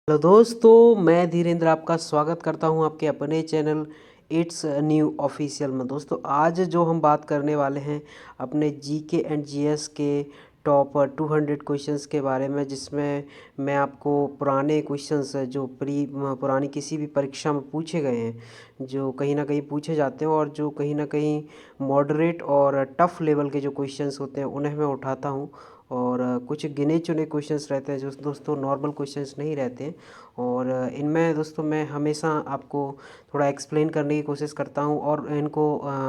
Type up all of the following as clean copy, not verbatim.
Hello दोस्तों, मैं धीरेन्द्र आपका स्वागत करता हूं आपके अपने चैनल इट्स न्यू ऑफिशियल में। दोस्तों, आज जो हम बात करने वाले हैं अपने जीके एंड जीएस के टॉप 200 क्वेश्चंस के बारे में, जिसमें मैं आपको पुराने क्वेश्चंस जो पुरानी किसी भी परीक्षा में पूछे गए हैं, जो कहीं ना कहीं पूछे जाते हैं और जो कहीं ना कहीं मॉडरेट और टफ़ लेवल के जो क्वेश्चंस होते हैं उन्हें मैं उठाता हूं। और कुछ गिने चुने क्वेश्चंस रहते हैं जो दोस्तों नॉर्मल क्वेश्चंस नहीं रहते हैं। और इनमें दोस्तों मैं हमेशा आपको थोड़ा एक्सप्लेन करने की कोशिश करता हूं और इनको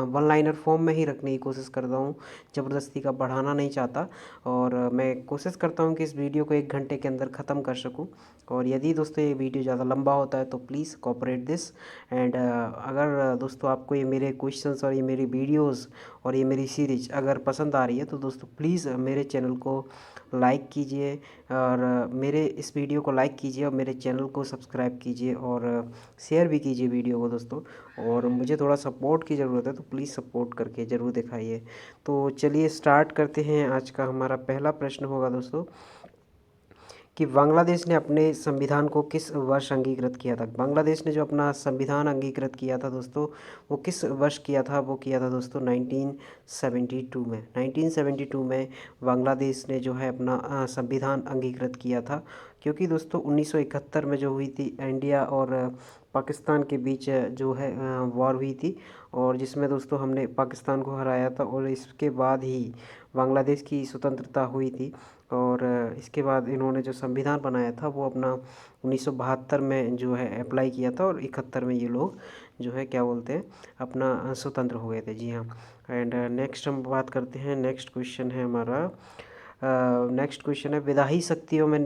वन लाइनर फॉर्म में ही रखने की कोशिश करता हूं, ज़बरदस्ती का बढ़ाना नहीं चाहता। और मैं कोशिश करता हूं कि इस वीडियो को 1 घंटे के अंदर ख़त्म कर सकूं। और यदि दोस्तों ये वीडियो ज़्यादा लंबा होता है तो प्लीज़ कोऑपरेट दिस। एंड अगर दोस्तों आपको ये मेरे क्वेश्चंस और ये मेरी वीडियोस और ये मेरी सीरीज अगर पसंद आ रही है तो दोस्तों प्लीज़ मेरे चैनल को लाइक कीजिए और मेरे इस वीडियो को लाइक कीजिए और मेरे चैनल को सब्सक्राइब कीजिए और शेयर भी कीजिए वीडियो को दोस्तों। और मुझे थोड़ा सपोर्ट की ज़रूरत है तो प्लीज़ सपोर्ट करके ज़रूर दिखाइए। तो चलिए स्टार्ट करते हैं। आज का हमारा पहला प्रश्न होगा दोस्तों कि बांग्लादेश ने अपने संविधान को किस वर्ष अंगीकृत किया था। बांग्लादेश ने जो अपना संविधान अंगीकृत किया था दोस्तों, वो किस वर्ष किया था? वो किया था दोस्तों 1972 में। 1972 में बांग्लादेश ने जो है अपना संविधान अंगीकृत किया था। क्योंकि दोस्तों 1971 में जो हुई थी इंडिया और पाकिस्तान के बीच जो है वॉर हुई थी, और जिसमें दोस्तों हमने पाकिस्तान को हराया था, और इसके बाद ही बांग्लादेश की स्वतंत्रता हुई थी। और इसके बाद इन्होंने जो संविधान बनाया था वो अपना 1972 में जो है अप्लाई किया था, और 71 में ये लोग जो है क्या बोलते हैं अपना स्वतंत्र हो गए थे। जी हाँ। एंड नेक्स्ट हम बात करते हैं। नेक्स्ट क्वेश्चन है हमारा। नेक्स्ट क्वेश्चन है विधायी शक्तियों में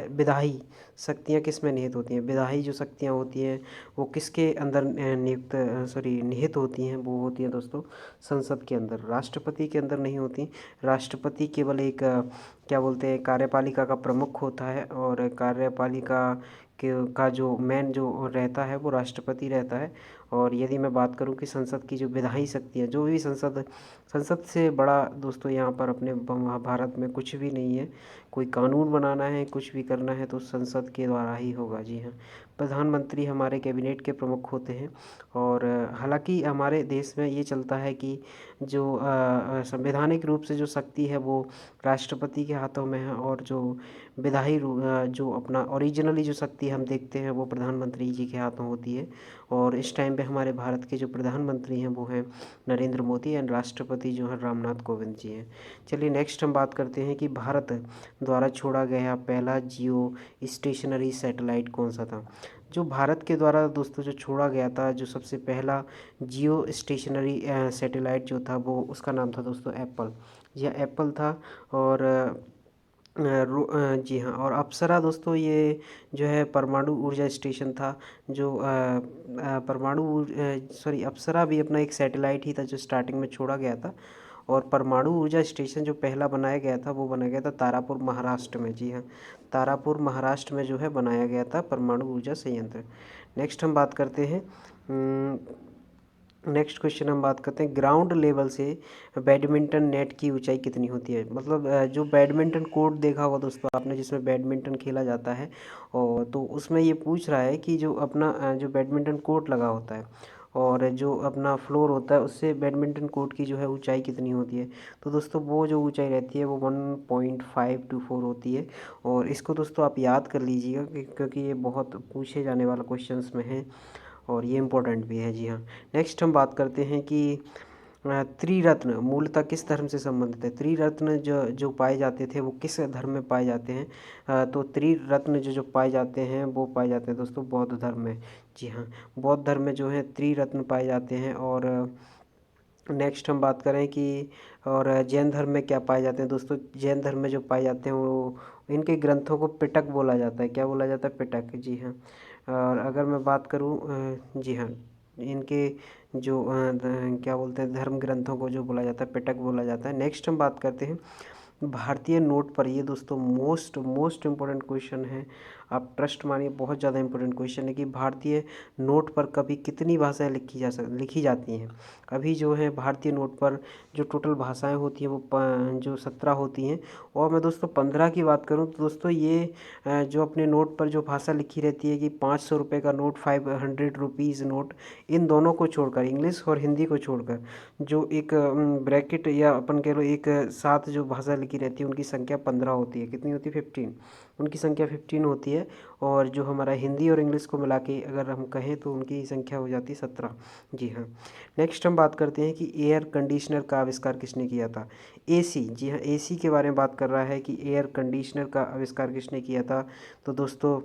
विधायी शक्तियाँ किस में निहित होती हैं? विधायी जो शक्तियाँ होती हैं वो किसके अंदर निहित होती हैं? वो होती हैं दोस्तों संसद के अंदर, राष्ट्रपति के अंदर नहीं होती। राष्ट्रपति केवल एक क्या बोलते हैं कार्यपालिका का प्रमुख होता है, और कार्यपालिका का जो मेन जो रहता है वो राष्ट्रपति रहता है। और यदि मैं बात करूं कि संसद की जो विधायी शक्तियाँ, जो भी संसद संसद से बड़ा दोस्तों यहाँ पर अपने भारत में कुछ भी नहीं है। कोई कानून बनाना है, कुछ भी करना है तो संसद के द्वारा ही होगा। जी हाँ। प्रधानमंत्री हमारे कैबिनेट के प्रमुख होते हैं। और हालांकि हमारे देश में ये चलता है कि जो संवैधानिक रूप से जो शक्ति है वो राष्ट्रपति के हाथों में है, और जो जो अपना ओरिजिनली जो शक्ति हम देखते हैं वो प्रधानमंत्री जी के हाथों होती है। और इस टाइम पे हमारे भारत के जो प्रधानमंत्री हैं वो हैं नरेंद्र मोदी, एंड राष्ट्रपति जो है रामनाथ कोविंद जी हैं। चलिए नेक्स्ट हम बात करते हैं कि भारत द्वारा छोड़ा गया पहला जियो स्टेशनरी सैटेलाइट कौन सा था? जो भारत के द्वारा दोस्तों जो छोड़ा गया था, जो सबसे पहला जियो स्टेशनरी सैटेलाइट जो था वो उसका नाम था दोस्तों एप्पल। यह एप्पल था। और जी हाँ। और अप्सरा दोस्तों ये जो है परमाणु ऊर्जा स्टेशन था, जो अप्सरा भी अपना एक सैटेलाइट ही था जो स्टार्टिंग में छोड़ा गया था। और परमाणु ऊर्जा स्टेशन जो पहला बनाया गया था वो बनाया गया था तारापुर महाराष्ट्र में। जी हाँ, तारापुर महाराष्ट्र में जो है बनाया गया था परमाणु ऊर्जा संयंत्र। नेक्स्ट हम बात करते हैं। नेक्स्ट क्वेश्चन हम बात करते हैं ग्राउंड लेवल से बैडमिंटन नेट की ऊंचाई कितनी होती है? मतलब जो बैडमिंटन कोर्ट देखा होगा दोस्तों आपने, जिसमें बैडमिंटन खेला जाता है, और तो उसमें ये पूछ रहा है कि जो अपना जो बैडमिंटन कोर्ट लगा होता है और जो अपना फ्लोर होता है उससे बैडमिंटन कोर्ट की जो है ऊंचाई कितनी होती है? तो दोस्तों वो जो ऊंचाई रहती है वो 1.524 होती है। और इसको दोस्तों आप याद कर लीजिएगा क्योंकि ये बहुत पूछे जाने वाला क्वेश्चंस में है और ये इम्पोर्टेंट भी है। जी हाँ। नेक्स्ट हम बात करते हैं कि त्रिरत्न मूलतः किस धर्म से संबंधित है? त्रिरत्न जो जो पाए जाते थे वो किस धर्म में पाए जाते हैं? तो त्रिरत्न जो जो पाए जाते हैं वो पाए जाते हैं दोस्तों बौद्ध धर्म में। जी हाँ, बौद्ध धर्म में जो है त्रिरत्न पाए जाते हैं। और नेक्स्ट हम बात करें कि और जैन धर्म में क्या पाए जाते हैं दोस्तों? जैन धर्म में जो पाए जाते हैं वो इनके ग्रंथों को पिटक बोला जाता है। क्या बोला जाता है? पिटक। जी हाँ। और अगर मैं बात करूँ जी हाँ, इनके जो क्या बोलते हैं धर्म ग्रंथों को जो बोला जाता है पिटक बोला जाता है। नेक्स्ट हम बात करते हैं भारतीय नोट पर। ये दोस्तों मोस्ट मोस्ट इम्पोर्टेंट क्वेश्चन है आप ट्रस्ट मानिए, बहुत ज़्यादा इंपॉर्टेंट क्वेश्चन है कि भारतीय नोट पर कभी कितनी भाषाएं लिखी जाती हैं। अभी जो है भारतीय नोट पर जो टोटल भाषाएं होती हैं वो जो 17 होती हैं। और मैं दोस्तों 15 की बात करूं तो दोस्तों ये जो अपने नोट पर जो भाषा लिखी रहती है कि 500 रुपये का नोट, 500 रुपीज़ नोट, इन दोनों को छोड़कर, इंग्लिश और हिंदी को छोड़कर, जो एक ब्रैकेट या अपन कह लो एक साथ जो भाषा लिखी रहती है उनकी संख्या 15 होती है। कितनी होती है? 15। उनकी संख्या 15 होती है। और जो हमारा हिंदी और इंग्लिश को मिला के अगर हम कहें तो उनकी संख्या हो जाती है 17। जी हाँ। नेक्स्ट हम बात करते हैं कि एयर कंडीशनर का आविष्कार किसने किया था। एसी, जी हाँ, एसी के बारे में बात कर रहा है कि एयर कंडीशनर का आविष्कार किसने किया था। तो दोस्तों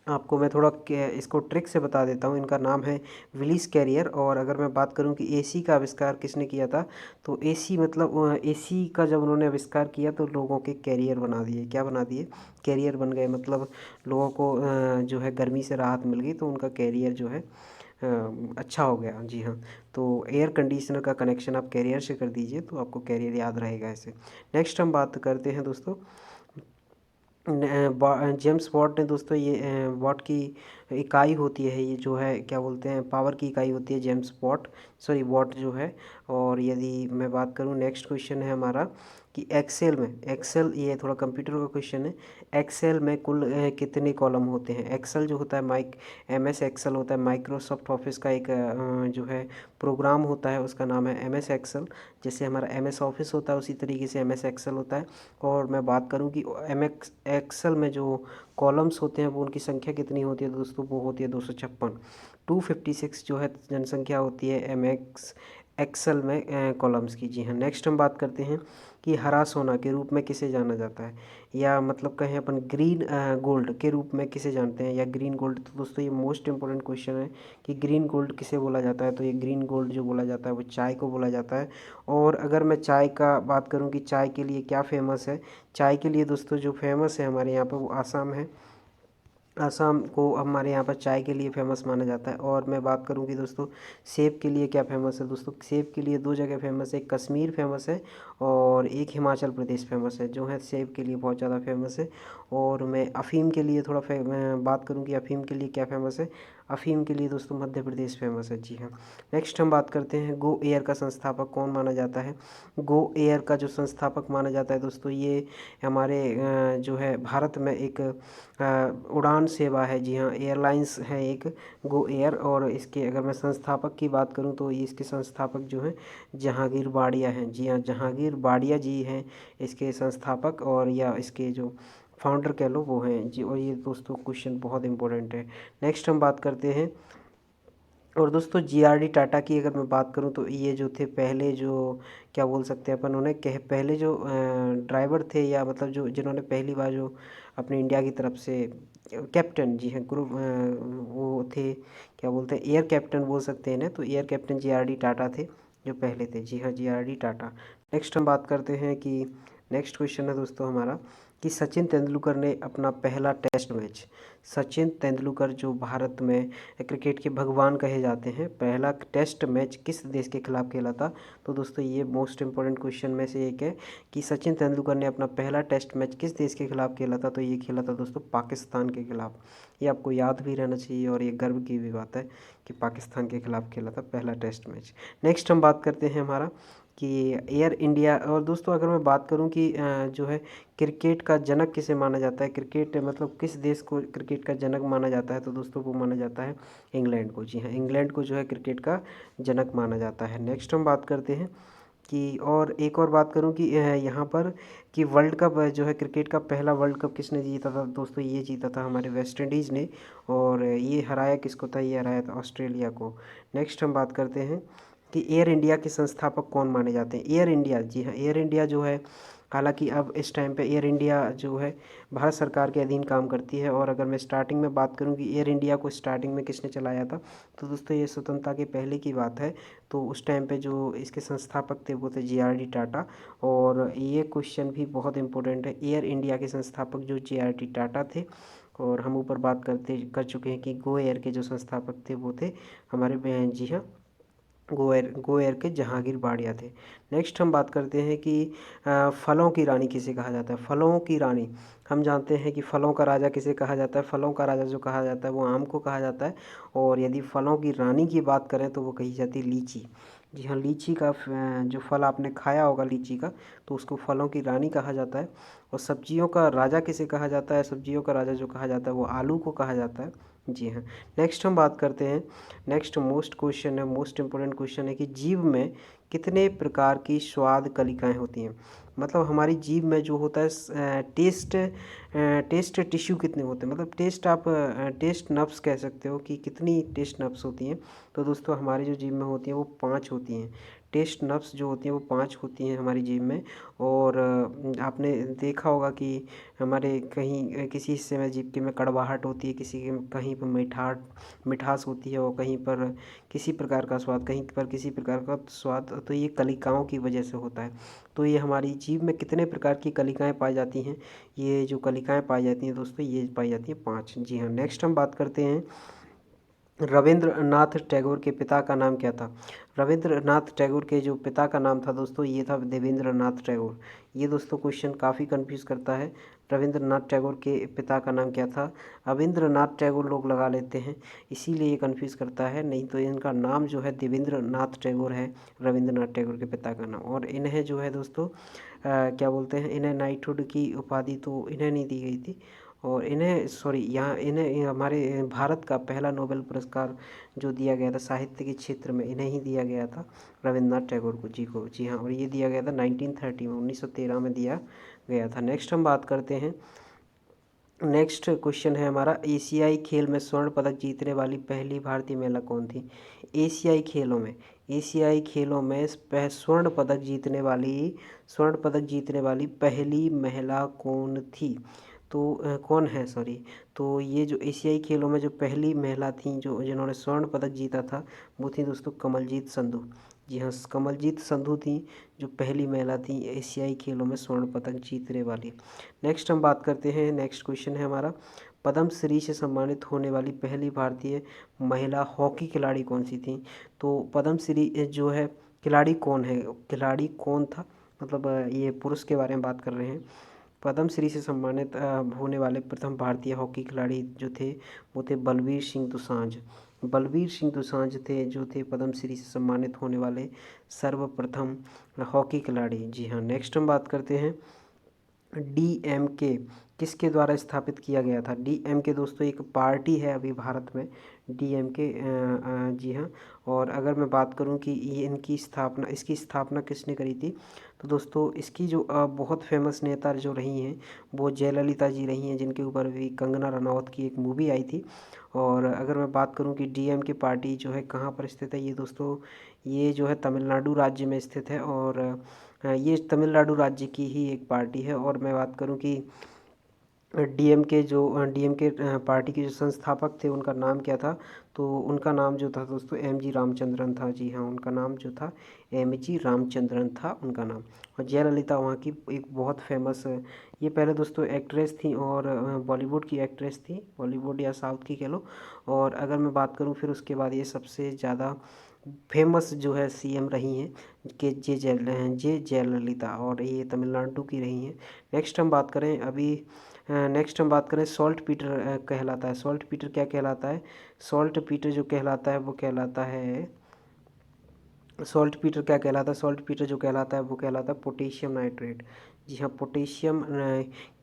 आपको मैं थोड़ा इसको ट्रिक से बता देता हूँ। इनका नाम है विलिस कैरियर। और अगर मैं बात करूँ कि एसी का आविष्कार किसने किया था, तो एसी मतलब एसी का जब उन्होंने आविष्कार किया तो लोगों के कैरियर बना दिए। क्या बना दिए? कैरियर बन गए, मतलब लोगों को जो है गर्मी से राहत मिल गई, तो उनका कैरियर जो है अच्छा हो गया। जी हाँ। तो एयर कंडीशनर का कनेक्शन आप कैरियर से कर दीजिए तो आपको कैरियर याद रहेगा ऐसे। नेक्स्ट हम बात करते हैं दोस्तों जेम्स वॉट ने। दोस्तों ये वॉट की इकाई होती है, ये जो है क्या बोलते हैं, पावर की इकाई होती है जेम्स वॉट, सॉरी वॉट जो है। और यदि मैं बात करूँ, नेक्स्ट क्वेश्चन है हमारा कि एक्सेल में, एक्सेल ये थोड़ा कंप्यूटर का क्वेश्चन है, एक्सेल में कुल कितने कॉलम होते हैं। एक्सेल जो होता है एमएस एक्सेल होता है, माइक्रोसॉफ्ट ऑफिस का एक जो है प्रोग्राम होता है, उसका नाम है एमएस एक्सेल। जैसे हमारा एमएस ऑफिस होता है उसी तरीके से एमएस एक्सेल होता है। और मैं बात करूं कि एमएक्स एक्सेल में जो कॉलम्स होते हैं वो उनकी संख्या कितनी होती है दोस्तों, वो होती है 256। 256 जो है जनसंख्या होती है एमएक्स एक्सेल में कॉलम्स की। जी हाँ। नेक्स्ट हम बात करते हैं कि हरा सोना के रूप में किसे जाना जाता है, या मतलब कहें अपन ग्रीन गोल्ड के रूप में किसे जानते हैं, या ग्रीन गोल्ड। तो दोस्तों ये मोस्ट इंपॉर्टेंट क्वेश्चन है कि ग्रीन गोल्ड किसे बोला जाता है। तो ये ग्रीन गोल्ड जो बोला जाता है वो चाय को बोला जाता है। और अगर मैं चाय का बात करूं कि चाय के लिए क्या फेमस है, चाय के लिए दोस्तों जो फेमस है हमारे यहाँ पर वो आसाम है। असम को हमारे यहाँ पर चाय के लिए फेमस माना जाता है। और मैं बात करूँ कि दोस्तों सेब के लिए क्या फेमस है, दोस्तों सेब के लिए दो जगह फेमस है, एक कश्मीर फेमस है और एक हिमाचल प्रदेश फेमस है, जो है सेब के लिए बहुत ज़्यादा फेमस है। और मैं अफ़ीम के लिए थोड़ा मैं बात करूँ कि अफ़ीम के लिए क्या फेमस है, अफ़ीम के लिए दोस्तों मध्य प्रदेश फेमस है। जी हाँ। नेक्स्ट हम बात करते हैं गो एयर का संस्थापक कौन माना जाता है। गो एयर का जो संस्थापक माना जाता है दोस्तों, ये हमारे जो है भारत में एक उड़ान सेवा है। जी हाँ, एयरलाइंस है एक गो एयर। और इसके अगर मैं संस्थापक की बात करूं तो ये इसके संस्थापक जो हैं जहांगीर बाड़िया हैं। जी हाँ, जहांगीर बाड़िया जी हैं इसके संस्थापक, और या इसके जो फाउंडर कह लो वो हैं जी। और ये दोस्तों क्वेश्चन बहुत इंपॉर्टेंट है। नेक्स्ट हम बात करते हैं, और दोस्तों जीआरडी टाटा की अगर मैं बात करूं तो ये जो थे पहले जो क्या बोल सकते हैं अपन, उन्हें पहले जो ड्राइवर थे, या मतलब जो जिन्होंने पहली बार जो अपने इंडिया की तरफ से कैप्टन, जी हैं ग्रुप वो थे, क्या बोलते हैं, एयर कैप्टन बोल सकते हैं ना। तो एयर कैप्टन जीआरडी टाटा थे जो पहले थे। जी हाँ, जीआरडी टाटा। नेक्स्ट हम बात करते हैं कि नेक्स्ट क्वेश्चन है दोस्तों हमारा कि सचिन तेंदुलकर ने अपना पहला टेस्ट मैच, सचिन तेंदुलकर जो भारत में क्रिकेट के भगवान कहे जाते हैं, पहला टेस्ट मैच किस देश के खिलाफ खेला था। तो दोस्तों ये मोस्ट इंपॉर्टेंट क्वेश्चन में से एक है कि सचिन तेंदुलकर ने अपना पहला टेस्ट मैच किस देश के खिलाफ खेला था। तो ये खेला था दोस्तों पाकिस्तान के खिलाफ। ये आपको याद भी रहना चाहिए और ये गर्व की भी बात है कि पाकिस्तान के खिलाफ खेला था पहला टेस्ट मैच। नेक्स्ट हम बात करते हैं हमारा कि एयर इंडिया। और दोस्तों अगर मैं बात करूं कि जो है क्रिकेट का जनक किसे माना जाता है, क्रिकेट मतलब किस देश को क्रिकेट का जनक माना जाता है, तो दोस्तों वो माना जाता है इंग्लैंड को। जी हाँ, इंग्लैंड को जो है क्रिकेट का जनक माना जाता है। नेक्स्ट हम बात करते हैं कि, और एक और बात करूं कि यहाँ पर कि वर्ल्ड कप जो है क्रिकेट का पहला वर्ल्ड कप किसने जीता था। दोस्तों ये जीता था हमारे वेस्ट इंडीज़ ने। और ये हराया किसको था, ये हराया था ऑस्ट्रेलिया को। नेक्स्ट हम बात करते हैं कि एयर इंडिया के संस्थापक कौन माने जाते हैं। एयर इंडिया, जी हाँ, एयर इंडिया जो है, हालांकि अब इस टाइम पे एयर इंडिया जो है भारत सरकार के अधीन काम करती है। और अगर मैं स्टार्टिंग में बात करूं कि एयर इंडिया को स्टार्टिंग में किसने चलाया था, तो दोस्तों ये स्वतंत्रता के पहले की बात है। तो उस टाइम पे जो इसके संस्थापक थे वो थे जीआरडी टाटा। और ये क्वेश्चन भी बहुत इंपॉर्टेंट है, एयर इंडिया के संस्थापक जो जीआरडी टाटा थे। और हम ऊपर बात कर चुके हैं कि गो एयर के जो संस्थापक थे वो थे हमारे जी हाँ ग्वालियर के जहांगीर बाड़िया थे। नेक्स्ट हम बात करते हैं कि फलों की रानी किसे कहा जाता है। फलों की रानी हम जानते हैं कि फलों का राजा किसे कहा जाता है। फलों का राजा जो कहा जाता है वो आम को कहा जाता है, और यदि फलों की रानी की बात करें तो वो कही जाती है लीची। जी हाँ, लीची का जो फल आपने खाया होगा लीची का, तो उसको फलों की रानी कहा जाता है। और सब्जियों का राजा किसे कहा जाता है। सब्जियों का राजा जो कहा जाता है वो आलू को कहा जाता है। जी हाँ। नेक्स्ट हम बात करते हैं, नेक्स्ट मोस्ट क्वेश्चन है, मोस्ट इम्पोर्टेंट क्वेश्चन है कि जीभ में कितने प्रकार की स्वाद कलिकाएं होती हैं। मतलब हमारी जीभ में जो होता है टेस्ट टिश्यू कितने होते हैं, मतलब टेस्ट आप टेस्ट नब्स कह सकते हो कि कितनी टेस्ट नब्स होती हैं। तो दोस्तों हमारी जो जीभ में होती हैं वो 5 होती हैं। टेस्ट नब्स जो होती हैं वो 5 होती हैं हमारी जीभ में। और आपने देखा होगा कि हमारे कहीं किसी हिस्से में जीभ के में कड़वाहट होती है, किसी के कहीं पर मिठास होती है, और कहीं पर किसी प्रकार का स्वाद, कहीं पर किसी प्रकार का स्वाद। तो ये कलिकाओं की वजह से होता है। तो ये हमारी जीभ में कितने प्रकार की कलिकाएं पाई जाती हैं। ये जो कलिकाएं पाई जाती हैं दोस्तों, ये पाई जाती हैं 5। जी हाँ। नेक्स्ट हम बात करते हैं, रविंद्रनाथ टैगोर के पिता का नाम क्या था। रविंद्रनाथ टैगोर के जो पिता का नाम था दोस्तों, ये था देवेंद्रनाथ टैगोर। ये दोस्तों क्वेश्चन काफ़ी कंफ्यूज करता है। रविंद्रनाथ टैगोर के पिता का नाम क्या था। रविंद्रनाथ टैगोर लोग लगा लेते हैं, इसीलिए ये कंफ्यूज करता है, नहीं तो इनका नाम जो है देवेंद्रनाथ टैगोर है, रविंद्रनाथ टैगोर के पिता का नाम। और इन्हें जो है दोस्तों क्या बोलते हैं, इन्हें नाइटहुड की उपाधि तो इन्हें नहीं दी गई थी, और इन्हें सॉरी यहाँ इन्हें हमारे भारत का पहला नोबेल पुरस्कार जो दिया गया था साहित्य के क्षेत्र में, इन्हें ही दिया गया था, रविंद्रनाथ टैगोर को। जी हाँ, और ये दिया गया था 1930 में, 1913 में दिया गया था। नेक्स्ट हम बात करते हैं, नेक्स्ट क्वेश्चन है हमारा, एशियाई खेल में स्वर्ण पदक जीतने वाली पहली भारतीय महिला कौन थी। एशियाई खेलों में स्वर्ण पदक जीतने वाली पहली महिला कौन थी। तो कौन है सॉरी। तो ये जो एशियाई खेलों में जो पहली महिला थी जो जिन्होंने स्वर्ण पदक जीता था, वो थी दोस्तों कमलजीत संधू। जी हाँ, कमलजीत संधू थी जो पहली महिला थी एशियाई खेलों में स्वर्ण पदक जीतने वाली। नेक्स्ट हम बात करते हैं, नेक्स्ट क्वेश्चन है हमारा, पद्म श्री से सम्मानित होने वाली पहली भारतीय महिला हॉकी खिलाड़ी कौन सी थी। तो पद्म श्री जो है खिलाड़ी कौन है, खिलाड़ी कौन था, मतलब ये पुरुष के बारे में बात कर रहे हैं। पद्म श्री से सम्मानित होने वाले प्रथम भारतीय हॉकी खिलाड़ी जो थे वो थे बलवीर सिंह दोसांझ। बलवीर सिंह दोसांझ थे जो थे पद्म श्री से सम्मानित होने वाले सर्वप्रथम हॉकी खिलाड़ी। जी हाँ। नेक्स्ट हम बात करते हैं, डीएमके किसके द्वारा स्थापित किया गया था। डीएमके दोस्तों एक पार्टी है अभी भारत में, डीएमके। जी हाँ। और अगर मैं बात करूं कि ये इसकी स्थापना किसने करी थी, तो दोस्तों इसकी जो बहुत फेमस नेता जो रही हैं वो जयललिता जी रही हैं, जिनके ऊपर भी कंगना रनौत की एक मूवी आई थी। और अगर मैं बात करूं कि डीएमके पार्टी जो है कहाँ पर स्थित है, ये दोस्तों ये जो है तमिलनाडु राज्य में स्थित है। और ये तमिलनाडु राज्य की ही एक पार्टी है। और मैं बात करूं कि डीएमके पार्टी के जो संस्थापक थे उनका नाम क्या था, तो उनका नाम जो था दोस्तों एमजी रामचंद्रन था। जी हाँ, उनका नाम जो था एमजी रामचंद्रन था उनका नाम। और जयललिता वहाँ की एक बहुत फेमस, ये पहले दोस्तों एक्ट्रेस थी, और बॉलीवुड की एक्ट्रेस थी, बॉलीवुड या साउथ की कह लो। और अगर मैं बात करूँ फिर उसके बाद ये सबसे ज़्यादा फेमस जो है सीएम रही हैं कि जे जयललिता, और ये तमिलनाडु की रही हैं। नेक्स्ट हम बात करें अभी, नेक्स्ट हम बात करें सॉल्ट पीटर कहलाता है। सॉल्ट पीटर क्या कहलाता है, सॉल्ट पीटर जो कहलाता है वो कहलाता है, सॉल्ट पीटर क्या कहलाता है, सॉल्ट पीटर जो कहलाता है वो कहलाता है पोटेशियम नाइट्रेट। जी हाँ, पोटेशियम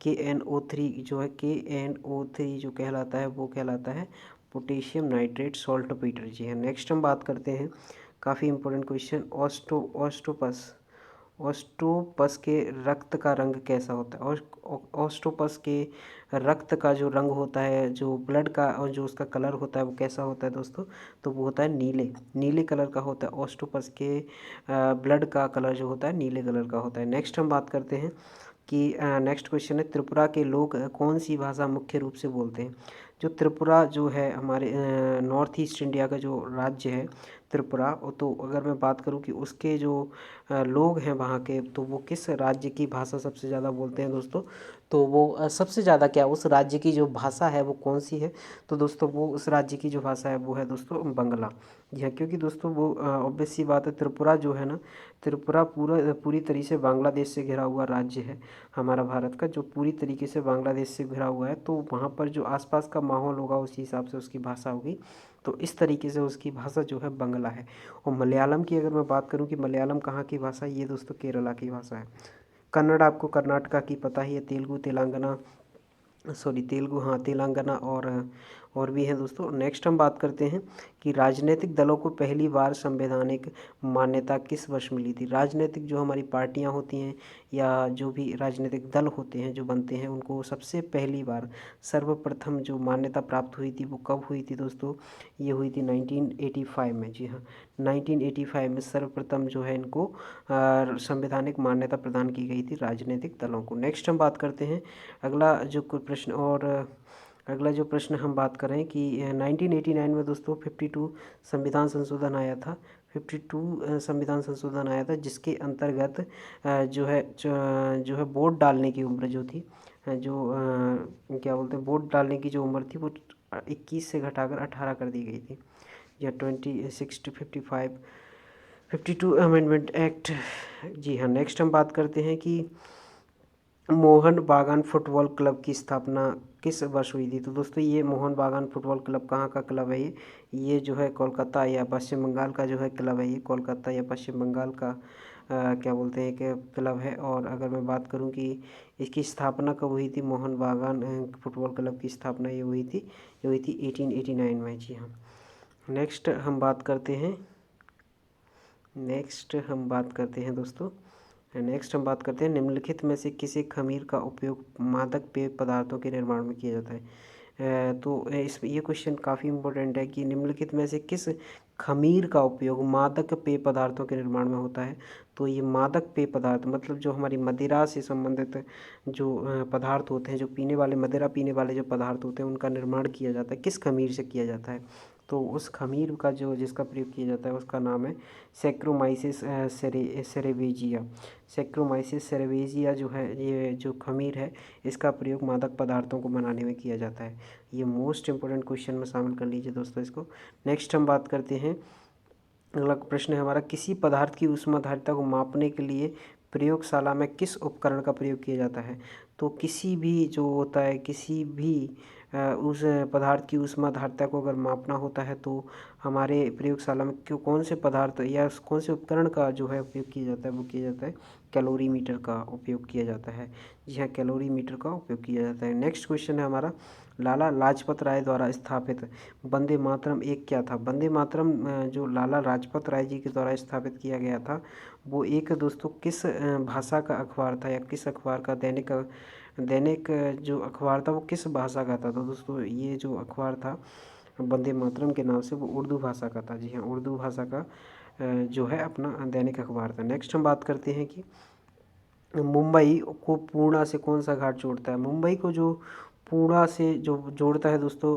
KNO3 जो है, KNO3 जो कहलाता है वो कहलाता है पोटेशियम नाइट्रेट, सॉल्ट पीटर। जी हाँ। नेक्स्ट हम बात करते हैं, काफ़ी इंपॉर्टेंट क्वेश्चन, ऑस्टोपस के रक्त का रंग कैसा होता है। और ऑस्टोपस के रक्त का जो रंग होता है, जो ब्लड का और जो उसका कलर होता है वो कैसा होता है दोस्तों, तो वो होता है नीले कलर का होता है। ऑस्टोपस के ब्लड का कलर जो होता है नीले कलर का होता है। नेक्स्ट हम बात करते हैं कि नेक्स्ट क्वेश्चन है, त्रिपुरा के लोग कौन सी भाषा मुख्य रूप से बोलते हैं। जो त्रिपुरा जो है हमारे नॉर्थ ईस्ट इंडिया का जो राज्य है त्रिपुरा, तो अगर मैं बात करूं कि उसके जो लोग हैं वहाँ के, तो वो किस राज्य की भाषा सबसे ज़्यादा बोलते हैं दोस्तों, तो वो सबसे ज़्यादा क्या उस राज्य की जो भाषा है वो कौन सी है, तो दोस्तों वो उस राज्य की जो भाषा है वो है दोस्तों बंगला। जी हाँ, क्योंकि दोस्तों वो ऑब्वियस सी बात है, त्रिपुरा जो है ना, त्रिपुरा पूरी तरीके से बांग्लादेश से घिरा हुआ राज्य है हमारा भारत का, जो पूरी तरीके से बांग्लादेश से घिरा हुआ है। तो वहाँ पर जो आसपास का माहौल होगा उसी हिसाब से उसकी भाषा होगी। तो इस तरीके से उसकी भाषा जो है बंगला है। और मलयालम की अगर मैं बात करूँ कि मलयालम कहाँ की भाषा है, ये दोस्तों केरला की भाषा है। कन्नड़ आपको कर्नाटका की पता ही है। तेलुगु तेलंगाना, सॉरी तेलुगु, हाँ तेलंगाना और भी हैं दोस्तों। नेक्स्ट हम बात करते हैं कि राजनीतिक दलों को पहली बार संवैधानिक मान्यता किस वर्ष मिली थी। राजनीतिक जो हमारी पार्टियां होती हैं या जो भी राजनीतिक दल होते हैं जो बनते हैं, उनको सबसे पहली बार सर्वप्रथम जो मान्यता प्राप्त हुई थी वो कब हुई थी दोस्तों, ये हुई थी 1985 में। जी हाँ, 1985 में सर्वप्रथम जो है इनको संवैधानिक मान्यता प्रदान की गई थी राजनीतिक दलों को। नेक्स्ट हम बात करते हैं अगला जो कोई प्रश्न, और अगला जो प्रश्न हम बात करें कि 1989 में दोस्तों 52 संविधान संशोधन आया था। 52 संविधान संशोधन आया था, जिसके अंतर्गत जो है वोट डालने की उम्र जो थी, क्या बोलते हैं, वोट डालने की जो उम्र थी वो 21 से घटाकर 18 कर दी गई थी। या 26 to 55 52 अमेंडमेंट एक्ट। जी हाँ, नेक्स्ट हम बात करते हैं कि मोहन बागान फुटबॉल क्लब की स्थापना किस वर्ष हुई थी। तो दोस्तों ये मोहन बागान फुटबॉल क्लब कहाँ का क्लब है, ये जो है कोलकाता या पश्चिम बंगाल का जो है क्लब है। ये कोलकाता या पश्चिम बंगाल का क्या बोलते हैं कि क्लब है। और अगर मैं बात करूं कि इसकी स्थापना कब हुई थी, मोहन बागान फुटबॉल क्लब की स्थापना ये हुई थी 1889 में। जी हाँ, नेक्स्ट हम बात करते हैं दोस्तों, नेक्स्ट हम बात करते हैं निम्नलिखित में से किसी खमीर का उपयोग मादक पेय पदार्थों के निर्माण में किया जाता है। तो इस ये क्वेश्चन काफ़ी इम्पोर्टेंट है कि निम्नलिखित में से किस खमीर का उपयोग मादक पेय पदार्थों के निर्माण में होता है। तो ये मादक पेय पदार्थ मतलब जो हमारी मदिरा से संबंधित जो पदार्थ होते हैं, जो पीने वाले मदिरा पीने वाले जो पदार्थ होते हैं, उनका निर्माण किया जाता है किस खमीर से किया जाता है। तो उस खमीर का जो जिसका प्रयोग किया जाता है उसका नाम है सैक्रोमाइसिस सेरेवेजिया। सैक्रोमाइसिस सेरेवेजिया जो है, ये जो खमीर है, इसका प्रयोग मादक पदार्थों को बनाने में किया जाता है। ये मोस्ट इंपॉर्टेंट क्वेश्चन में शामिल कर लीजिए दोस्तों इसको। नेक्स्ट हम बात करते हैं, अगला प्रश्न है हमारा, किसी पदार्थ की ऊष्माधारिता को मापने के लिए प्रयोगशाला में किस उपकरण का प्रयोग किया जाता है। तो किसी भी जो होता है, किसी भी उस पदार्थ की ऊष्माधारिता को अगर मापना होता है तो हमारे प्रयोगशाला में क्यों कौन से पदार्थ या कौन से उपकरण का जो है उपयोग किया जाता है, वो किया जाता है कैलोरीमीटर का उपयोग किया जाता है। जी हाँ, कैलोरीमीटर का उपयोग किया जाता है। नेक्स्ट क्वेश्चन है हमारा, लाला लाजपत राय द्वारा स्थापित वंदे मातरम एक क्या था। वंदे मातरम जो लाला लाजपत राय जी के द्वारा स्थापित किया गया था, वो एक दोस्तों किस भाषा का अखबार था, या किस अखबार का दैनिक जो अखबार था वो किस भाषा का था। तो दोस्तों ये जो अखबार था वंदे मातरम के नाम से, वो उर्दू भाषा का था। जी हाँ, उर्दू भाषा का जो है अपना दैनिक अखबार था। नेक्स्ट हम बात करते हैं कि मुंबई को पूर्णा से कौन सा घाट जोड़ता है। मुंबई को जो पूर्णा से जो जोड़ता है दोस्तों,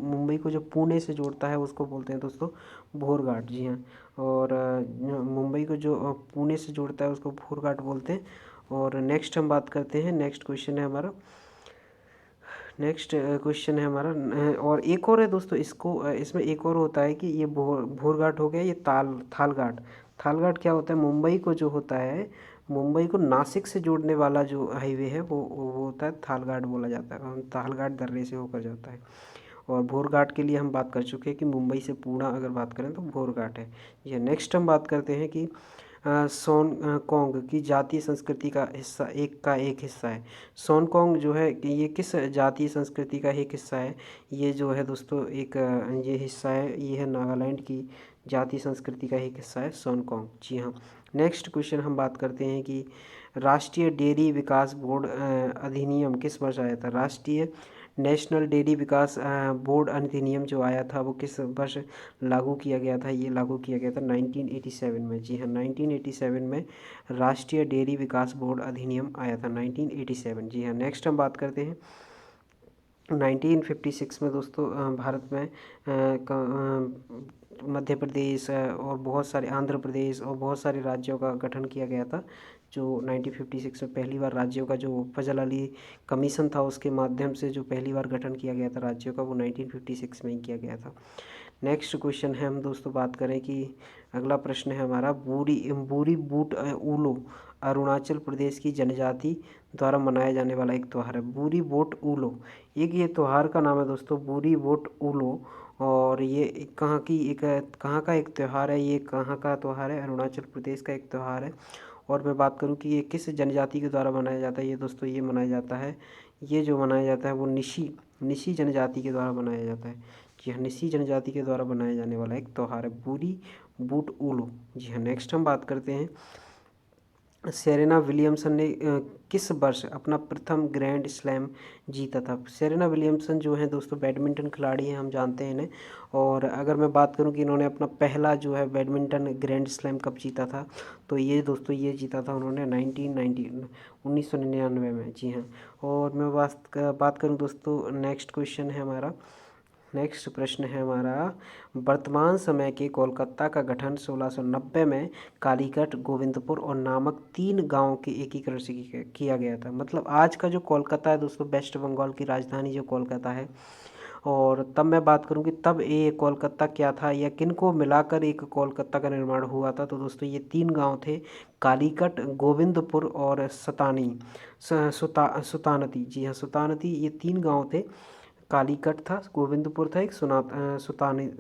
मुंबई को जो पुणे से जोड़ता है उसको बोलते हैं दोस्तों भोर घाट। जी हाँ, और मुंबई को जो पुणे से जोड़ता है उसको भोर घाट बोलते हैं। और नेक्स्ट हम बात करते हैं, नेक्स्ट क्वेश्चन है हमारा और एक और है दोस्तों, इसमें एक और होता है कि ये भोर घाट हो गया, ये थाल घाट। थाल घाट क्या होता है, मुंबई को जो होता है, मुंबई को नासिक से जोड़ने वाला जो हाईवे है वो होता है थाल घाट बोला जाता है। थाल घाट दर्रे से होकर जाता है। और भोर घाट के लिए हम बात कर चुके हैं कि मुंबई से पूर्णा अगर बात करें तो भोर घाट है। ये नेक्स्ट हम बात करते हैं कि सोनकोंग की जातीय संस्कृति का एक हिस्सा है। सोनकोंग जो है कि ये किस जातीय संस्कृति का एक हिस्सा है। ये जो है दोस्तों ये हिस्सा है, ये है नागालैंड की जातीय संस्कृति का एक हिस्सा है सोनकोंग। जी हाँ, नेक्स्ट क्वेश्चन हम बात करते हैं कि राष्ट्रीय डेयरी विकास बोर्ड अधिनियम किस वर्ष आया था। राष्ट्रीय नेशनल डेयरी विकास बोर्ड अधिनियम जो आया था वो किस वर्ष लागू किया गया था। ये लागू किया गया था 1987 में। जी हाँ, 1987 में राष्ट्रीय डेयरी विकास बोर्ड अधिनियम आया था 1987। जी हाँ, नेक्स्ट हम बात करते हैं 1956 में दोस्तों भारत में मध्य प्रदेश और बहुत सारे आंध्र प्रदेश और बहुत सारे राज्यों का गठन किया गया था, जो 1956 में पहली बार राज्यों का जो फजल अली कमीशन था उसके माध्यम से जो पहली बार गठन किया गया था राज्यों का, वो 1956 में ही किया गया था। नेक्स्ट क्वेश्चन है, हम दोस्तों बात करें कि अगला प्रश्न है हमारा, बूरी बूट ऊलो अरुणाचल प्रदेश की जनजाति द्वारा मनाया जाने वाला एक त्यौहार है। बूरी बोट ऊलो, एक ये त्यौहार का नाम है दोस्तों, बूरी बोट ऊलो। और ये कहाँ का एक त्यौहार है, ये कहाँ का त्यौहार है, अरुणाचल प्रदेश का एक त्यौहार है। और मैं बात करूँ कि ये किस जनजाति के द्वारा मनाया जाता है, ये दोस्तों ये मनाया जाता है, ये जो मनाया जाता है वो निशी जनजाति के द्वारा मनाया जाता है। जी हाँ, निसी जनजाति के द्वारा बनाया जाने वाला एक त्यौहार है बूरी बूट ऊलो। जी हाँ, नेक्स्ट हम बात करते हैं, सेरेना विलियमसन ने किस वर्ष अपना प्रथम ग्रैंड स्लैम जीता था। सेरेना विलियमसन जो है दोस्तों बैडमिंटन खिलाड़ी हैं, हम जानते हैं इन्हें। और अगर मैं बात करूं कि इन्होंने अपना पहला जो है बैडमिंटन ग्रैंड स्लैम कब जीता था, तो ये दोस्तों ये जीता था उन्होंने 1999 में। जी हाँ। और मैं बात करूं दोस्तों, नेक्स्ट क्वेश्चन है हमारा, नेक्स्ट प्रश्न है हमारा, वर्तमान समय के कोलकाता का गठन 1690 में कालीकट, गोविंदपुर और नामक 3 गांवों के एकीकरण से किया गया था। मतलब आज का जो कोलकाता है दोस्तों, वेस्ट बंगाल की राजधानी जो कोलकाता है, और तब मैं बात करूं कि तब ये कोलकाता क्या था या किन को मिलाकर एक कोलकाता का निर्माण हुआ था, तो दोस्तों ये 3 गांव थे, कालीकट, गोविंदपुर और सुतानती। जी हाँ, सुतानती, ये 3 गांव थे। कालीकट था, गोविंदपुर था, एक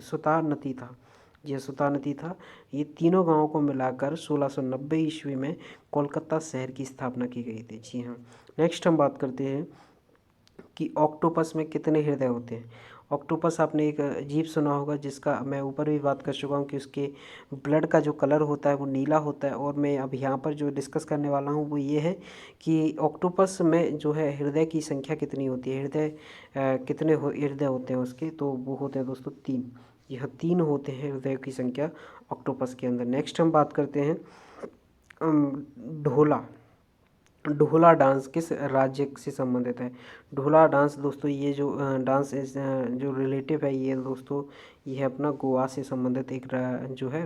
सुतानती था। यह सुतानती था। ये तीनों गांवों को मिलाकर 1690 ईस्वी में कोलकाता शहर की स्थापना की गई थी। जी हाँ। नेक्स्ट हम बात करते हैं कि ऑक्टोपस में कितने हृदय होते हैं। ऑक्टोपस आपने एक जीव सुना होगा, जिसका मैं ऊपर भी बात कर चुका हूँ कि उसके ब्लड का जो कलर होता है वो नीला होता है। और मैं अब यहाँ पर जो डिस्कस करने वाला हूँ वो ये है कि ऑक्टोपस में जो है हृदय की संख्या कितनी होती है, कितने हृदय होते हैं उसके, तो वो होते हैं दोस्तों 3। यह 3 होते हैं हृदय की संख्या ऑक्टोपस के अंदर। नेक्स्ट हम बात करते हैं ढोला। ढोला डांस किस राज्य से संबंधित है। ढोला डांस दोस्तों, ये जो डांस जो रिलेटिव है, ये दोस्तों ये है अपना गोवा से संबंधित एक जो है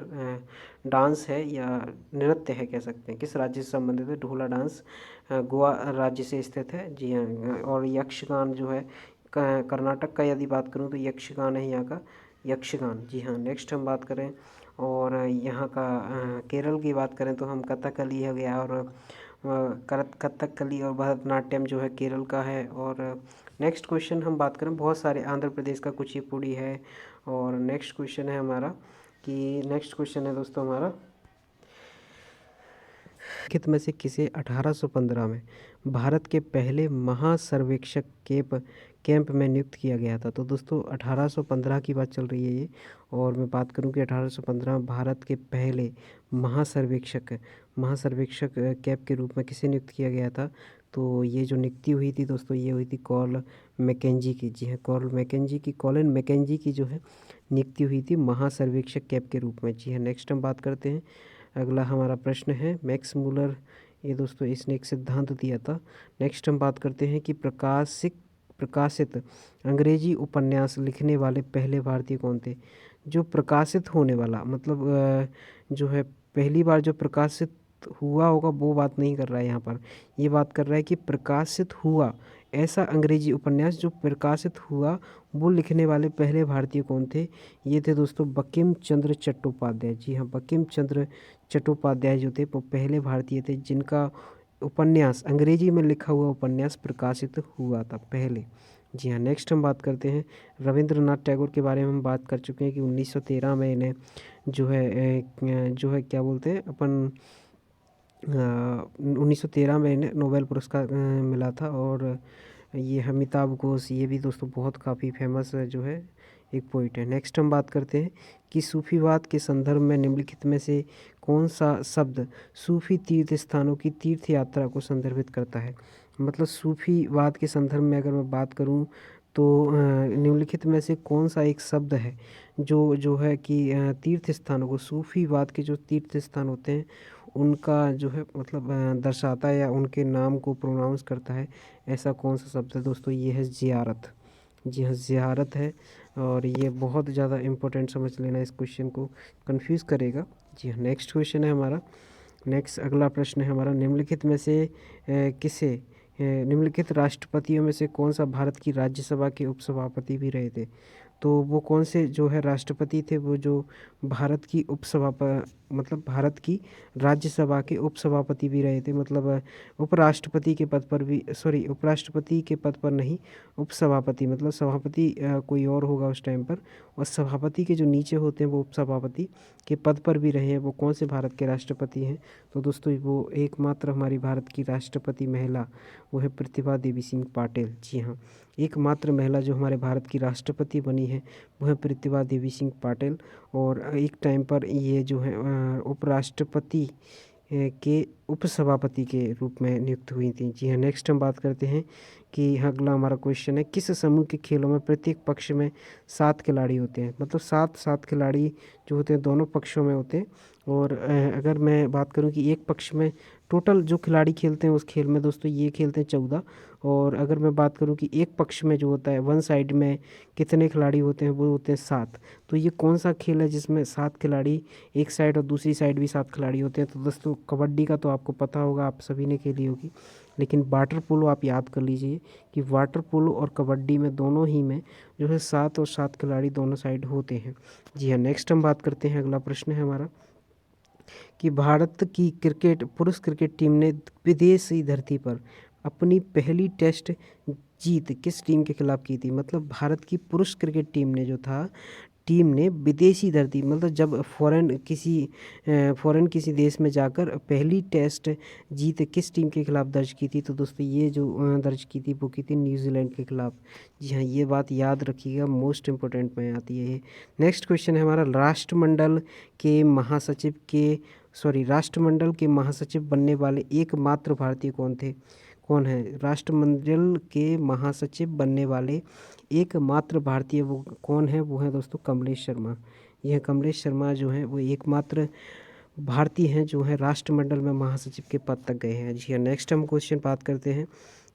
डांस है या नृत्य है कह सकते हैं। किस राज्य से संबंधित है, ढोला डांस गोवा राज्य से स्थित है। जी हाँ। और यक्षगान जो है कर्नाटक का यदि बात करूँ तो यक्षगान है यहाँ का, यक्षगान। जी हाँ। नेक्स्ट हम बात करें और यहाँ का केरल की बात करें तो हम कथकली हो गया, और कथकली और भरतनाट्यम जो है केरल का है। और नेक्स्ट क्वेश्चन हम बात करें, बहुत सारे आंध्र प्रदेश का कुचिपुड़ी है। और नेक्स्ट क्वेश्चन है हमारा कि नेक्स्ट क्वेश्चन है दोस्तों हमारा, निम्नलिखित में से किसे 1815 में भारत के पहले महासर्वेक्षक कैंप में नियुक्त किया गया था। तो दोस्तों 1815 की बात चल रही है ये। और मैं बात करूं कि 1815 भारत के पहले महासर्वेक्षक कैंप के रूप में किसे नियुक्त किया गया था, तो ये जो नियुक्ति हुई थी दोस्तों, ये हुई थी कॉल मैकेंजी की। जी हाँ, कॉलिन मैकेंजी की जो है नियुक्ति हुई थी महासर्वेक्षक कैंप के रूप में। जी हाँ। नेक्स्ट हम बात करते हैं, अगला हमारा प्रश्न है मैक्स मूलर, ये दोस्तों इसने एक सिद्धांत दिया था। नेक्स्ट हम बात करते हैं कि प्रकाशित अंग्रेजी उपन्यास लिखने वाले पहले भारतीय कौन थे। जो प्रकाशित होने वाला मतलब जो है पहली बार जो प्रकाशित हुआ होगा वो बात नहीं कर रहा है यहाँ पर, ये बात कर रहा है कि प्रकाशित हुआ ऐसा अंग्रेजी उपन्यास जो प्रकाशित हुआ वो लिखने वाले पहले भारतीय कौन थे। ये थे दोस्तों बंकिम चंद्र चट्टोपाध्याय। जी हाँ, बंकिम चंद्र चट्टोपाध्याय जो थे वो पहले भारतीय थे जिनका उपन्यास, अंग्रेजी में लिखा हुआ उपन्यास प्रकाशित हुआ था पहले। जी हाँ। नेक्स्ट हम बात करते हैं रविंद्रनाथ टैगोर के बारे में। हम बात कर चुके हैं कि 1913 में इन्हें जो है क्या बोलते हैं अपन 1913 में इन्हें नोबेल पुरस्कार मिला था। और ये अमिताभ घोष, ये भी दोस्तों बहुत काफ़ी फेमस जो है एक पोइट है। नेक्स्ट हम बात करते हैं कि सूफीवाद के संदर्भ में निम्नलिखित में से कौन सा शब्द सूफी तीर्थ स्थानों की तीर्थ यात्रा को संदर्भित करता है। मतलब सूफीवाद के संदर्भ में अगर मैं बात करूं तो निम्नलिखित में से कौन सा एक शब्द है जो है कि तीर्थ स्थानों को, सूफीवाद के जो तीर्थ स्थान होते हैं उनका जो है मतलब दर्शाता है या उनके नाम को प्रोनाउंस करता है, ऐसा कौन सा शब्द है दोस्तों, ये है ज़ियारत। जी हाँ, ज़ियारत है। और ये बहुत ज़्यादा इम्पोर्टेंट समझ लेना, इस क्वेश्चन को कंफ्यूज करेगा। जी हाँ। नेक्स्ट क्वेश्चन है हमारा, नेक्स्ट अगला प्रश्न है हमारा, निम्नलिखित में से निम्नलिखित राष्ट्रपतियों में से कौन सा भारत की राज्यसभा के उपसभापति भी रहे थे? तो वो कौन से जो है राष्ट्रपति थे, वो जो भारत की मतलब भारत की राज्यसभा के उपसभापति भी रहे थे, मतलब उपराष्ट्रपति के पद पर भी, सॉरी उपराष्ट्रपति के पद पर नहीं, उपसभापति, मतलब सभापति कोई और होगा उस टाइम पर, और सभापति के जो नीचे होते हैं वो उपसभापति के पद पर भी रहे हैं। वो कौन से भारत के राष्ट्रपति हैं? तो दोस्तों वो एकमात्र हमारी भारत की राष्ट्रपति महिला, वो है प्रतिभा देवी सिंह पाटिल। जी हाँ, एकमात्र महिला जो हमारे भारत की राष्ट्रपति बनी है वो है प्रतिभा देवी सिंह पाटिल। और एक टाइम पर ये जो है उपराष्ट्रपति के उपसभापति के रूप में नियुक्त हुई थी। जी हाँ, नेक्स्ट हम बात करते हैं कि अगला हमारा क्वेश्चन है, किस समूह के खेलों में प्रत्येक पक्ष में 7 खिलाड़ी होते हैं? मतलब 7 खिलाड़ी जो होते हैं दोनों पक्षों में होते हैं। और अगर मैं बात करूं कि एक पक्ष में टोटल जो खिलाड़ी खेलते हैं उस खेल में दोस्तों, ये खेलते हैं 14। और अगर मैं बात करूं कि एक पक्ष में जो होता है वन साइड में कितने खिलाड़ी होते हैं, वो होते हैं 7। तो ये कौन सा खेल है जिसमें 7 खिलाड़ी एक साइड और दूसरी साइड भी 7 खिलाड़ी होते हैं? तो दोस्तों कबड्डी का तो आपको पता होगा, आप सभी ने खेली होगी। लेकिन वाटर पोलो आप याद कर लीजिए कि वाटर पोलो और कबड्डी में दोनों ही में जो है 7 और 7 खिलाड़ी दोनों साइड होते हैं। जी हाँ, नेक्स्ट हम बात करते हैं, अगला प्रश्न है हमारा कि भारत की पुरुष क्रिकेट टीम ने विदेशी धरती पर अपनी पहली टेस्ट जीत किस टीम के खिलाफ की थी? मतलब भारत की पुरुष क्रिकेट टीम ने विदेशी धरती, मतलब जब फॉरेन किसी देश में जाकर पहली टेस्ट जीत किस टीम के खिलाफ दर्ज की थी? तो दोस्तों ये जो दर्ज की थी वो की थी न्यूजीलैंड के खिलाफ। जी हाँ, ये बात याद रखिएगा, मोस्ट इम्पोर्टेंट में आती है ये। नेक्स्ट क्वेश्चन है हमारा, राष्ट्रमंडल के महासचिव बनने वाले एकमात्र भारतीय कौन है? राष्ट्रमंडल के महासचिव बनने वाले एकमात्र भारतीय वो कौन है? वो है दोस्तों कमलेश शर्मा। यह कमलेश शर्मा जो है वो एकमात्र भारतीय हैं जो है राष्ट्रमंडल में महासचिव के पद तक गए हैं। जी हाँ, नेक्स्ट हम क्वेश्चन बात करते हैं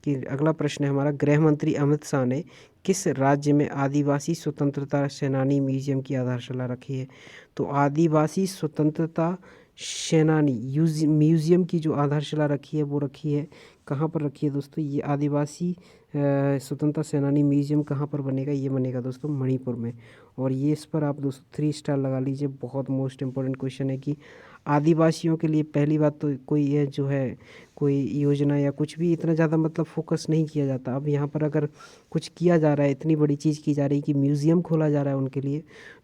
कि अगला प्रश्न है हमारा, गृह मंत्री अमित शाह ने किस राज्य में आदिवासी स्वतंत्रता सेनानी म्यूजियम की आधारशिला रखी है? तो आदिवासी स्वतंत्रता सेनानी म्यूजियम की जो आधारशिला रखी है वो रखी है कहाँ पर रखी है दोस्तों? ये आदिवासी स्वतंत्रता सेनानी म्यूजियम कहाँ पर बनेगा? ये बनेगा दोस्तों मणिपुर में। और ये इस पर आप दोस्तों 3 स्टार लगा लीजिए, बहुत मोस्ट इम्पोर्टेंट क्वेश्चन है कि आदिवासियों के लिए पहली बात तो कोई ये जो है कोई योजना या कुछ भी इतना ज़्यादा मतलब फोकस नहीं किया जाता। अब यहाँ पर अगर कुछ किया जा रहा है, इतनी बड़ी चीज़ की जा रही है कि म्यूज़ियम खोला जा रहा है उनके लिए,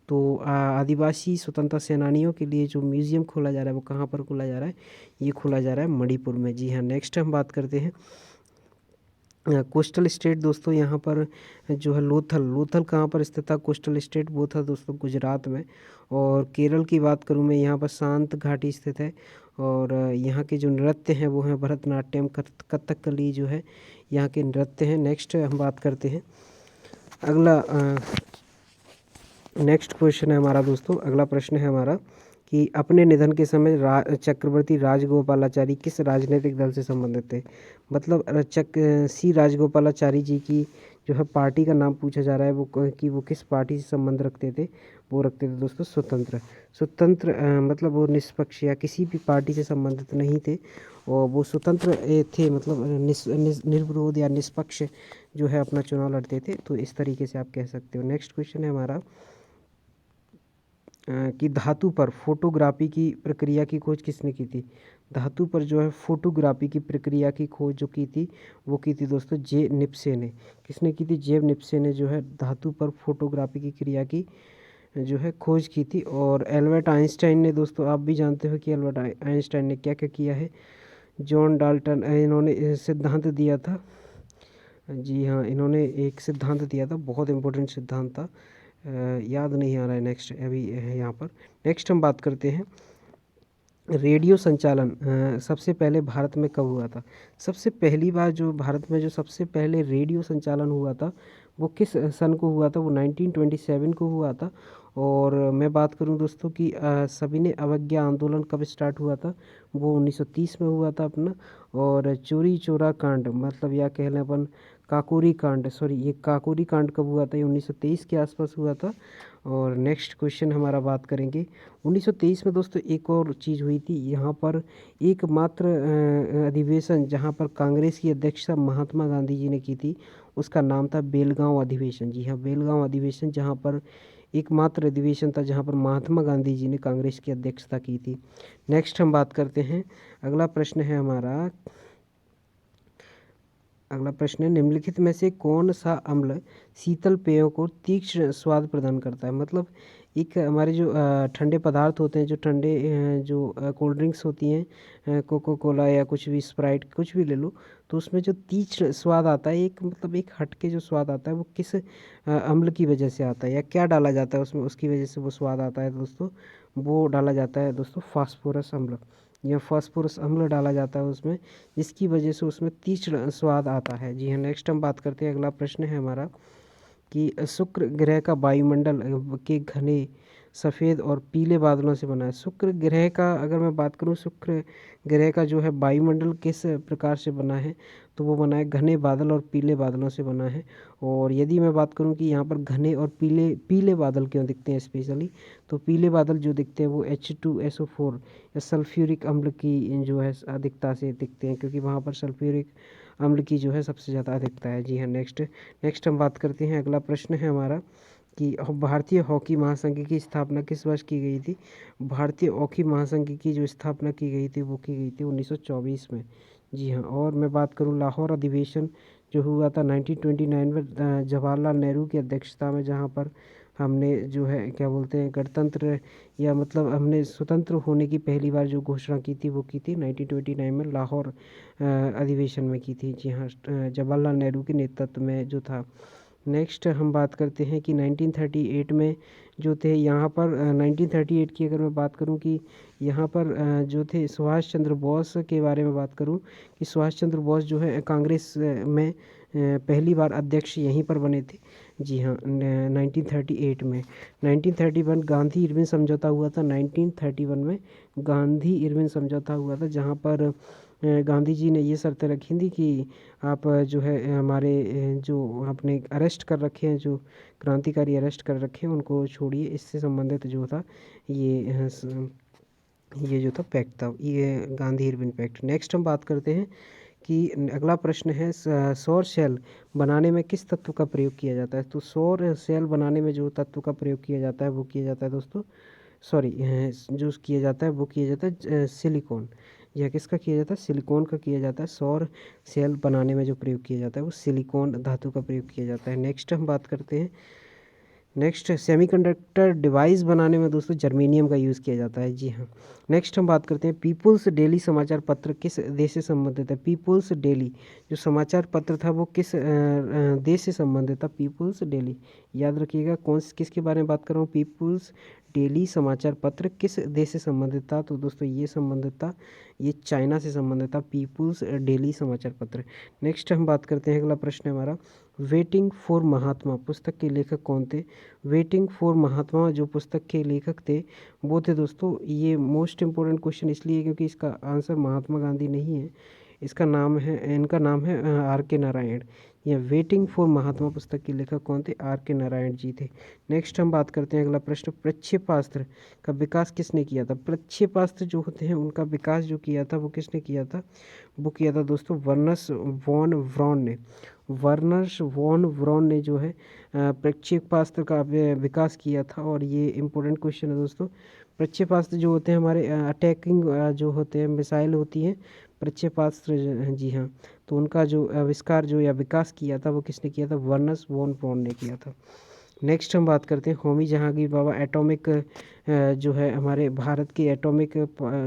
तो आदिवासी स्वतंत्रता सेनानियों के लिए जो म्यूज़ियम खोला जा रहा है वो कहाँ पर खोला जा रहा है? ये खोला जा रहा है मणिपुर में। जी हाँ, नेक्स्ट हम बात करते हैं कोस्टल स्टेट दोस्तों, यहाँ पर जो है लोथल कहाँ पर स्थित था? कोस्टल स्टेट वो था दोस्तों गुजरात में। और केरल की बात करूँ मैं, यहाँ पर शांत घाटी स्थित है। और यहाँ के जो नृत्य हैं वो हैं भरतनाट्यम, कथकली जो है यहाँ के नृत्य हैं। नेक्स्ट हम बात करते हैं अगला नेक्स्ट क्वेश्चन है हमारा दोस्तों, अगला प्रश्न है हमारा कि अपने निधन के समय चक्रवर्ती राजगोपालाचारी किस राजनीतिक दल से संबंधित थे? मतलब सी राजगोपालाचारी जी की जो है पार्टी का नाम पूछा जा रहा है कि वो किस पार्टी से संबंध रखते थे? वो रखते थे दोस्तों स्वतंत्र मतलब वो निष्पक्ष या किसी भी पार्टी से संबंधित नहीं थे, और वो स्वतंत्र थे, मतलब निर्विरोध या निष्पक्ष जो है अपना चुनाव लड़ते थे। तो इस तरीके से आप कह सकते हो। नेक्स्ट क्वेश्चन है हमारा कि धातु पर फोटोग्राफी की प्रक्रिया की खोज किसने की थी? धातु पर जो है फोटोग्राफी की प्रक्रिया की खोज जो की थी वो की थी दोस्तों जे निप्से ने। किसने की थी? जे निप्से ने जो है धातु पर फोटोग्राफी की क्रिया की जो है खोज की थी। और एल्बर्ट आइंस्टाइन ने दोस्तों, आप भी जानते हो कि एल्बर्ट आइंस्टाइन ने क्या क्या किया है। जॉन डाल्टन इन्होंने सिद्धांत दिया था। जी हाँ, इन्होंने एक सिद्धांत दिया था, बहुत इंपॉर्टेंट सिद्धांत था, याद नहीं आ रहा है नेक्स्ट अभी यहाँ पर। नेक्स्ट हम बात करते हैं रेडियो संचालन सबसे पहले भारत में कब हुआ था? सबसे पहली बार जो भारत में जो सबसे पहले रेडियो संचालन हुआ था वो किस सन को हुआ था? वो 1927 को हुआ था। और मैं बात करूं दोस्तों कि सविनय अवज्ञा आंदोलन कब स्टार्ट हुआ था? वो 1930 में हुआ था अपना। और चोरी चोरा कांड, मतलब या कह लें अपन काकोरी कांड, सॉरी ये काकोरी कांड कब हुआ था? ये 1923 के आसपास हुआ था। और नेक्स्ट क्वेश्चन हमारा बात करेंगे 1923 में दोस्तों एक और चीज़ हुई थी यहाँ पर, एकमात्र अधिवेशन जहाँ पर कांग्रेस की अध्यक्षता महात्मा गांधी जी ने की थी, उसका नाम था बेलगांव अधिवेशन। जी हाँ, बेलगांव अधिवेशन, जहाँ पर एकमात्र अधिवेशन था जहाँ पर महात्मा गांधी जी ने कांग्रेस की अध्यक्षता की थी। नेक्स्ट हम बात करते हैं, अगला प्रश्न है हमारा, अगला प्रश्न है निम्नलिखित में से कौन सा अम्ल शीतल पेयों को तीक्ष्ण स्वाद प्रदान करता है? मतलब एक हमारे जो ठंडे पदार्थ होते हैं, जो ठंडे जो कोल्ड ड्रिंक्स होती हैं, कोको कोला या कुछ भी, स्प्राइट कुछ भी ले लो, तो उसमें जो तीक्ष्ण स्वाद आता है, एक मतलब एक हटके जो स्वाद आता है, वो किस अम्ल की वजह से आता है, या क्या डाला जाता है उसमें उसकी वजह से वो स्वाद आता है दोस्तों? वो डाला जाता है दोस्तों फास्फोरस अम्ल, या फास्फोरस अम्ल डाला जाता है उसमें, जिसकी वजह से उसमें तीक्ष्ण स्वाद आता है। जी हाँ, नेक्स्ट हम बात करते हैं, अगला प्रश्न है हमारा कि शुक्र ग्रह का वायुमंडल के घने सफ़ेद और पीले बादलों से बना है। शुक्र ग्रह का अगर मैं बात करूं, शुक्र ग्रह का जो है वायुमंडल किस प्रकार से बना है, तो वो बना है घने बादल और पीले बादलों से बना है। और यदि मैं बात करूं कि यहाँ पर घने और पीले पीले बादल क्यों दिखते हैं स्पेशली, तो पीले बादल जो दिखते हैं वो H2SO4 या सल्फ्यूरिक अम्ल की जो है अधिकता से दिखते हैं, क्योंकि वहाँ पर सल्फ्यूरिक अम्ल की जो है सबसे ज़्यादा अधिकता है। जी हाँ, नेक्स्ट हम बात करते हैं, अगला प्रश्न है हमारा कि भारतीय हॉकी महासंघ की स्थापना किस वर्ष की गई थी? भारतीय हॉकी महासंघ की जो स्थापना की गई थी वो की गई थी 1924 में। जी हाँ, और मैं बात करूँ लाहौर अधिवेशन जो हुआ था 1929 में जवाहरलाल नेहरू की अध्यक्षता में, जहाँ पर हमने जो है क्या बोलते हैं गणतंत्र, या मतलब हमने स्वतंत्र होने की पहली बार जो घोषणा की थी वो की थी 1929 में लाहौर अधिवेशन में की थी। जी हाँ, जवाहरलाल नेहरू के नेतृत्व में जो था। नेक्स्ट हम बात करते हैं कि 1938 में जो थे यहाँ पर 1938 की अगर मैं बात करूँ कि यहाँ पर जो थे सुभाष चंद्र बोस के बारे में बात करूँ कि सुभाष चंद्र बोस जो है कांग्रेस में पहली बार अध्यक्ष यहीं पर बने थे। जी हाँ, 1938 में। 1931 गांधी इरविन समझौता हुआ था, 1931 में गांधी इरविन समझौता हुआ था, जहाँ पर गांधी जी ने ये शर्तें रखी थी कि आप जो है हमारे जो आपने अरेस्ट कर रखे हैं, जो क्रांतिकारी अरेस्ट कर रखे हैं, उनको छोड़िए। इससे संबंधित जो था ये जो था पैक्ट था, ये गांधी इरविन पैक्ट। नेक्स्ट हम बात करते हैं कि अगला प्रश्न है सौर सेल बनाने में किस तत्व का प्रयोग किया जाता है? तो सौर सेल बनाने में जो तत्व का प्रयोग किया जाता है वो किया जाता है दोस्तों, सॉरी जो किया जाता है वो किया जाता है सिलिकॉन। यह किसका किया जाता है? सिलिकॉन का किया जाता है। सौर सेल बनाने में जो प्रयोग किया जाता है वो सिलिकॉन धातु का प्रयोग किया जाता है। नेक्स्ट हम बात करते हैं, नेक्स्ट सेमीकंडक्टर डिवाइस बनाने में दोस्तों जर्मेनियम का यूज़ किया जाता है। जी हाँ, नेक्स्ट हम बात करते हैं पीपुल्स डेली समाचार पत्र किस देश से संबंधित है? पीपुल्स डेली जो समाचार पत्र था वो किस देश से संबंधित था? पीपुल्स डेली, याद रखिएगा कौन किसके बारे में बात कर रहा हूँ। पीपुल्स डेली समाचार पत्र किस देश से संबंधित था? तो दोस्तों ये संबंधित था, ये चाइना से संबंधित था, पीपुल्स डेली समाचार पत्र। नेक्स्ट हम बात करते हैं, अगला प्रश्न है हमारा वेटिंग फॉर महात्मा पुस्तक के लेखक कौन थे? वेटिंग फॉर महात्मा जो पुस्तक के लेखक थे वो थे दोस्तों, ये मोस्ट इम्पोर्टेंट क्वेश्चन इसलिए क्योंकि इसका आंसर महात्मा गांधी नहीं है, इसका नाम है, इनका नाम है आर के नारायण। या वेटिंग फॉर महात्मा पुस्तक के लेखक कौन थे? आर के नारायण जी थे। नेक्स्ट हम बात करते हैं, अगला प्रश्न प्रक्षेपास्त्र का विकास किसने किया था? प्रक्षेपास्त्र जो होते हैं उनका विकास जो किया था वो किसने किया था? वो किया था दोस्तों वर्नस वॉन ब्रॉन ने। वर्नर्स वॉन ब्रॉन ने जो है प्रक्षेपास्त्र का विकास किया था। और ये इम्पोर्टेंट क्वेश्चन है दोस्तों। प्रक्षेपास्त्र जो होते हैं हमारे अटैकिंग जो होते हैं मिसाइल होती हैं प्रक्षेपास्त्र, जी हाँ, तो उनका जो आविष्कार जो या विकास किया था वो किसने किया था? वर्नस वॉन ब्रॉन ने किया था। नेक्स्ट हम बात करते हैं होमी जहांगीर बाबा एटॉमिक जो है हमारे भारत के एटॉमिक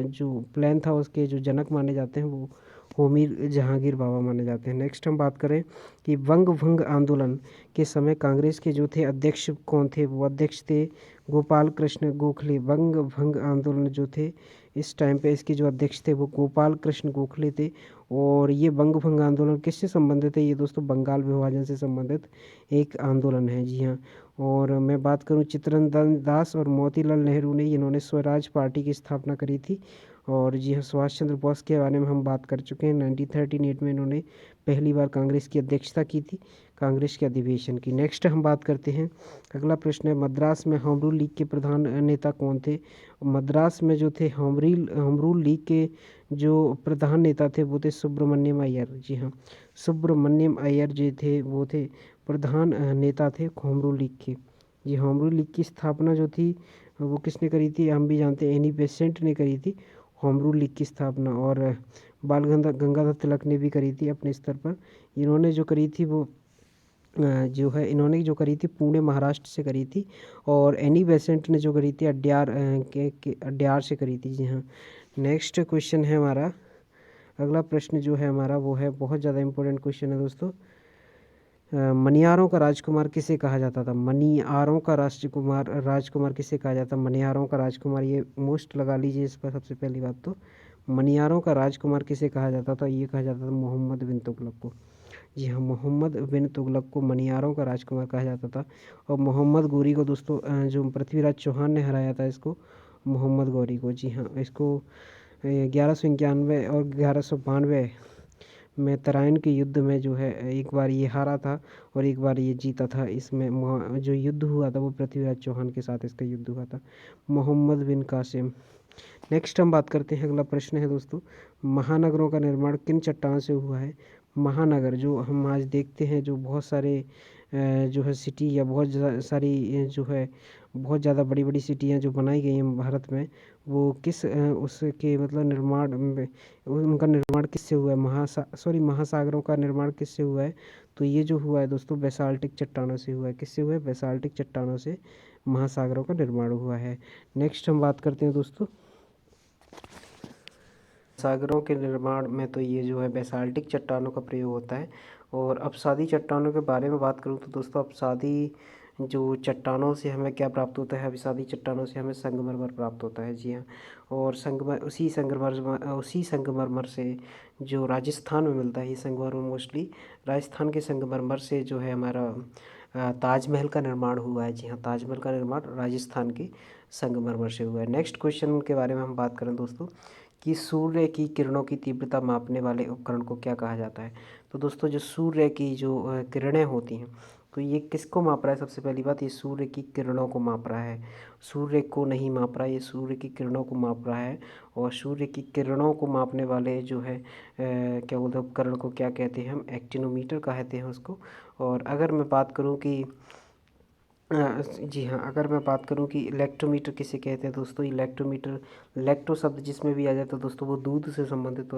जो प्लान था उसके जो जनक माने जाते हैं वो होमी जहांगीर बाबा माने जाते हैं। नेक्स्ट हम बात करें कि वंग भंग आंदोलन के समय कांग्रेस के जो थे अध्यक्ष कौन थे? वो अध्यक्ष थे गोपाल कृष्ण गोखले। वंग भंग आंदोलन जो थे इस टाइम पे इसके जो अध्यक्ष थे वो गोपाल कृष्ण गोखले थे। और ये वंग भंग आंदोलन किससे संबंधित है? ये दोस्तों बंगाल विभाजन से संबंधित एक आंदोलन है। जी हाँ, और मैं बात करूँ चित्तरंजन दास और मोतीलाल नेहरू ने, इन्होंने स्वराज पार्टी की स्थापना करी थी। और जी हाँ, सुभाष चंद्र बोस के बारे में हम बात कर चुके हैं, 1938 में इन्होंने पहली बार कांग्रेस की अध्यक्षता की थी, कांग्रेस के अधिवेशन की। नेक्स्ट हम बात करते हैं, अगला प्रश्न है मद्रास में होम रूल लीग के प्रधान नेता कौन थे? मद्रास में जो थे होम रूल लीग के जो प्रधान नेता थे वो थे सुब्रमण्यम अय्यर। जी हाँ, सुब्रमण्यम अय्यर जो थे वो थे प्रधान नेता थे होम रूल लीग के। जी, होम रूल लीग की स्थापना जो थी वो किसने करी थी? हम भी जानते हैं एनी बेसेंट ने करी थी होम रूल लीग की स्थापना, और बाल गंगाधर तिलक ने भी करी थी अपने स्तर पर। इन्होंने जो करी थी वो जो है इन्होंने जो करी थी पुणे महाराष्ट्र से करी थी, और एनी बेसेंट ने जो करी थी अड्यार के अड्यार से करी थी। जी हाँ। नेक्स्ट क्वेश्चन है हमारा, अगला प्रश्न जो है हमारा वो है बहुत ज़्यादा इंपॉर्टेंट क्वेश्चन है दोस्तों। मनियारों का राजकुमार किसे कहा जाता था? मनियारों का राजकुमार किसे कहा जाता? मनियारों का राजकुमार, ये मोस्ट लगा लीजिए इस पर सबसे पहली बात तो। मनियारों का राजकुमार किसे कहा जाता था? ये कहा जाता था मोहम्मद बिन तुगलक को। जी हाँ, मोहम्मद बिन तुगलक को मनियारों का राजकुमार कहा जाता था। और मोहम्मद गोरी को दोस्तों जो पृथ्वीराज चौहान ने हराया था इसको, मोहम्मद गौरी को। जी हाँ, इसको 1191 और 1192 में तराइन के युद्ध में जो है एक बार ये हारा था और एक बार ये जीता था। इसमें जो युद्ध हुआ था वो पृथ्वीराज चौहान के साथ इसका युद्ध हुआ था, मोहम्मद बिन कासिम। नेक्स्ट हम बात करते हैं, अगला प्रश्न है दोस्तों, महानगरों का निर्माण किन चट्टानों से हुआ है? महानगर जो हम आज देखते हैं, जो बहुत सारे जो है सिटी या सारी जो है बहुत ज़्यादा बड़ी बड़ी सिटियाँ जो बनाई गई हैं भारत में, वो किस उसके मतलब निर्माण में उनका निर्माण किससे हुआ है? महासागरों का निर्माण किससे हुआ है? तो ये जो हुआ है दोस्तों बेसाल्टिक चट्टानों से हुआ है। किससे हुआ है? बेसाल्टिक चट्टानों से महासागरों का निर्माण हुआ है। नेक्स्ट हम बात करते हैं दोस्तों, सागरों के निर्माण में तो ये जो है बेसाल्टिक चट्टानों का प्रयोग होता है। और अपसादी चट्टानों के बारे में बात करूँ तो दोस्तों अपसादी जो चट्टानों से हमें क्या प्राप्त होता है? अपसादी चट्टानों से हमें संगमरमर प्राप्त होता है। जी हाँ, और उसी संगमरमर से जो राजस्थान में मिलता है, ये संगमरमर मोस्टली राजस्थान के संगमरमर से जो है हमारा ताजमहल का निर्माण हुआ है। जी हाँ, ताजमहल का निर्माण राजस्थान के संगमरमर से हुआ है। नेक्स्ट क्वेश्चन के बारे में हम बात करें दोस्तों कि सूर्य की किरणों की तीव्रता मापने वाले उपकरण को क्या कहा जाता है? तो दोस्तों जो सूर्य की जो किरणें होती हैं, तो ये किसको माप रहा है? सबसे पहली बात, ये सूर्य की किरणों को माप रहा है, सूर्य को नहीं माप रहा है, ये सूर्य की किरणों को माप रहा है। और सूर्य की किरणों को मापने वाले जो है क्या बोलते हैं उपकरण को क्या कहते हैं? हम एक्टिनोमीटर कहते हैं उसको। और अगर मैं बात करूँ कि जी हाँ, अगर मैं बात करूँ कि इलेक्ट्रोमीटर किसे कहते हैं दोस्तों, इलेक्ट्रोमीटर इलेक्ट्रो शब्द जिसमें भी आ जाता है दोस्तों वो दूध से संबंधित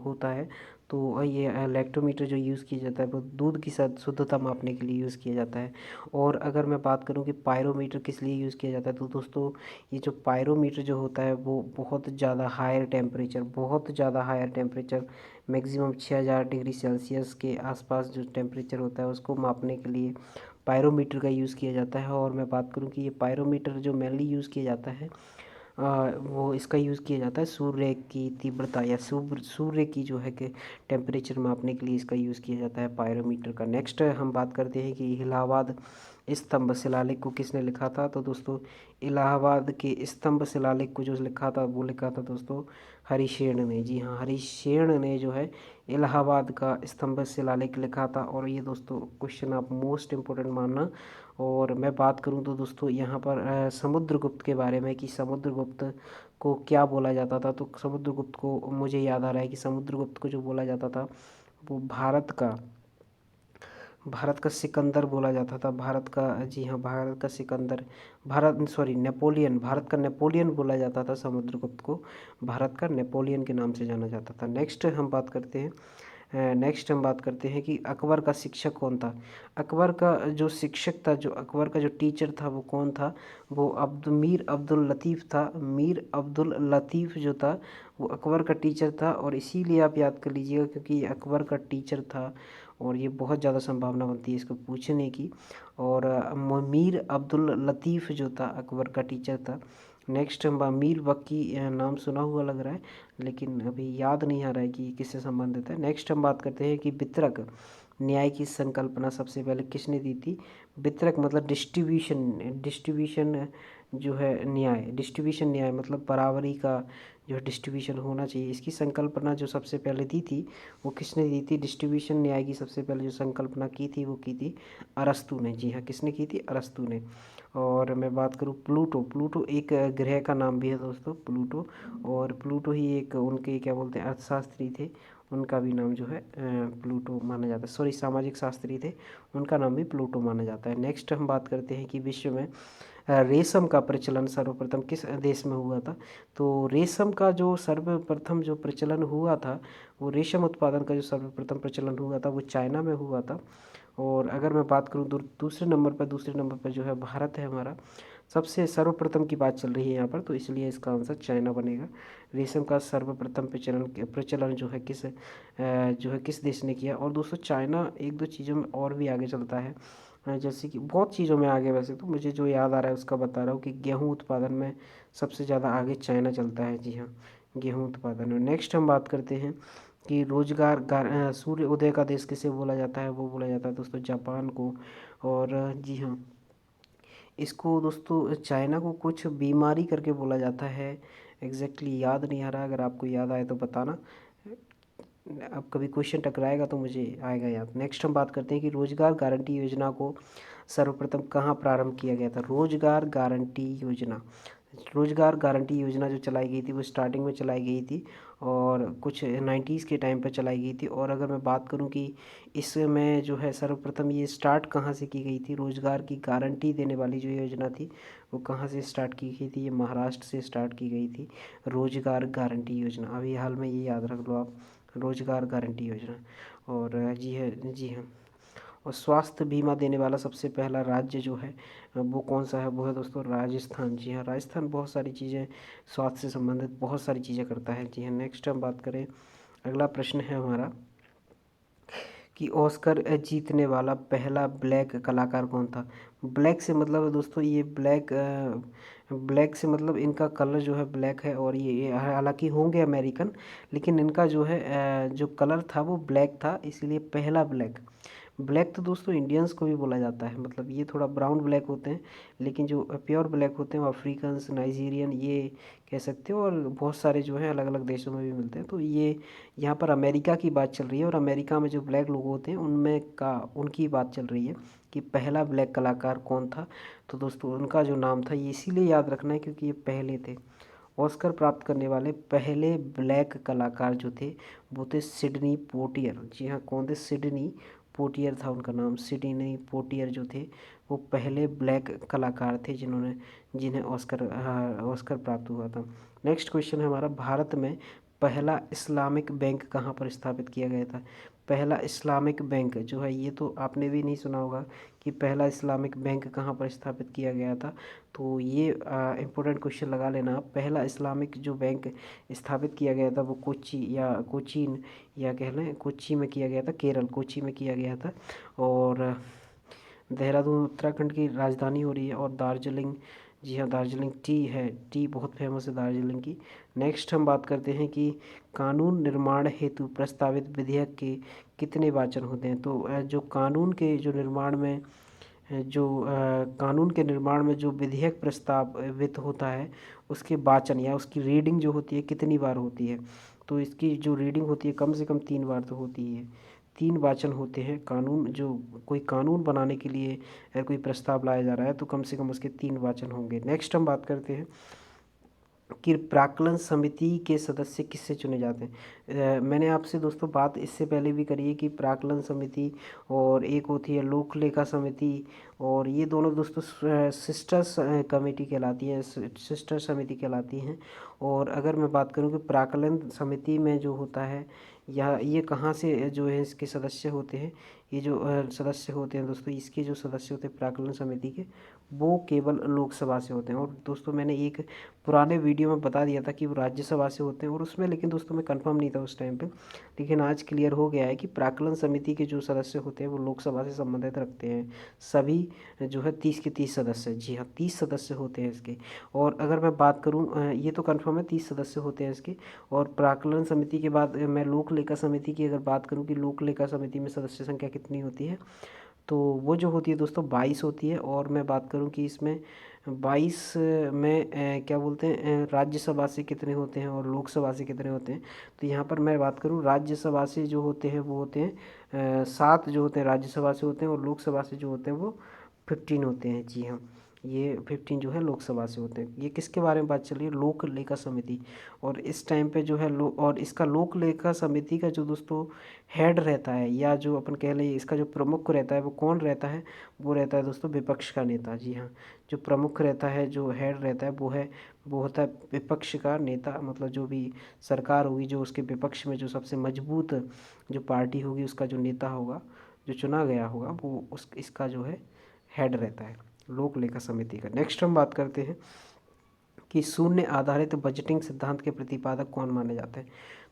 होता है। तो ये इलेक्ट्रोमीटर जो यूज़ किया जाता है वो दूध की शुद्धता मापने के लिए यूज़ किया जाता है। और अगर मैं बात करूँ कि पायरोमीटर किस लिए यूज़ किया जाता है, तो दोस्तों ये जो पायरोमीटर जो होता है वो बहुत ज़्यादा higher temperature maximum 6000 degree Celsius के आसपास जो टेम्परेचर होता है उसको मापने के लिए पायरोमीटर का यूज़ किया जाता है। और मैं बात करूँ कि ये पायरोमीटर जो मेनली यूज़ किया जाता है वो इसका यूज़ किया जाता है सूर्य की तीव्रता या सूर्य की जो है कि टेम्परेचर मापने के लिए इसका यूज़ किया जाता है पायरोमीटर का। नेक्स्ट हम बात करते हैं कि इलाहाबाद स्तंभ शिलालेख को किसने लिखा था? तो दोस्तों इलाहाबाद के स्तंभ शिलालेख को जो लिखा था वो लिखा था दोस्तों हरिशेन ने। जी हाँ, हरिशेन ने जो है इलाहाबाद का स्तंभ शिलालेख लिखा था। और ये दोस्तों क्वेश्चन आप मोस्ट इम्पोर्टेंट मानना। और मैं बात करूं तो दोस्तों यहाँ पर समुद्रगुप्त के बारे में कि समुद्रगुप्त को क्या बोला जाता था, तो समुद्रगुप्त को मुझे याद आ रहा है कि समुद्रगुप्त को जो बोला जाता था वो भारत का सिकंदर बोला जाता था। भारत का, जी हाँ, भारत का सिकंदर, नेपोलियन, भारत का नेपोलियन बोला जाता था समुद्रगुप्त को, भारत का नेपोलियन के नाम से जाना जाता था। नेक्स्ट हम बात करते हैं कि अकबर का शिक्षक कौन था? अकबर का जो शिक्षक था, जो अकबर का जो टीचर था वो कौन था? वो मीर अब्दुल लतीफ़ था। मीर अब्दुल लतीफ़ जो था वो अकबर का टीचर था। और इसीलिए आप याद कर लीजिएगा क्योंकि ये अकबर का टीचर था और ये बहुत ज़्यादा संभावना बनती है इसको पूछने की। और मीर अब्दुल लतीफ़ जो था अकबर का टीचर था। नेक्स्ट मीर बख्शी नाम सुना हुआ लग रहा है लेकिन अभी याद नहीं आ रहा है कि ये किससे संबंधित है। नेक्स्ट हम बात करते हैं कि वितरक न्याय की संकल्पना सबसे पहले किसने दी थी? वितरक मतलब डिस्ट्रीब्यूशन जो है न्याय, डिस्ट्रीब्यूशन न्याय मतलब बराबरी का जो डिस्ट्रीब्यूशन होना चाहिए, इसकी संकल्पना जो सबसे पहले दी थी वो किसने दी थी? डिस्ट्रीब्यूशन न्याय की सबसे पहले जो संकल्पना की थी वो की थी अरस्तु ने। जी हाँ, किसने की थी? अरस्तु ने। और मैं बात करूँ प्लूटो, प्लूटो एक ग्रह का नाम भी है दोस्तों, प्लूटो। और प्लूटो ही एक उनके क्या बोलते हैं अर्थशास्त्री थे, उनका भी नाम जो है प्लूटो माना जाता है। सॉरी, सामाजिक शास्त्री थे, उनका नाम भी प्लूटो माना जाता है। नेक्स्ट हम बात करते हैं कि विश्व में रेशम का प्रचलन सर्वप्रथम किस देश में हुआ था? तो रेशम का जो सर्वप्रथम जो प्रचलन हुआ था, वो रेशम उत्पादन का जो सर्वप्रथम प्रचलन हुआ था वो चाइना में हुआ था। और अगर मैं बात करूँ दूसरे नंबर पर जो है भारत है हमारा। सबसे सर्वप्रथम की बात चल रही है यहाँ पर, तो इसलिए इसका आंसर चाइना बनेगा। रेशम का सर्वप्रथम प्रचलन जो है किस देश ने किया? और दोस्तों चाइना एक दो चीज़ों में और भी आगे चलता है, जैसे कि बहुत चीज़ों में आगे, वैसे तो मुझे जो याद आ रहा है उसका बता रहा हूँ कि गेहूँ उत्पादन में सबसे ज़्यादा आगे चाइना चलता है। जी हाँ, गेहूँ उत्पादन में। नेक्स्ट हम बात करते हैं कि सूर्य उदय का देश किसे बोला जाता है? वो बोला जाता है दोस्तों जापान को। और जी हाँ, इसको दोस्तों चाइना को कुछ बीमारी करके बोला जाता है, एग्जैक्टली याद नहीं आ रहा, अगर आपको याद आए तो बताना। अब कभी क्वेश्चन टकराएगा तो मुझे आएगा याद। नेक्स्ट हम बात करते हैं कि रोजगार गारंटी योजना को सर्वप्रथम कहाँ प्रारंभ किया गया था? रोजगार गारंटी योजना जो चलाई गई थी वो स्टार्टिंग में चलाई गई थी और कुछ 90s के टाइम पर चलाई गई थी। और अगर मैं बात करूं कि इसमें जो है सर्वप्रथम ये स्टार्ट कहाँ से की गई थी, रोजगार की गारंटी देने वाली जो योजना थी वो कहाँ से स्टार्ट की गई थी? ये महाराष्ट्र से स्टार्ट की गई थी रोजगार गारंटी योजना। अभी हाल में ये याद रख लो आप, रोजगार गारंटी योजना। और जी हाँ। और स्वास्थ्य बीमा देने वाला सबसे पहला राज्य जो है वो कौन सा है? वो है दोस्तों राजस्थान। जी हाँ, राजस्थान बहुत सारी चीज़ें स्वास्थ्य से संबंधित बहुत सारी चीज़ें करता है। जी हाँ, नेक्स्ट हम बात करें, अगला प्रश्न है हमारा कि ऑस्कर जीतने वाला पहला ब्लैक कलाकार कौन था? ब्लैक से मतलब है दोस्तों ये ब्लैक से मतलब इनका कलर जो है ब्लैक है। और ये हालांकि होंगे अमेरिकन, लेकिन इनका जो है जो कलर था वो ब्लैक था, इसीलिए पहला ब्लैक। ब्लैक तो दोस्तों इंडियंस को भी बोला जाता है, मतलब ये थोड़ा ब्राउन ब्लैक होते हैं, लेकिन जो प्योर ब्लैक होते हैं वो अफ्रीकन्स, नाइजीरियन ये कह सकते हो, और बहुत सारे जो हैं अलग अलग देशों में भी मिलते हैं। तो ये यहाँ पर अमेरिका की बात चल रही है, और अमेरिका में जो ब्लैक लोग होते हैं उनकी बात चल रही है कि पहला ब्लैक कलाकार कौन था। तो दोस्तों उनका जो नाम था, ये इसीलिए याद रखना है क्योंकि ये पहले थे। ऑस्कर प्राप्त करने वाले पहले ब्लैक कलाकार जो थे वो थे सिडनी पोटियर। जी हाँ, कौन थे? सिडनी पोटियर था उनका नाम। सिडनी पोटियर जो थे वो पहले ब्लैक कलाकार थे जिन्हें ऑस्कर प्राप्त हुआ था। नेक्स्ट क्वेश्चन है हमारा, भारत में पहला इस्लामिक बैंक कहाँ पर स्थापित किया गया था? पहला इस्लामिक बैंक जो है, ये तो आपने भी नहीं सुना होगा कि पहला इस्लामिक बैंक कहाँ पर स्थापित किया गया था। तो ये इम्पोर्टेंट क्वेश्चन लगा लेना आप। पहला इस्लामिक जो बैंक स्थापित किया गया था वो कोचीन या कह लें कोच्चि में किया गया था, केरल कोच्चि में किया गया था। और देहरादून उत्तराखंड की राजधानी हो रही है। और दार्जिलिंग, जी हाँ दार्जिलिंग टी बहुत फेमस है दार्जिलिंग की। नेक्स्ट हम बात करते हैं कि कानून निर्माण हेतु प्रस्तावित विधेयक के कितने वाचन होते हैं? तो जो कानून के निर्माण में जो विधेयक प्रस्तावित होता है उसके वाचन या उसकी रीडिंग जो होती है कितनी बार होती है? तो इसकी जो रीडिंग होती है कम से कम 3 बार तो होती ही है। 3 वाचन होते हैं। कोई कानून बनाने के लिए अगर कोई प्रस्ताव लाया जा रहा है तो कम से कम उसके 3 वाचन होंगे। नेक्स्ट हम बात करते हैं कि प्राक्कलन समिति के सदस्य किससे चुने जाते हैं? मैंने आपसे दोस्तों बात इससे पहले भी करी है कि प्राक्कलन समिति और एक होती है लोक लेखा समिति, और ये दोनों दोस्तों सिस्टर समिति कहलाती हैं। और अगर मैं बात करूं कि प्राक्कलन समिति में जो होता है या ये कहाँ से जो है इसके सदस्य होते हैं, ये जो सदस्य होते हैं दोस्तों, इसके जो सदस्य होते हैं प्राक्कलन समिति के, वो केवल लोकसभा से होते हैं। और दोस्तों मैंने एक पुराने वीडियो में बता दिया था कि वो राज्यसभा से होते हैं, और उसमें लेकिन दोस्तों मैं कंफर्म नहीं था उस टाइम पे, लेकिन आज क्लियर हो गया है कि प्राक्कलन समिति के जो सदस्य होते हैं वो लोकसभा से संबंधित रखते हैं। सभी जो है 30 के 30 सदस्य, जी हाँ 30 सदस्य होते हैं इसके। और अगर मैं बात करूँ ये तो कंफर्म है 30 सदस्य होते हैं इसके। और प्राक्कलन समिति के बाद मैं लोक लेखा समिति की अगर बात करूँ कि लोक लेखा समिति में सदस्य संख्या कितनी होती है, तो वो जो होती है दोस्तों 22 होती है। और मैं बात करूं कि इसमें 22 में क्या बोलते हैं राज्यसभा से कितने होते हैं और लोकसभा से कितने होते हैं। तो यहाँ पर मैं बात करूं राज्यसभा से जो होते हैं वो होते हैं 7 जो होते हैं राज्यसभा से होते हैं, और लोकसभा से जो होते हैं वो 15 होते हैं। जी हाँ, ये 15 जो है लोकसभा से होते हैं। ये किसके बारे में बात चल रही है? लोक लेखा समिति। और इस टाइम पे जो है और इसका लोक लेखा समिति का जो दोस्तों हेड रहता है, या जो अपन कह लें इसका जो प्रमुख रहता है, वो कौन रहता है? वो रहता है दोस्तों विपक्ष का नेता। जी हाँ, जो प्रमुख रहता है, जो हेड रहता है, वो होता है विपक्ष का नेता। मतलब जो भी सरकार होगी, जो उसके विपक्ष में जो सबसे मजबूत जो पार्टी होगी, उसका जो नेता होगा, जो चुना गया होगा, वो इसका जो है हेड रहता है लोक लेखा समिति का। नेक्स्ट हम बात करते हैं कि शून्य आधारित बजटिंग सिद्धांत के प्रतिपादक कौन माने जाते हैं।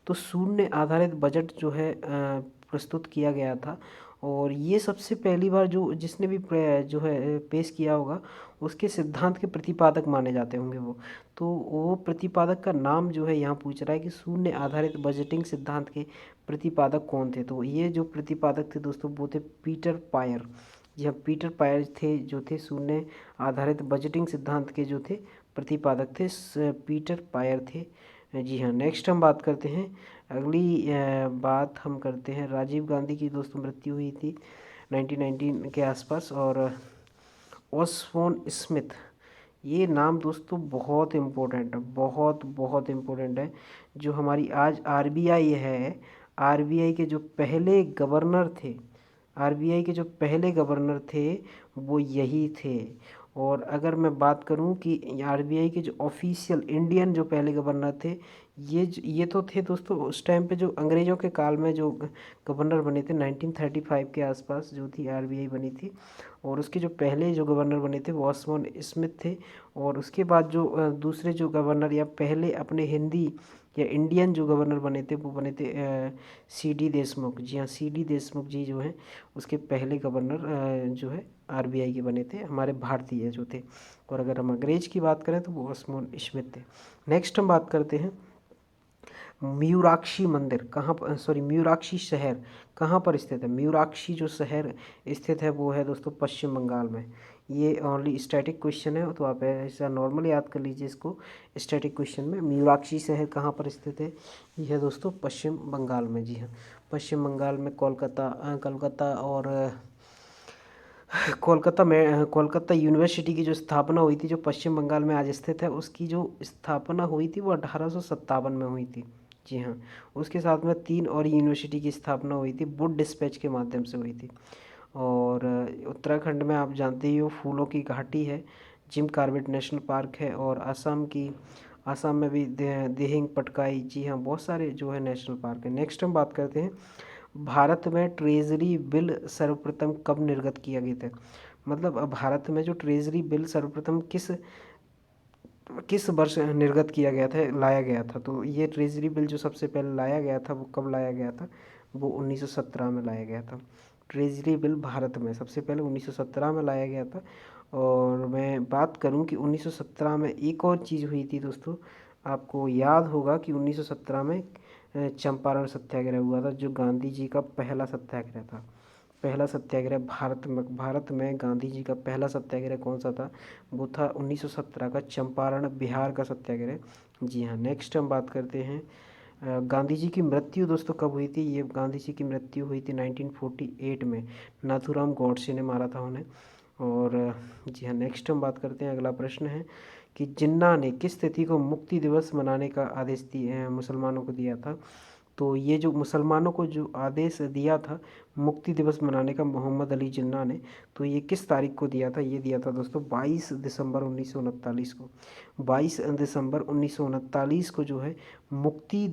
तो शून्य आधारित बजट जो है प्रस्तुत किया गया था, और ये सबसे पहली बार जो जिसने भी जो है पेश किया होगा, उसके सिद्धांत के प्रतिपादक माने जाते होंगे वो। तो वो प्रतिपादक का नाम जो है यहाँ पूछ रहा है कि शून्य आधारित बजटिंग सिद्धांत के प्रतिपादक कौन थे। तो ये जो प्रतिपादक थे दोस्तों वो थे पीटर पायर। जी हाँ, पीटर पायर थे जो थे शून्य आधारित बजटिंग सिद्धांत के जो थे प्रतिपादक थे, पीटर पायर थे। जी हाँ, नेक्स्ट हम बात करते हैं, अगली बात हम करते हैं राजीव गांधी की दोस्तों मृत्यु हुई थी 1919 के आसपास। और ओसबोर्न स्मिथ, ये नाम दोस्तों बहुत इम्पोर्टेंट है, बहुत बहुत इम्पोर्टेंट है। जो हमारी आज आरबीआई है, आरबीआई के जो पहले गवर्नर थे, आरबीआई के जो पहले गवर्नर थे वो यही थे। और अगर मैं बात करूं कि आरबीआई के जो ऑफिशियल इंडियन जो पहले गवर्नर थे, ये तो थे दोस्तों उस टाइम पे जो अंग्रेज़ों के काल में जो गवर्नर बने थे 1935 के आसपास जो थी आरबीआई बनी थी। और उसके जो पहले जो गवर्नर बने थे वो ऑसबोर्न स्मिथ थे। और उसके बाद जो दूसरे जो गवर्नर या पहले अपने हिंदी या इंडियन जो गवर्नर बने थे वो बने थे सी डी देशमुख। जी हाँ, सी डी देशमुख जी जो हैं उसके पहले गवर्नर जो है आरबीआई के बने थे, हमारे भारतीय जो थे। और अगर हम अंग्रेज की बात करें तो वो ऑसबोर्न स्मिथ थे। नेक्स्ट हम बात करते हैं मयूराक्षी मंदिर कहाँ पर, सॉरी मयूराक्षी शहर कहाँ पर स्थित है। मयूराक्षी जो शहर स्थित है वो है दोस्तों पश्चिम बंगाल में। ये ओनली स्टैटिक क्वेश्चन है, तो आप ऐसा नॉर्मल याद कर लीजिए इसको स्टैटिक क्वेश्चन में। मयूराक्षी शहर कहाँ पर स्थित है? ये है दोस्तों पश्चिम बंगाल में। जी हाँ, पश्चिम बंगाल में कोलकाता और कोलकाता यूनिवर्सिटी की जो स्थापना हुई थी, जो पश्चिम बंगाल में आज स्थित है, उसकी जो स्थापना हुई थी वो 1857 में हुई थी। जी हाँ, उसके साथ में 3 और यूनिवर्सिटी की स्थापना हुई थी, वुड डिस्पैच के माध्यम से हुई थी। और उत्तराखंड में आप जानते ही हो फूलों की घाटी है, जिम कॉर्बेट नेशनल पार्क है। और आसाम में भी दिहिंग पटकाई। जी हाँ, बहुत सारे जो है नेशनल पार्क है। नेक्स्ट हम बात करते हैं भारत में ट्रेजरी बिल सर्वप्रथम कब निर्गत किया गया था। मतलब भारत में जो ट्रेजरी बिल सर्वप्रथम किस किस वर्ष निर्गत किया गया था, लाया गया था। तो ये ट्रेजरी बिल जो सबसे पहले लाया गया था वो कब लाया गया था? वो 1917 में लाया गया था। ट्रेजरी बिल भारत में सबसे पहले 1917 में लाया गया था। और मैं बात करूं कि 1917 में एक और चीज़ हुई थी दोस्तों, आपको याद होगा कि 1917 में चंपारण सत्याग्रह हुआ था, जो गांधी जी का पहला सत्याग्रह था। पहला सत्याग्रह भारत में गांधी जी का पहला सत्याग्रह कौन सा था? वो था 1917 का चंपारण बिहार का सत्याग्रह। जी हाँ, नेक्स्ट हम बात करते हैं गांधी जी की मृत्यु दोस्तों कब हुई थी। ये गांधी जी की मृत्यु हुई थी 1948 में, नाथूराम गोडसे ने मारा था उन्हें। और जी हाँ, नेक्स्ट हम बात करते हैं, अगला प्रश्न है कि जिन्ना ने किस तिथि को मुक्ति दिवस मनाने का आदेश मुसलमानों को दिया था। तो ये जो मुसलमानों को जो आदेश दिया था मुक्ति दिवस मनाने का मोहम्मद अली जिन्ना ने, तो ये किस तारीख को दिया था? ये दिया था दोस्तों 22 दिसंबर 1939 को। 22 दिसंबर 1939 को जो है मुक्ति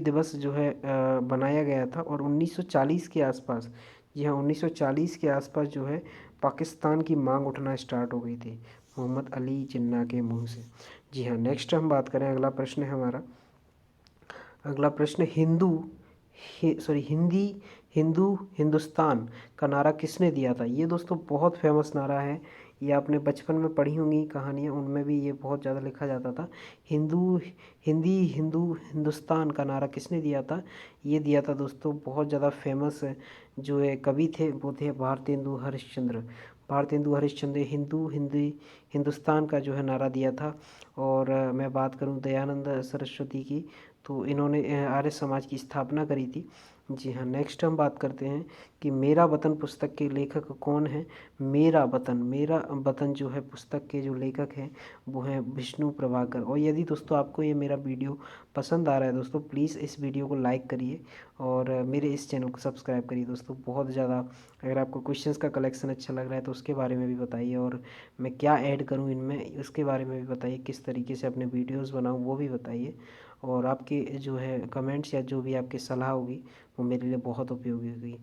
दिवस जो है बनाया गया था। और 1940 के आसपास, जी हाँ 1940 के आसपास जो है पाकिस्तान की मांग उठना स्टार्ट हो गई थी मोहम्मद अली जिन्ना के मुंह से। जी हाँ, नेक्स्ट हम बात करें, अगला प्रश्न है हमारा, अगला प्रश्न हिंदू हिंदुस्तान का नारा किसने दिया था। ये दोस्तों बहुत फेमस नारा है, ये आपने बचपन में पढ़ी होंगी कहानियाँ, उनमें भी ये बहुत ज़्यादा लिखा जाता था। हिंदू हिंदी हिंदू हिंदुस्तान का नारा किसने दिया था? ये दिया था दोस्तों बहुत ज़्यादा फेमस जो है कवि थे, वो थे भारतेंदु हरिश्चंद्र। भारतेंदु हरिश्चंद्र हिंदू हिंदी हिंदुस्तान का जो है नारा दिया था। और मैं बात करूं दयानंद सरस्वती की, तो इन्होंने आर्य समाज की स्थापना करी थी। जी हाँ, नेक्स्ट हम बात करते हैं कि मेरा वतन पुस्तक के लेखक कौन है? मेरा वतन जो है पुस्तक के जो लेखक हैं वो हैं विष्णु प्रभाकर। और यदि दोस्तों आपको ये मेरा वीडियो पसंद आ रहा है दोस्तों, प्लीज़ इस वीडियो को लाइक करिए और मेरे इस चैनल को सब्सक्राइब करिए दोस्तों। बहुत ज़्यादा अगर आपको क्वेश्चंस का कलेक्शन अच्छा लग रहा है तो उसके बारे में भी बताइए, और मैं क्या ऐड करूँ इनमें उसके बारे में भी बताइए, किस तरीके से अपने वीडियोज़ बनाऊँ वो भी बताइए। और आपके जो है कमेंट्स या जो भी आपकी सलाह होगी वो मेरे लिए बहुत उपयोगी होगी।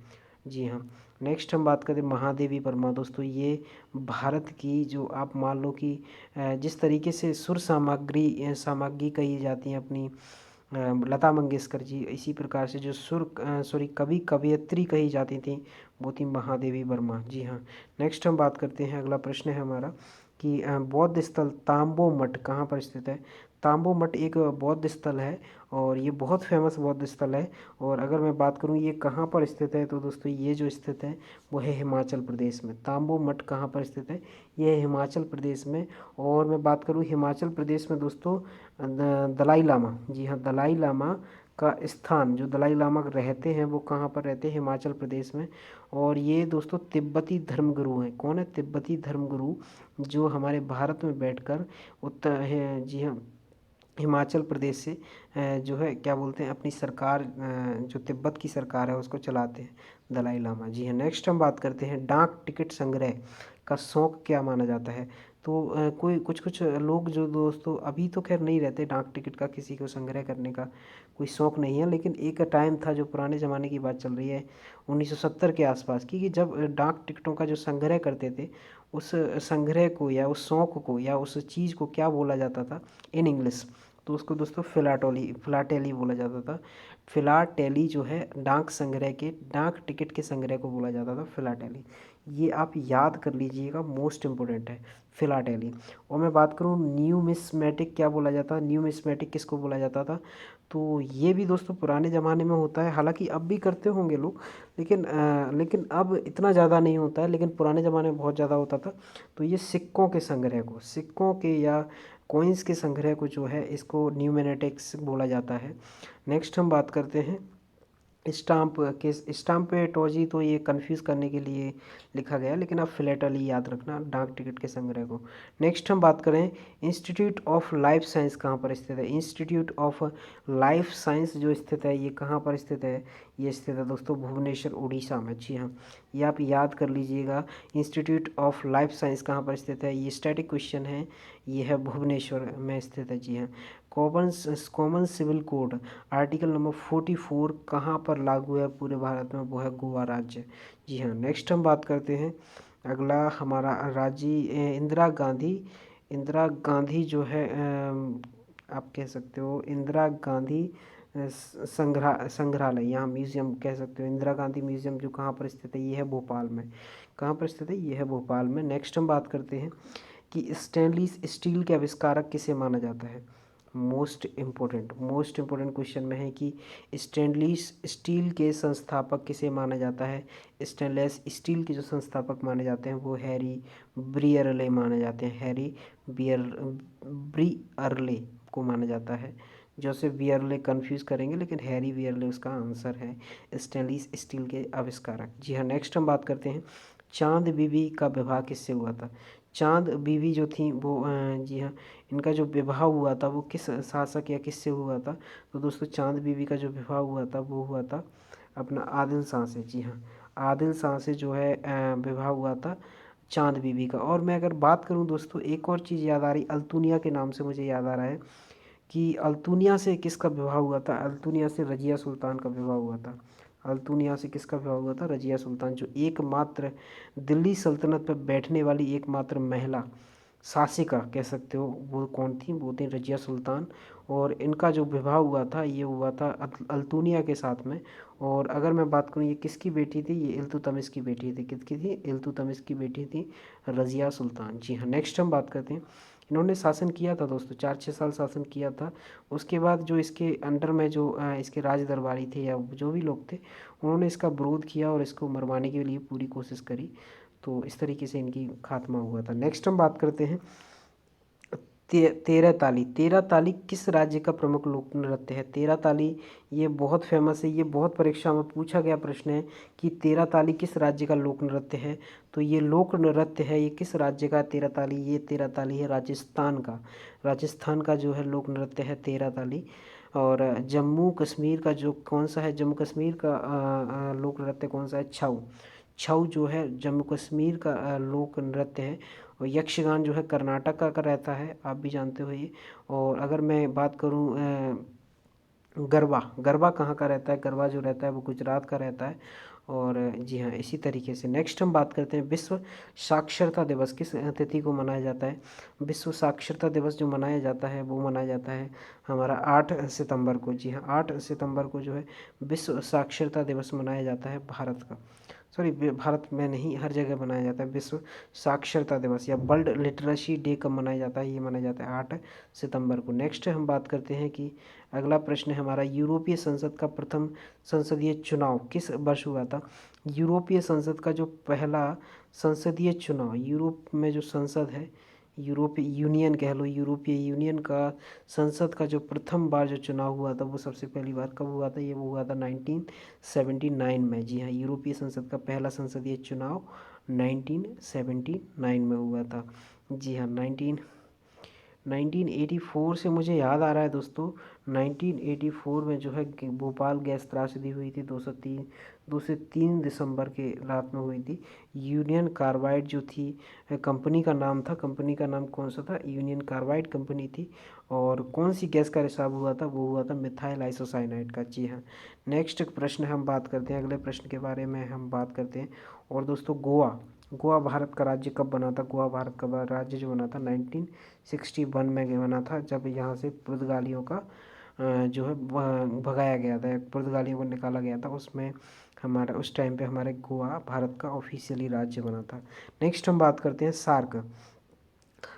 जी हाँ, नेक्स्ट हम बात करें महादेवी वर्मा दोस्तों। ये भारत की जो आप मान लो कि जिस तरीके से सुर सामग्री कही जाती हैं अपनी लता मंगेशकर जी, इसी प्रकार से जो सॉरी कवि कवयित्री कही जाती थी वो थी महादेवी वर्मा। जी हाँ, नेक्स्ट हम बात करते हैं, अगला प्रश्न है हमारा कि बौद्ध स्थल ताम्बो मठ कहाँ पर स्थित है? ताम्बो मठ एक बौद्ध स्थल है और ये बहुत फेमस बौद्ध स्थल है। और अगर मैं बात करूँ ये कहाँ पर स्थित है, तो दोस्तों ये जो स्थित है वो है हिमाचल प्रदेश में। ताम्बो मठ कहाँ पर स्थित है? ये है हिमाचल प्रदेश में। और मैं बात करूँ हिमाचल प्रदेश में दोस्तों दलाई लामा, जी हाँ, दलाई लामा का स्थान, जो दलाई लामा रहते हैं वो कहाँ पर रहते हैं? हिमाचल प्रदेश में। और ये दोस्तों तिब्बती धर्मगुरु हैं। कौन है? तिब्बती धर्मगुरु, जो हमारे भारत में बैठकर उत्तर है, जी हाँ, हिमाचल प्रदेश से जो है क्या बोलते हैं अपनी सरकार, जो तिब्बत की सरकार है उसको चलाते हैं दलाई लामा। जी हाँ, नेक्स्ट हम बात करते हैं डाक टिकट संग्रह का शौक क्या माना जाता है? तो कोई कुछ कुछ लोग जो दोस्तों अभी तो खैर नहीं रहते डाक टिकट का किसी को संग्रह करने का कोई शौक़ नहीं है, लेकिन एक टाइम था जो पुराने ज़माने की बात चल रही है 1970 के आसपास की, कि जब डाक टिकटों का जो संग्रह करते थे उस संग्रह को या उस शौक़ को या उस चीज़ को क्या बोला जाता था इन इंग्लिश? तो उसको दोस्तों फिलाटेली बोला जाता था। फिलाटेली जो है डाक टिकट के संग्रह को बोला जाता था फिलाटेली। ये आप याद कर लीजिएगा, मोस्ट इम्पोर्टेंट है फिलाटेली। और मैं बात करूँ न्यूमिस्मेटिक क्या बोला जाता है? न्यूमिस्मेटिक किसको बोला जाता था? तो ये भी दोस्तों पुराने ज़माने में होता है, हालांकि अब भी करते होंगे लोग, लेकिन अब इतना ज़्यादा नहीं होता है, लेकिन पुराने ज़माने में बहुत ज़्यादा होता था। तो ये सिक्कों के या कॉइन्स के संग्रह को जो है इसको न्यूमेनेटिक्स बोला जाता है। नेक्स्ट हम बात करते हैं स्टाम्पेटोलॉजी, तो ये कंफ्यूज करने के लिए लिखा गया, लेकिन आप फिलेटली याद रखना डाक टिकट के संग्रह को। नेक्स्ट हम बात करें इंस्टीट्यूट ऑफ लाइफ साइंस कहाँ पर स्थित है? इंस्टीट्यूट ऑफ लाइफ साइंस जो स्थित है ये कहाँ पर स्थित है? ये स्थित है दोस्तों भुवनेश्वर उड़ीसा में। जी हाँ, ये आप याद कर लीजिएगा, इंस्टीट्यूट ऑफ लाइफ साइंस कहाँ पर स्थित है? ये स्टैटिक क्वेश्चन है, ये है भुवनेश्वर में स्थित है। जी हाँ, common civil code article number 44 कहाँ पर लागू है पूरे भारत में? वो है गोवा राज्य। जी हाँ, नेक्स्ट हम बात करते हैं, अगला हमारा इंदिरा गांधी जो है आप कह सकते हो इंदिरा गांधी संग्रहालय, यहाँ म्यूजियम कह सकते हो, इंदिरा गांधी म्यूजियम जो कहाँ पर स्थित है? ये है भोपाल में। कहाँ पर स्थित है? ये है भोपाल में। नेक्स्ट हम बात करते हैं कि स्टेनलेस स्टील के आविष्कारक किसे माना जाता है? मोस्ट इम्पोर्टेंट क्वेश्चन में है कि स्टेनलेस स्टील के संस्थापक किसे माना जाता है? स्टेनलेस स्टील के जो संस्थापक माने जाते हैं वो हैरी ब्रियरले माने जाते हैं। ब्रियरले को माना जाता है। जोसेफ बियरले कंफ्यूज करेंगे, लेकिन हैरी बियरले उसका आंसर है, स्टेनलेस स्टील के आविष्कारक। जी हाँ, नेक्स्ट हम बात करते हैं चांद बीबी का विवाह किससे हुआ था? चांद बीवी जो थी वो जी हाँ, इनका जो विवाह हुआ था वो किस शासक या किससे हुआ था? तो दोस्तों चांद बीवी का जो विवाह हुआ था वो हुआ था अपना आदिल शाह से। जी हाँ, आदिल शाह से जो है विवाह हुआ था चांद बीवी का। और मैं अगर बात करूं दोस्तों, एक और चीज़ याद आ रही, अल्तुनिया के नाम से मुझे याद आ रहा है कि अल्तुनिया से किसका विवाह हुआ था? अल्तुनिया से रजिया सुल्तान का विवाह हुआ था। अल्तुनिया से किसका विवाह हुआ था? रजिया सुल्तान, जो एकमात्र दिल्ली सल्तनत पर बैठने वाली एकमात्र महिला शासिका कह सकते हो, वो कौन थी, वो थी रजिया सुल्तान। और इनका जो विवाह हुआ था ये हुआ था अल्तुनिया के साथ में। और अगर मैं बात करूँ ये किसकी बेटी थी, ये इल्तुतमिश की बेटी थी। किसकी थी? इल्तुतमिश की बेटी थी रजिया सुल्तान। जी हाँ, नेक्स्ट हम बात करते हैं। इन्होंने शासन किया था दोस्तों, 4-6 साल शासन किया था। उसके बाद जो इसके अंडर में जो इसके राज दरबारी थे या जो भी लोग थे, उन्होंने इसका विरोध किया और इसको मरवाने के लिए पूरी कोशिश करी। तो इस तरीके से इनकी खात्मा हुआ था। नेक्स्ट हम बात करते हैं तेरह ताली। तेरह ताली किस राज्य का प्रमुख लोक नृत्य है? तेरह ताली ये बहुत फेमस है, ये बहुत परीक्षा में पूछा गया प्रश्न है कि तेरह ताली किस राज्य का लोक नृत्य है। तो ये लोक नृत्य है, ये किस राज्य का तेरह ताली? ये तेरह ताली है राजस्थान का। राजस्थान का जो है लोक नृत्य है तेरह ताली। और जम्मू कश्मीर का जो कौन सा है, जम्मू कश्मीर का लोक नृत्य कौन सा है? छऊ। छऊ जो है जम्मू कश्मीर का लोक नृत्य है। और यक्षगान जो है कर्नाटक का रहता है, आप भी जानते हो ये। और अगर मैं बात करूँ गरबा, गरबा कहाँ का रहता है? गरबा जो रहता है वो गुजरात का रहता है। और जी हाँ, इसी तरीके से नेक्स्ट हम बात करते हैं विश्व साक्षरता दिवस किस तिथि को मनाया जाता है? विश्व साक्षरता दिवस जो मनाया जाता है वो मनाया जाता है हमारा 8 सितंबर को। जी हाँ, 8 सितंबर को जो है विश्व साक्षरता दिवस मनाया जाता है भारत का। सॉरी, भारत में नहीं, हर जगह मनाया जाता है विश्व साक्षरता दिवस। या वर्ल्ड लिटरेसी डे कब मनाया जाता है? ये मनाया जाता है 8 सितंबर को। नेक्स्ट हम बात करते हैं कि अगला प्रश्न है हमारा यूरोपीय संसद का प्रथम संसदीय चुनाव किस वर्ष हुआ था? यूरोपीय संसद का जो पहला संसदीय चुनाव, यूरोप में जो संसद है, यूरोपीय यूनियन कह लो, यूरोपीय यूनियन का संसद का जो प्रथम बार जो चुनाव हुआ था वो सबसे पहली बार कब हुआ था? ये वो हुआ था 1979 में। जी हाँ, यूरोपीय संसद का पहला संसदीय चुनाव 1979 में हुआ था। जी हाँ, 1984 से मुझे याद आ रहा है दोस्तों, 1984 में जो है भोपाल गैस त्रासदी हुई थी। 2 से 3 दिसंबर के रात में हुई थी। यूनियन कार्बाइड जो थी कंपनी का नाम था, कंपनी का नाम कौन सा था? यूनियन कार्बाइड कंपनी थी। और कौन सी गैस का रिसाव हुआ था? वो हुआ था मिथाइल आइसोसाइनाइड का। जी हाँ, नेक्स्ट प्रश्न हम बात करते हैं, अगले प्रश्न के बारे में हम बात करते हैं। और दोस्तों गोवा, गोवा भारत का राज्य कब बना था? गोवा भारत का राज्य जो बना था 1961 में बना था, जब यहाँ से पुर्तगालियों का जो है भगाया गया था, पुर्तगालियों को निकाला गया था। उसमें हमारा उस टाइम पे हमारे गोवा भारत का ऑफिशियली राज्य बना था। नेक्स्ट हम बात करते हैं सार्क।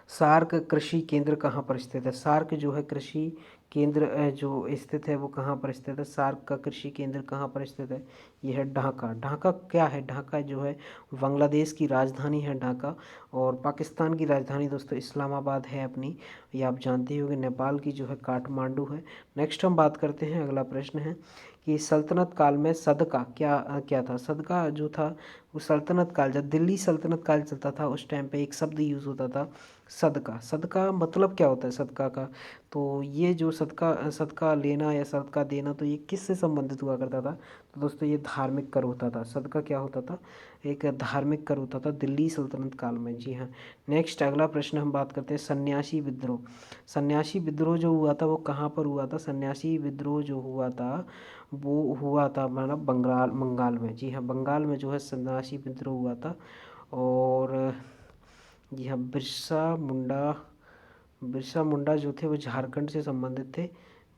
सार्क कृषि केंद्र कहाँ पर स्थित है? सार्क जो है कृषि केंद्र जो स्थित है वो कहाँ पर स्थित है? सार्क का कृषि केंद्र कहाँ पर स्थित है? ये है ढाका। ढाका क्या है? ढाका जो है बांग्लादेश की राजधानी है ढाका। और पाकिस्तान की राजधानी दोस्तों इस्लामाबाद है अपनी, ये आप जानते ही होंगे। नेपाल की जो है काठमांडू है। नेक्स्ट हम बात करते हैं, अगला प्रश्न है कि सल्तनत काल में सदका क्या था? सदका जो था वो सल्तनत काल, जब दिल्ली सल्तनत काल चलता था उस टाइम पे एक शब्द यूज़ होता था सदका। सदका मतलब क्या होता है सदका का? तो ये जो सदका सदका लेना या सदका देना, तो ये किससे संबंधित हुआ करता था? तो दोस्तों ये धार्मिक कर होता था। सदका क्या होता था? एक धार्मिक कर होता था दिल्ली सल्तनत काल में। जी हाँ, नेक्स्ट अगला प्रश्न हम बात करते हैं सन्यासी विद्रोह। सन्यासी विद्रोह जो हुआ था वो कहाँ पर हुआ था? सन्यासी विद्रोह जो हुआ था वो हुआ था मतलब बंगाल में। जी हाँ, बंगाल में जो है सन्यासी विद्रोह हुआ था। और जी हाँ, बिरसा मुंडा जो थे वो झारखंड से संबंधित थे।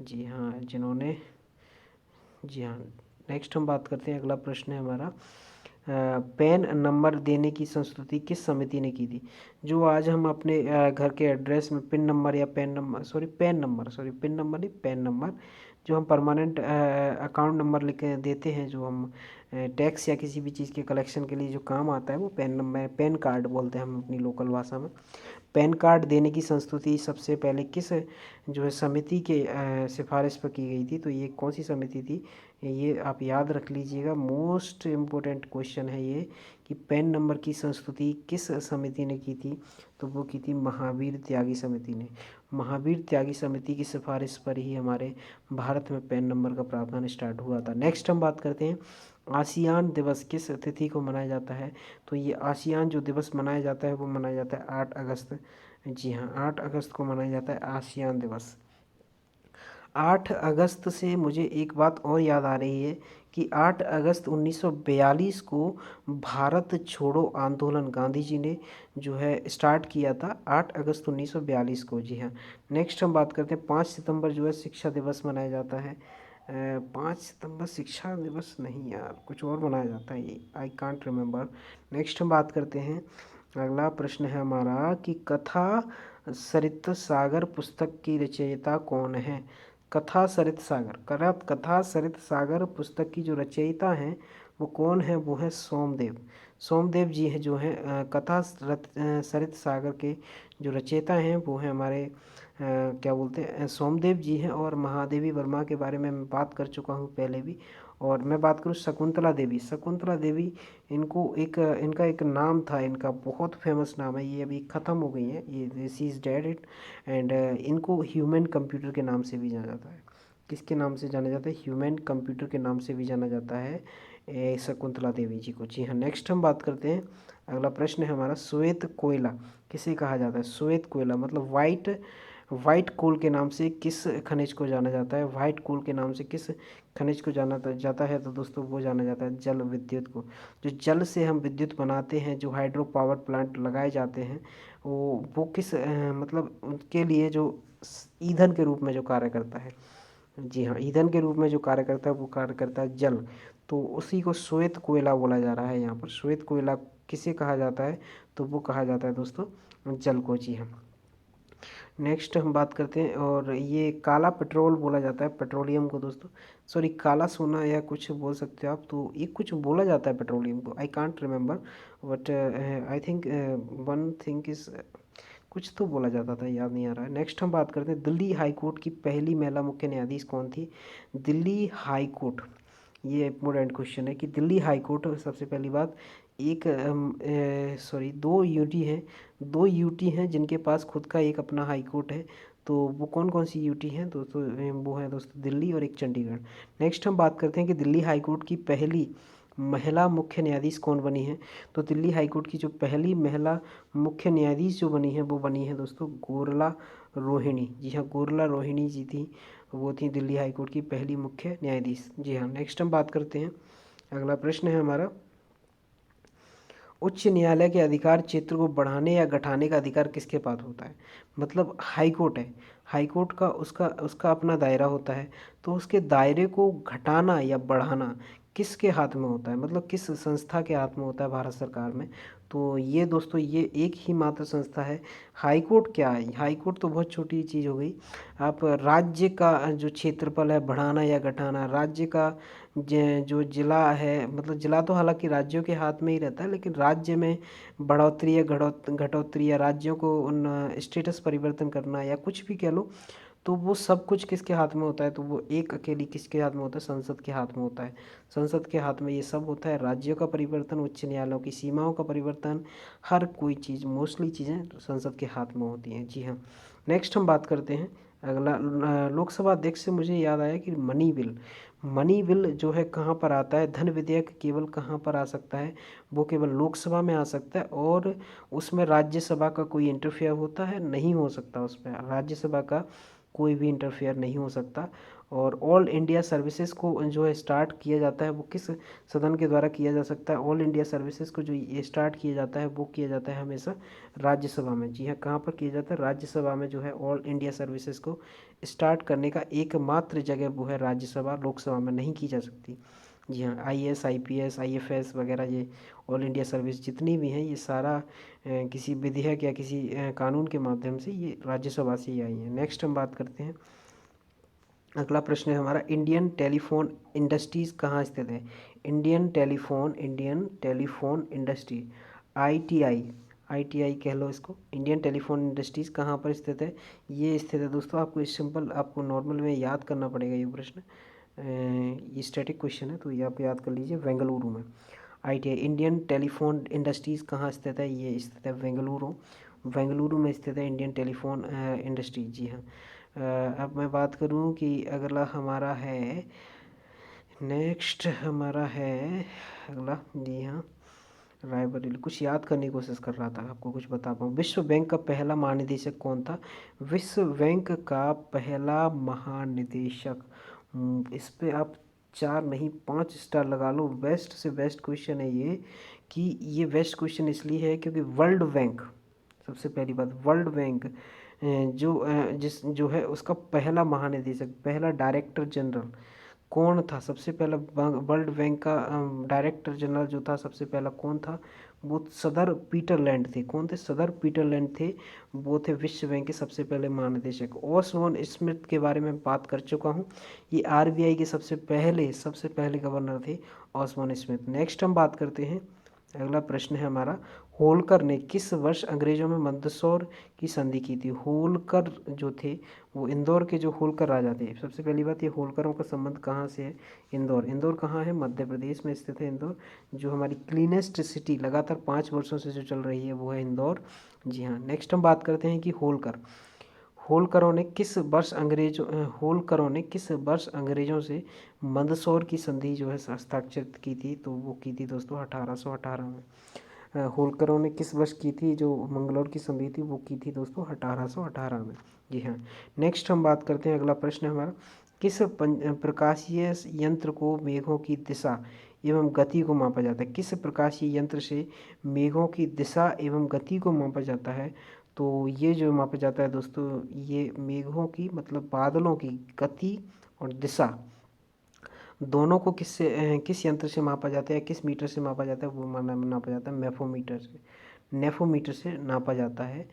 जी हाँ, जिन्होंने जी हाँ, नेक्स्ट हम बात करते हैं, अगला प्रश्न है हमारा पैन नंबर देने की संस्तुति किस समिति ने की थी? जो आज हम अपने घर के एड्रेस में पिन नंबर या pan number, sorry pan number, sorry pin number नहीं, पैन नंबर, जो हम परमानेंट अकाउंट नंबर लिख के देते हैं, जो हम टैक्स या किसी भी चीज़ के कलेक्शन के लिए जो काम आता है, वो पैन नंबर, पैन कार्ड बोलते हैं हम अपनी लोकल भाषा में। पैन कार्ड देने की संस्तुति सबसे पहले किस जो है समिति के सिफारिश पर की गई थी? तो ये कौन सी समिति थी? ये आप याद रख लीजिएगा, मोस्ट इम्पोर्टेंट क्वेश्चन है ये कि पैन नंबर की संस्तुति किस समिति ने की थी? तो वो की थी महावीर त्यागी समिति ने। महावीर त्यागी समिति की सिफारिश पर ही हमारे भारत में पैन नंबर का प्रावधान स्टार्ट हुआ था। नेक्स्ट हम बात करते हैं आसियान दिवस किस तिथि को मनाया जाता है? तो ये आसियान जो दिवस मनाया जाता है वो मनाया जाता है 8 अगस्त। जी हाँ, 8 अगस्त को मनाया जाता है आसियान दिवस। 8 अगस्त से मुझे एक बात और याद आ रही है कि 8 अगस्त 1942 को भारत छोड़ो आंदोलन गांधी जी ने जो है स्टार्ट किया था 8 अगस्त 1942 को। जी हाँ। नेक्स्ट हम बात करते हैं 5 सितंबर जो है शिक्षा दिवस मनाया जाता है। 5 सितंबर शिक्षा दिवस नहीं यार, कुछ और मनाया जाता है, ये आई कांट रिमेम्बर। नेक्स्ट हम बात करते हैं, अगला प्रश्न है हमारा कि कथा सरित सागर पुस्तक की रचयिता कौन है। कथा सरित सागर, कथा सरित सागर पुस्तक की जो रचयिता हैं वो कौन है, वो है सोमदेव। सोमदेव जी हैं जो हैं कथा सरित सागर के जो रचयिता हैं वो हैं हमारे क्या बोलते हैं सोमदेव जी हैं। और महादेवी वर्मा के बारे में मैं बात कर चुका हूँ पहले भी। और मैं बात करूँ शकुंतला देवी, शकुंतला देवी इनको एक इनका एक नाम था, इनका बहुत फेमस नाम है, ये अभी ख़त्म हो गई है, ये she is did it. And इनको ह्यूमन कंप्यूटर के नाम से भी जाना जाता है। किसके नाम से जाना जाता है, ह्यूमन कंप्यूटर के नाम से भी जाना जाता है शकुंतला देवी जी को। जी हाँ। नेक्स्ट हम बात करते हैं, अगला प्रश्न है हमारा श्वेत कोयला किसे कहा जाता है। श्वेत कोयला मतलब वाइट कोल के नाम से किस खनिज को जाना जाता है, वाइट कोल के नाम से किस खनिज को जाना जाता है, तो दोस्तों वो जाना जाता है जल विद्युत को। जो जल से हम विद्युत बनाते हैं, जो हाइड्रो पावर प्लांट लगाए जाते हैं, वो किस मतलब उनके लिए जो ईंधन के रूप में जो कार्य करता है। जी हाँ, ईंधन के रूप में जो कार्य करता है वो कार्य करता है जल। तो उसी को श्वेत कोयला बोला जा रहा है यहाँ पर। श्वेत कोयला किसे कहा जाता है, तो वो कहा जाता है दोस्तों जल को। जी हाँ। नेक्स्ट हम बात करते हैं, और ये काला पेट्रोल बोला जाता है पेट्रोलियम को दोस्तों, सॉरी काला सोना या कुछ बोल सकते हो आप, तो ये कुछ बोला जाता है पेट्रोलियम को, I can't remember but I think one think is कुछ तो बोला जाता था, याद नहीं आ रहा है। नेक्स्ट हम बात करते हैं दिल्ली हाई कोर्ट की पहली महिला मुख्य न्यायाधीश कौन थी। दिल्ली हाई कोर्ट, ये इम्पोर्टेंट क्वेश्चन है कि दिल्ली हाई कोर्ट सबसे पहली बात एक सॉरी दो यूटी हैं जिनके पास खुद का एक अपना हाई कोर्ट है। तो वो कौन कौन सी यूटी हैं दोस्तों, वो है दोस्तों दिल्ली और एक चंडीगढ़। नेक्स्ट हम बात करते हैं कि दिल्ली हाई कोर्ट की पहली महिला मुख्य न्यायाधीश कौन बनी है। तो दिल्ली हाई कोर्ट की जो पहली महिला मुख्य न्यायाधीश जो बनी है वो बनी है दोस्तों गोरला रोहिणी। जी हाँ, गोरला रोहिणी जी थी, वो थी दिल्ली हाई कोर्ट की पहली मुख्य न्यायाधीश। जी हाँ। नेक्स्ट हम बात करते हैं, अगला प्रश्न है हमारा उच्च न्यायालय के अधिकार क्षेत्र को बढ़ाने या घटाने का अधिकार किसके पास होता है। मतलब हाई कोर्ट है, हाई कोर्ट का उसका उसका अपना दायरा होता है, तो उसके दायरे को घटाना या बढ़ाना किसके हाथ में होता है, मतलब किस संस्था के हाथ में होता है भारत सरकार में। तो ये दोस्तों ये एक ही मात्र संस्था है। हाई कोर्ट क्या है, हाई कोर्ट तो बहुत छोटी चीज़ हो गई। आप राज्य का जो क्षेत्रफल है बढ़ाना या घटाना, राज्य का जो जिला है, मतलब जिला तो हालांकि राज्यों के हाथ में ही रहता है, लेकिन राज्य में बढ़ोतरी या घटोतरी या राज्यों को उन स्टेटस परिवर्तन करना या कुछ भी कह लो, तो वो सब कुछ किसके हाथ में होता है, तो वो एक अकेली किसके हाथ में होता है, संसद के हाथ में होता है। संसद के हाथ में ये सब होता है, राज्यों का परिवर्तन, उच्च न्यायालयों की सीमाओं का परिवर्तन, हर कोई चीज़ मोस्टली चीज़ें संसद के हाथ में होती हैं। जी हाँ। नेक्स्ट हम बात करते हैं, अगला लोकसभा अध्यक्ष से मुझे याद आया कि मनी बिल जो है कहाँ पर आता है, धन विधेयक केवल कहाँ पर आ सकता है, वो केवल लोकसभा में आ सकता है। और उसमें राज्यसभा का कोई इंटरफेयर होता है, नहीं हो सकता, उसमें राज्यसभा का कोई भी इंटरफेयर नहीं हो सकता। और ऑल इंडिया सर्विसेज को जो है स्टार्ट किया जाता है वो किस सदन के द्वारा किया जा सकता है, ऑल इंडिया सर्विसेज को जो ये स्टार्ट किया जाता है वो किया जाता है हमेशा राज्यसभा में। जी हाँ, कहाँ पर किया जाता है, राज्यसभा में जो है ऑल इंडिया सर्विसेज को स्टार्ट करने का एकमात्र जगह वो है राज्यसभा, लोकसभा में नहीं की जा सकती। जी हाँ, आईएएस आईपीएस आईएफएस वगैरह ये ऑल इंडिया सर्विस जितनी भी हैं ये सारा किसी विधेयक या किसी कानून के माध्यम से ये राज्यसभा से ही आई हैं। नेक्स्ट हम बात करते हैं, अगला प्रश्न है हमारा इंडियन टेलीफोन इंडस्ट्रीज़ कहाँ स्थित है। Indian telephone industry ITI, ITI कह लो इसको, इंडियन टेलीफोन इंडस्ट्रीज़ कहाँ पर स्थित है। ये स्थित है दोस्तों, आपको सिंपल आपको नॉर्मल में याद करना पड़ेगा ये प्रश्न, ये स्टैटिक क्वेश्चन है तो ये आप याद कर लीजिए, बेंगलुरु में। आईटीआई इंडियन टेलीफोन इंडस्ट्रीज़ कहाँ स्थित है, ये स्थित है बेंगलुरु में स्थित है इंडियन टेलीफोन इंडस्ट्री। जी हाँ। अब मैं बात करूं कि अगला हमारा है, नेक्स्ट हमारा है अगला, जी हाँ रायबरेली। कुछ याद करने की कोशिश कर रहा था, आपको कुछ बता पाऊँ। विश्व बैंक का पहला महानिदेशक कौन था? विश्व बैंक का पहला महानिदेशक, इस पे आप 4 नहीं 5 स्टार लगा लो। बेस्ट से बेस्ट क्वेश्चन है ये, कि ये बेस्ट क्वेश्चन इसलिए है क्योंकि वर्ल्ड बैंक, सबसे पहली बात वर्ल्ड बैंक जिस जो है उसका पहला महानिदेशक, पहला डायरेक्टर जनरल कौन था? सबसे पहला वर्ल्ड बैंक का डायरेक्टर जनरल जो था सबसे पहला कौन था? वो सदर पीटरलैंड थे। कौन थे? सदर पीटरलैंड थे। वो थे विश्व बैंक के सबसे पहले महानिदेशक। ओसबोर्न स्मिथ के बारे में बात कर चुका हूँ। ये आरबीआई के सबसे पहले गवर्नर थे ओसबोर्न स्मिथ। नेक्स्ट हम बात करते हैं, अगला प्रश्न है हमारा, होलकर ने किस वर्ष अंग्रेजों में मंदसौर की संधि की थी? होलकर जो थे वो इंदौर के जो होलकर राजा थे। सबसे पहली बात, ये होलकरों का संबंध कहाँ से है? इंदौर। इंदौर कहाँ है? मध्य प्रदेश में स्थित है इंदौर। जो हमारी क्लीनेस्ट सिटी लगातार 5 वर्षों से जो चल रही है वो है इंदौर। जी हाँ। नेक्स्ट हम बात करते हैं कि होलकरों ने किस वर्ष अंग्रेजों से मंदसौर की संधि जो है हस्ताक्षरित की थी? तो वो की थी दोस्तों 1818 में। होलकरों ने किस वर्ष की थी जो मंगलौर की संधि थी? वो की थी दोस्तों 1818 में। जी हाँ। नेक्स्ट हम बात करते हैं, अगला प्रश्न है हमारा, किस प्रकाशीय यंत्र को मेघों की दिशा एवं गति को मापा जाता है? किस प्रकाशीय यंत्र से मेघों की दिशा एवं गति को मापा जाता है? तो ये जो मापा जाता है दोस्तों, ये मेघों की मतलब बादलों की गति और दिशा दोनों को किस यंत्र से मापा जाता है, किस मीटर से मापा जाता है? वो नापा जाता है नेफोमीटर से नापा जाता है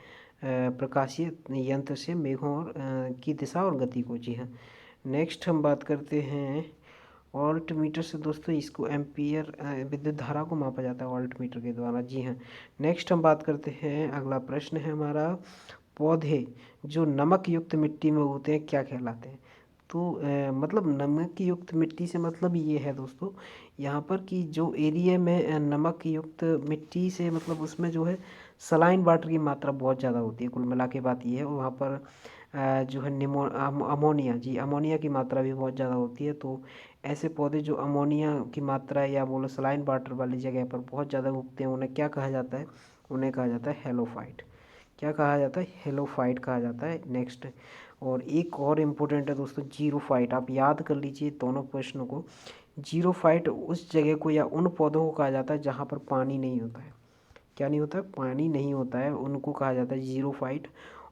प्रकाशीय यंत्र से मेघों और की दिशा और गति को। जी हाँ। नेक्स्ट हम बात करते हैं वोल्ट मीटर से दोस्तों, इसको एम्पियर विद्युत धारा को मापा जाता है वोल्ट मीटर के द्वारा। जी हाँ। नेक्स्ट हम बात करते हैं, अगला प्रश्न है हमारा, पौधे जो नमक युक्त मिट्टी में उगते हैं क्या कहलाते हैं? तो मतलब नमक युक्त मिट्टी से मतलब ये है दोस्तों यहाँ पर कि जो एरिया में नमक युक्त मिट्टी से मतलब उसमें जो है सलाइन वाटर की मात्रा बहुत ज़्यादा होती है। कुल मिला के बात ये है, वहाँ पर जो है अमोनिया, जी अमोनिया की मात्रा भी बहुत ज़्यादा होती है। तो ऐसे पौधे जो अमोनिया की मात्रा या बोलो सलाइन वाटर वाली जगह पर बहुत ज़्यादा उगते हैं उन्हें क्या कहा जाता है? उन्हें कहा जाता है हेलोफाइट। क्या कहा जाता है? हेलोफाइट कहा जाता है। नेक्स्ट, और एक और इम्पोर्टेंट है दोस्तों जीरोफाइट। आप याद कर लीजिए दोनों प्रश्नों को। जीरोफाइट उस जगह को या उन पौधों को कहा जाता है जहाँ पर पानी नहीं होता है। क्या नहीं होता है? पानी नहीं होता है, उनको कहा जाता है जीरोफाइट।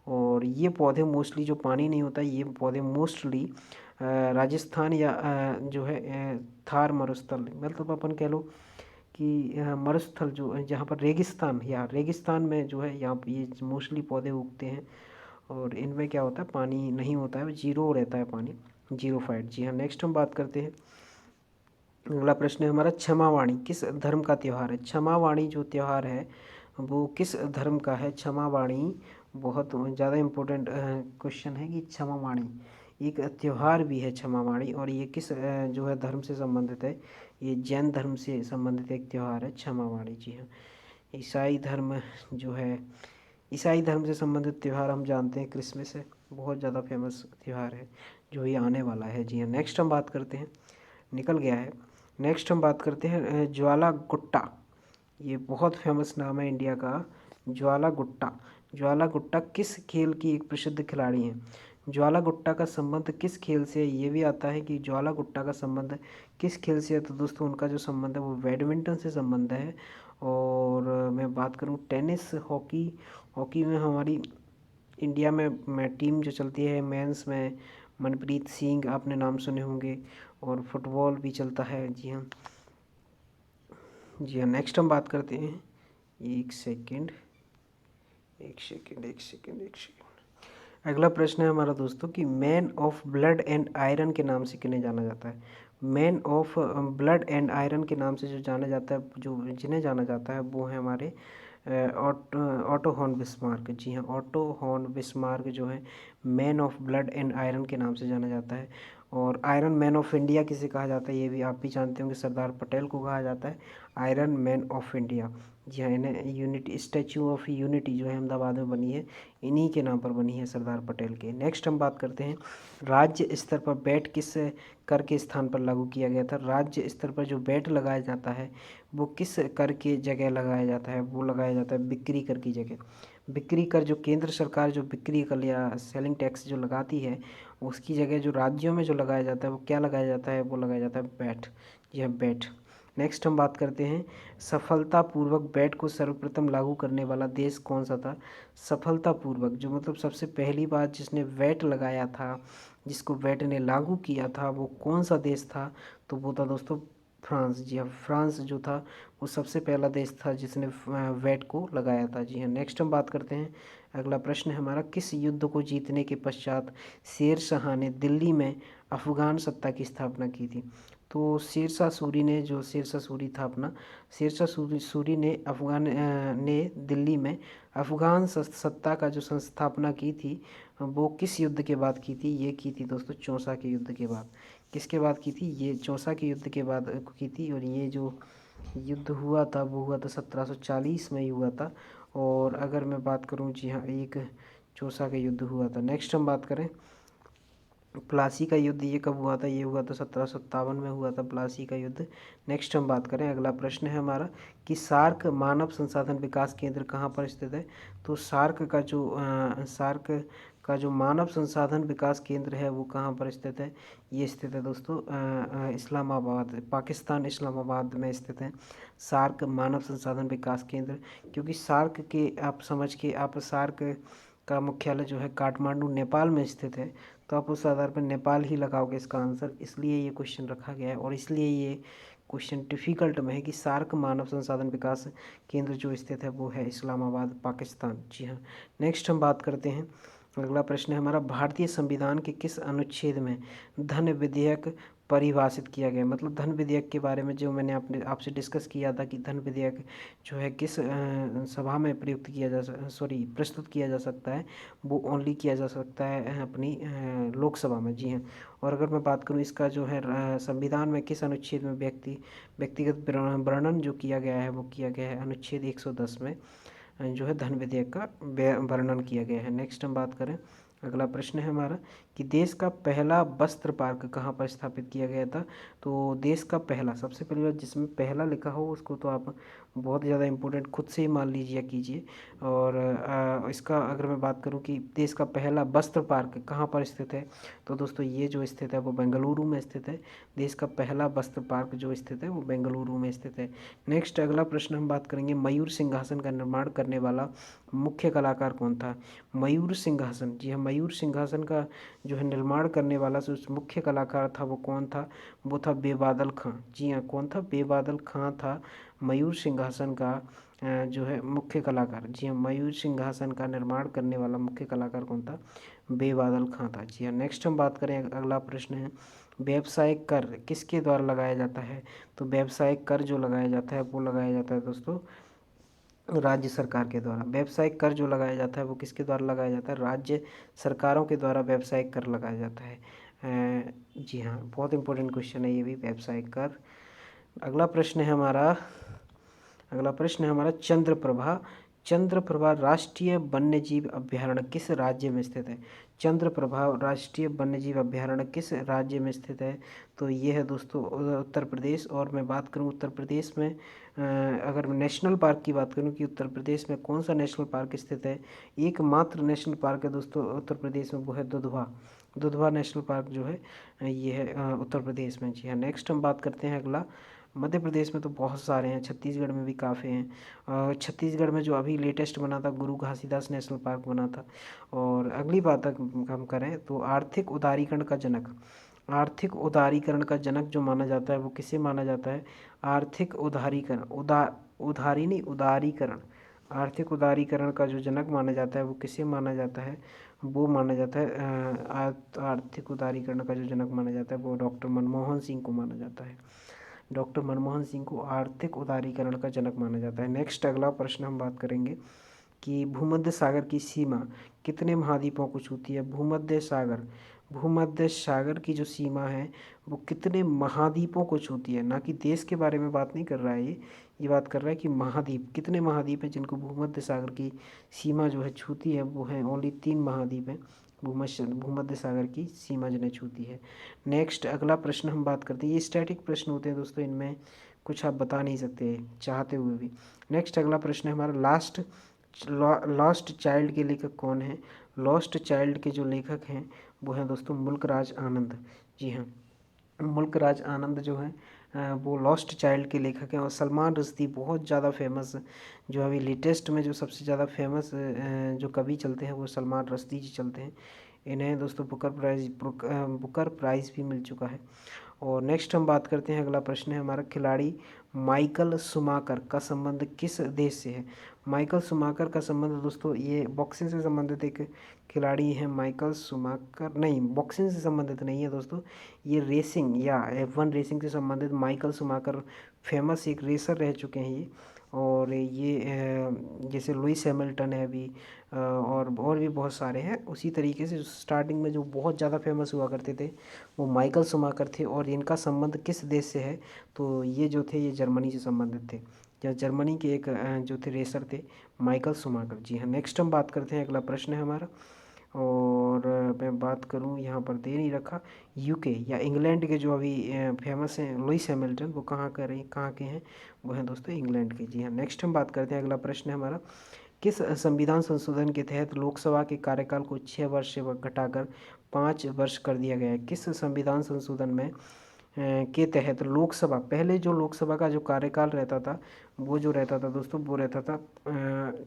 और ये पौधे मोस्टली, जो पानी नहीं होता है ये पौधे मोस्टली राजस्थान या जो है थार मरुस्थल, मतलब अपन कह लो कि मरुस्थल जो है जहाँ पर रेगिस्तान, या रेगिस्तान में जो है यहाँ पे ये मोस्टली पौधे उगते हैं। और इनमें क्या होता है? पानी नहीं होता है, जीरो रहता है पानी, जीरोफाइट। जी हाँ। नेक्स्ट हम बात करते हैं, अगला प्रश्न है हमारा, क्षमावाणी किस धर्म का त्यौहार है? क्षमावाणी जो त्यौहार है वो किस धर्म का है? क्षमावाणी बहुत ज़्यादा इम्पोर्टेंट क्वेश्चन है कि क्षमावाणी एक त्यौहार भी है क्षमावाणी, और ये किस जो है धर्म से संबंधित है? ये जैन धर्म से संबंधित एक त्यौहार है क्षमावाणी। जी हाँ। ईसाई धर्म जो है, ईसाई धर्म से संबंधित त्यौहार हम जानते हैं क्रिसमस है, बहुत ज़्यादा फेमस त्यौहार है जो ये आने वाला है। जी हाँ। नेक्स्ट हम बात करते हैं, निकल गया है। नेक्स्ट हम बात करते हैं ज्वाला गुट्टा। ये बहुत फेमस नाम है इंडिया का, ज्वाला गुट्टा। ज्वाला गुट्टा किस खेल की एक प्रसिद्ध खिलाड़ी हैं? ज्वाला गुट्टा का संबंध किस खेल से है? ये भी आता है कि ज्वाला गुट्टा का संबंध किस खेल से है? तो दोस्तों उनका जो संबंध है वो बैडमिंटन से संबंध है। और मैं बात करूँ टेनिस, हॉकी, हॉकी में हमारी इंडिया में टीम जो चलती है मेंस में, मनप्रीत सिंह आपने नाम सुने होंगे, और फुटबॉल भी चलता है। जी हाँ। जी हाँ। नेक्स्ट हम बात करते हैं, एक सेकेंड एक सेकेंड एक सेकेंड एक सेकेंड अगला प्रश्न है हमारा दोस्तों कि man of blood and iron के नाम से किन्हें जाना जाता है? Man of blood and iron के नाम से जो जाना जाता है, जो जिन्हें जाना जाता है वो है हमारे ऑटो हॉर्न बिस्मार्क। जी हाँ। ऑटो हॉर्न बिस्मार्क जो है man of blood and iron के नाम से जाना जाता है। और आयरन मैन ऑफ इंडिया किसे कहा जाता है, ये भी आप भी जानते होंगे, सरदार पटेल को कहा जाता है आयरन मैन ऑफ इंडिया। जी हाँ, इन्हें यूनिटी स्टैचू ऑफ यूनिटी जो है अहमदाबाद में बनी है, इन्हीं के नाम पर बनी है, सरदार पटेल के। नेक्स्ट हम बात करते हैं राज्य स्तर पर बैट किस कर के स्थान पर लागू किया गया था। राज्य स्तर पर जो बैट लगाया जाता है वो किस कर के जगह लगाया जाता है, वो लगाया जाता है बिक्री कर की जगह। बिक्री कर जो केंद्र सरकार जो बिक्री कर या सेलिंग टैक्स जो लगाती है, उसकी जगह जो राज्यों में जो लगाया जाता है वो क्या लगाया जाता है, वो लगाया जाता है बैट। यह बैट। नेक्स्ट हम बात करते हैं सफलतापूर्वक बैट को सर्वप्रथम लागू करने वाला देश कौन सा था। सफलतापूर्वक जो मतलब सबसे पहली बार जिसने वैट लगाया था, जिसको वैट ने लागू किया था, वो कौन सा देश था, तो वो था दोस्तों फ्रांस। जी हाँ, फ्रांस जो था वो सबसे पहला देश था जिसने वैट को लगाया था। जी हाँ, नेक्स्ट हम बात करते हैं, अगला प्रश्न है हमारा, किस युद्ध को जीतने के पश्चात शेर शाह ने दिल्ली में अफगान सत्ता की स्थापना की थी। तो शेरशाह सूरी ने, जो शेरशाह सूरी था अपना, शेरशाह सूरी ने ने दिल्ली में अफगान सत्ता का जो संस्थापना की थी, वो किस युद्ध के बाद की थी, ये की थी दोस्तों चौसा के युद्ध के बाद। किसके बाद की थी, ये चौसा के युद्ध के बाद की थी। और ये जो युद्ध हुआ था वो हुआ था 1740 में ही हुआ था। और अगर मैं बात करूं, जी हाँ, एक चौसा का युद्ध हुआ था। नेक्स्ट हम बात करें प्लासी का युद्ध, ये कब हुआ था, ये हुआ था 1757 में हुआ था प्लासी का युद्ध। नेक्स्ट हम बात करें, अगला प्रश्न है हमारा कि सार्क मानव संसाधन विकास केंद्र कहाँ पर स्थित है। तो सार्क का जो मानव संसाधन विकास केंद्र है वो कहाँ पर स्थित है, ये स्थित है दोस्तों इस्लामाबाद, पाकिस्तान इस्लामाबाद में स्थित है सार्क मानव संसाधन विकास केंद्र। क्योंकि सार्क के आप समझ के, आप सार्क का मुख्यालय जो है काठमांडू नेपाल में स्थित है, तो आप उस आधार पर नेपाल ही लगाओगे इसका आंसर, इसलिए ये क्वेश्चन रखा गया है। और इसलिए ये क्वेश्चन डिफ़िकल्ट में है कि सार्क मानव संसाधन विकास केंद्र जो स्थित है वो है इस्लामाबाद, पाकिस्तान। जी हाँ, नेक्स्ट हम बात करते हैं, अगला प्रश्न है हमारा, भारतीय संविधान के किस अनुच्छेद में धन विधेयक परिभाषित किया गया। मतलब धन विधेयक के बारे में जो मैंने आपसे डिस्कस किया था कि धन विधेयक जो है किस सभा में प्रयुक्त किया प्रस्तुत किया जा सकता है, वो ओनली किया जा सकता है अपनी लोकसभा में। जी हाँ, और अगर मैं बात करूँ इसका जो है संविधान में किस अनुच्छेद में व्यक्तिगत वर्णन जो किया गया है वो किया गया है अनुच्छेद 110 में, जो है धन विधेयक का वर्णन किया गया है। नेक्स्ट हम बात करें, अगला प्रश्न है हमारा कि देश का पहला वस्त्र पार्क कहाँ पर स्थापित किया गया था। तो देश का पहला, सबसे पहली बार जिसमें पहला लिखा हो उसको तो आप बहुत ज़्यादा इम्पोर्टेंट खुद से ही मान लीजिए कीजिए। और इसका अगर मैं बात करूं कि देश का पहला वस्त्र पार्क कहाँ पर स्थित है, तो दोस्तों ये जो स्थित है वो बेंगलुरु में स्थित है। देश का पहला वस्त्र पार्क जो स्थित है वो बेंगलुरु में स्थित है। नेक्स्ट अगला प्रश्न हम बात करेंगे, मयूर सिंहासन का निर्माण करने वाला मुख्य कलाकार कौन था। मयूर सिंहासन, जी हाँ, मयूर सिंहासन का जो है निर्माण करने वाला जो मुख्य कलाकार था वो कौन था, वो था बेबादल खां। जी हाँ, कौन था, बेबादल खां था मयूर सिंहासन का जो है मुख्य कलाकार। जी हाँ, मयूर सिंहासन का निर्माण करने वाला मुख्य कलाकार कौन था, बेबादल खां था। जी हाँ, नेक्स्ट हम बात करें, अगला प्रश्न है व्यावसायिक कर किसके द्वारा लगाया जाता है। तो व्यावसायिक कर जो लगाया जाता है वो लगाया जाता है दोस्तों राज्य सरकार के द्वारा। व्यावसायिक कर जो लगाया जाता है वो किसके द्वारा लगाया जाता है, राज्य सरकारों के द्वारा व्यावसायिक कर लगाया जाता है। जी हाँ, बहुत इंपॉर्टेंट क्वेश्चन है ये भी, व्यावसायिक कर। अगला प्रश्न है हमारा, चंद्रप्रभा। चंद्रप्रभा राष्ट्रीय वन्यजीव अभयारण्य किस राज्य में स्थित है। चंद्रप्रभा राष्ट्रीय वन्यजीव अभयारण्य किस राज्य में स्थित है, तो ये है दोस्तों उत्तर प्रदेश। और मैं बात करूँ उत्तर प्रदेश में अगर मैं नेशनल पार्क की बात करूँ कि उत्तर प्रदेश में कौन सा नेशनल पार्क स्थित है, एकमात्र नेशनल पार्क है दोस्तों उत्तर प्रदेश में, वो है दुधवा। दुधवा नेशनल पार्क जो है ये है उत्तर प्रदेश में। जी हाँ, नेक्स्ट हम बात करते हैं अगला, मध्य प्रदेश में तो बहुत सारे हैं, छत्तीसगढ़ में भी काफ़ी हैं। छत्तीसगढ़ में जो अभी लेटेस्ट बना था गुरु घासीदास नेशनल पार्क बना था। और अगली बात हम करें तो आर्थिक उदारीकरण का जनक जो माना जाता है वो किसे माना जाता है, आर्थिक उदारीकरण, उधारी नहीं, उदारीकरण, आर्थिक उदारीकरण का जो जनक माना जाता है वो किसे माना जाता है, वो माना जाता है आर्थिक उदारीकरण का जो जनक माना जाता है वो डॉक्टर मनमोहन सिंह को माना जाता है। डॉक्टर मनमोहन सिंह को आर्थिक उदारीकरण का जनक माना जाता है। नेक्स्ट अगला प्रश्न हम बात करेंगे कि भूमध्य सागर की सीमा कितने महाद्वीपों को छूती है? भूमध्य सागर की जो सीमा है वो कितने महाद्वीपों को छूती है? ना कि देश के बारे में बात नहीं कर रहा है ये बात कर रहा है कि महाद्वीप, कितने महाद्वीप हैं जिनको भूमध्य सागर की सीमा जो है छूती है? वो है ओनली 3 महाद्वीप हैं भूमध्य सागर की सीमा जिन्हें छूती है। नेक्स्ट अगला प्रश्न हम बात करते हैं, ये स्टैटिक प्रश्न होते हैं दोस्तों, इनमें कुछ आप बता नहीं सकते चाहते हुए भी। नेक्स्ट अगला प्रश्न है हमारा, लॉस्ट चाइल्ड के लेखक कौन है? लॉस्ट चाइल्ड के जो लेखक हैं वो हैं दोस्तों मुल्कराज आनंद। जी हाँ, मुल्कराज आनंद जो है वो लॉस्ट चाइल्ड के लेखक हैं। और सलमान रश्दी बहुत ज़्यादा फेमस, जो अभी लेटेस्ट में जो सबसे ज़्यादा फेमस जो कवि चलते हैं वो सलमान रश्दी जी चलते हैं। इन्हें दोस्तों बुकर प्राइज़ भी मिल चुका है। और नेक्स्ट हम बात करते हैं, अगला प्रश्न है हमारा, खिलाड़ी माइकल शुमाकर का संबंध किस देश से है? माइकल शुमाकर का संबंध दोस्तों, ये बॉक्सिंग से संबंधित एक खिलाड़ी हैं। माइकल शुमाकर नहीं, बॉक्सिंग से संबंधित नहीं है दोस्तों, ये रेसिंग या F1 रेसिंग से संबंधित माइकल शुमाकर फेमस एक रेसर रह चुके हैं ये। और ये जैसे लुइस हैमिल्टन है अभी, और भी बहुत सारे हैं। उसी तरीके से स्टार्टिंग में जो बहुत ज़्यादा फेमस हुआ करते थे वो माइकल शुमाकर थे। और इनका संबंध किस देश से है? तो ये जो थे ये जर्मनी से संबंधित थे, या जर्मनी के एक जो थे रेसर थे माइकल शुमाकर। जी हाँ, नेक्स्ट हम बात करते हैं, अगला प्रश्न है हमारा। और मैं बात करूं, यहाँ पर दे नहीं रखा, यूके या इंग्लैंड के जो अभी फेमस हैं लुइस हैमिल्टन, वो कहाँ के हैं? वो हैं दोस्तों इंग्लैंड के। जी हाँ, नेक्स्ट हम बात करते हैं, अगला प्रश्न है हमारा, किस संविधान संशोधन के तहत लोकसभा के कार्यकाल को 6 वर्ष से घटाकर 5 वर्ष कर दिया गया है? किस संविधान संशोधन में के तहत लोकसभा, पहले जो लोकसभा का जो कार्यकाल रहता था वो जो रहता था दोस्तों, वो रहता था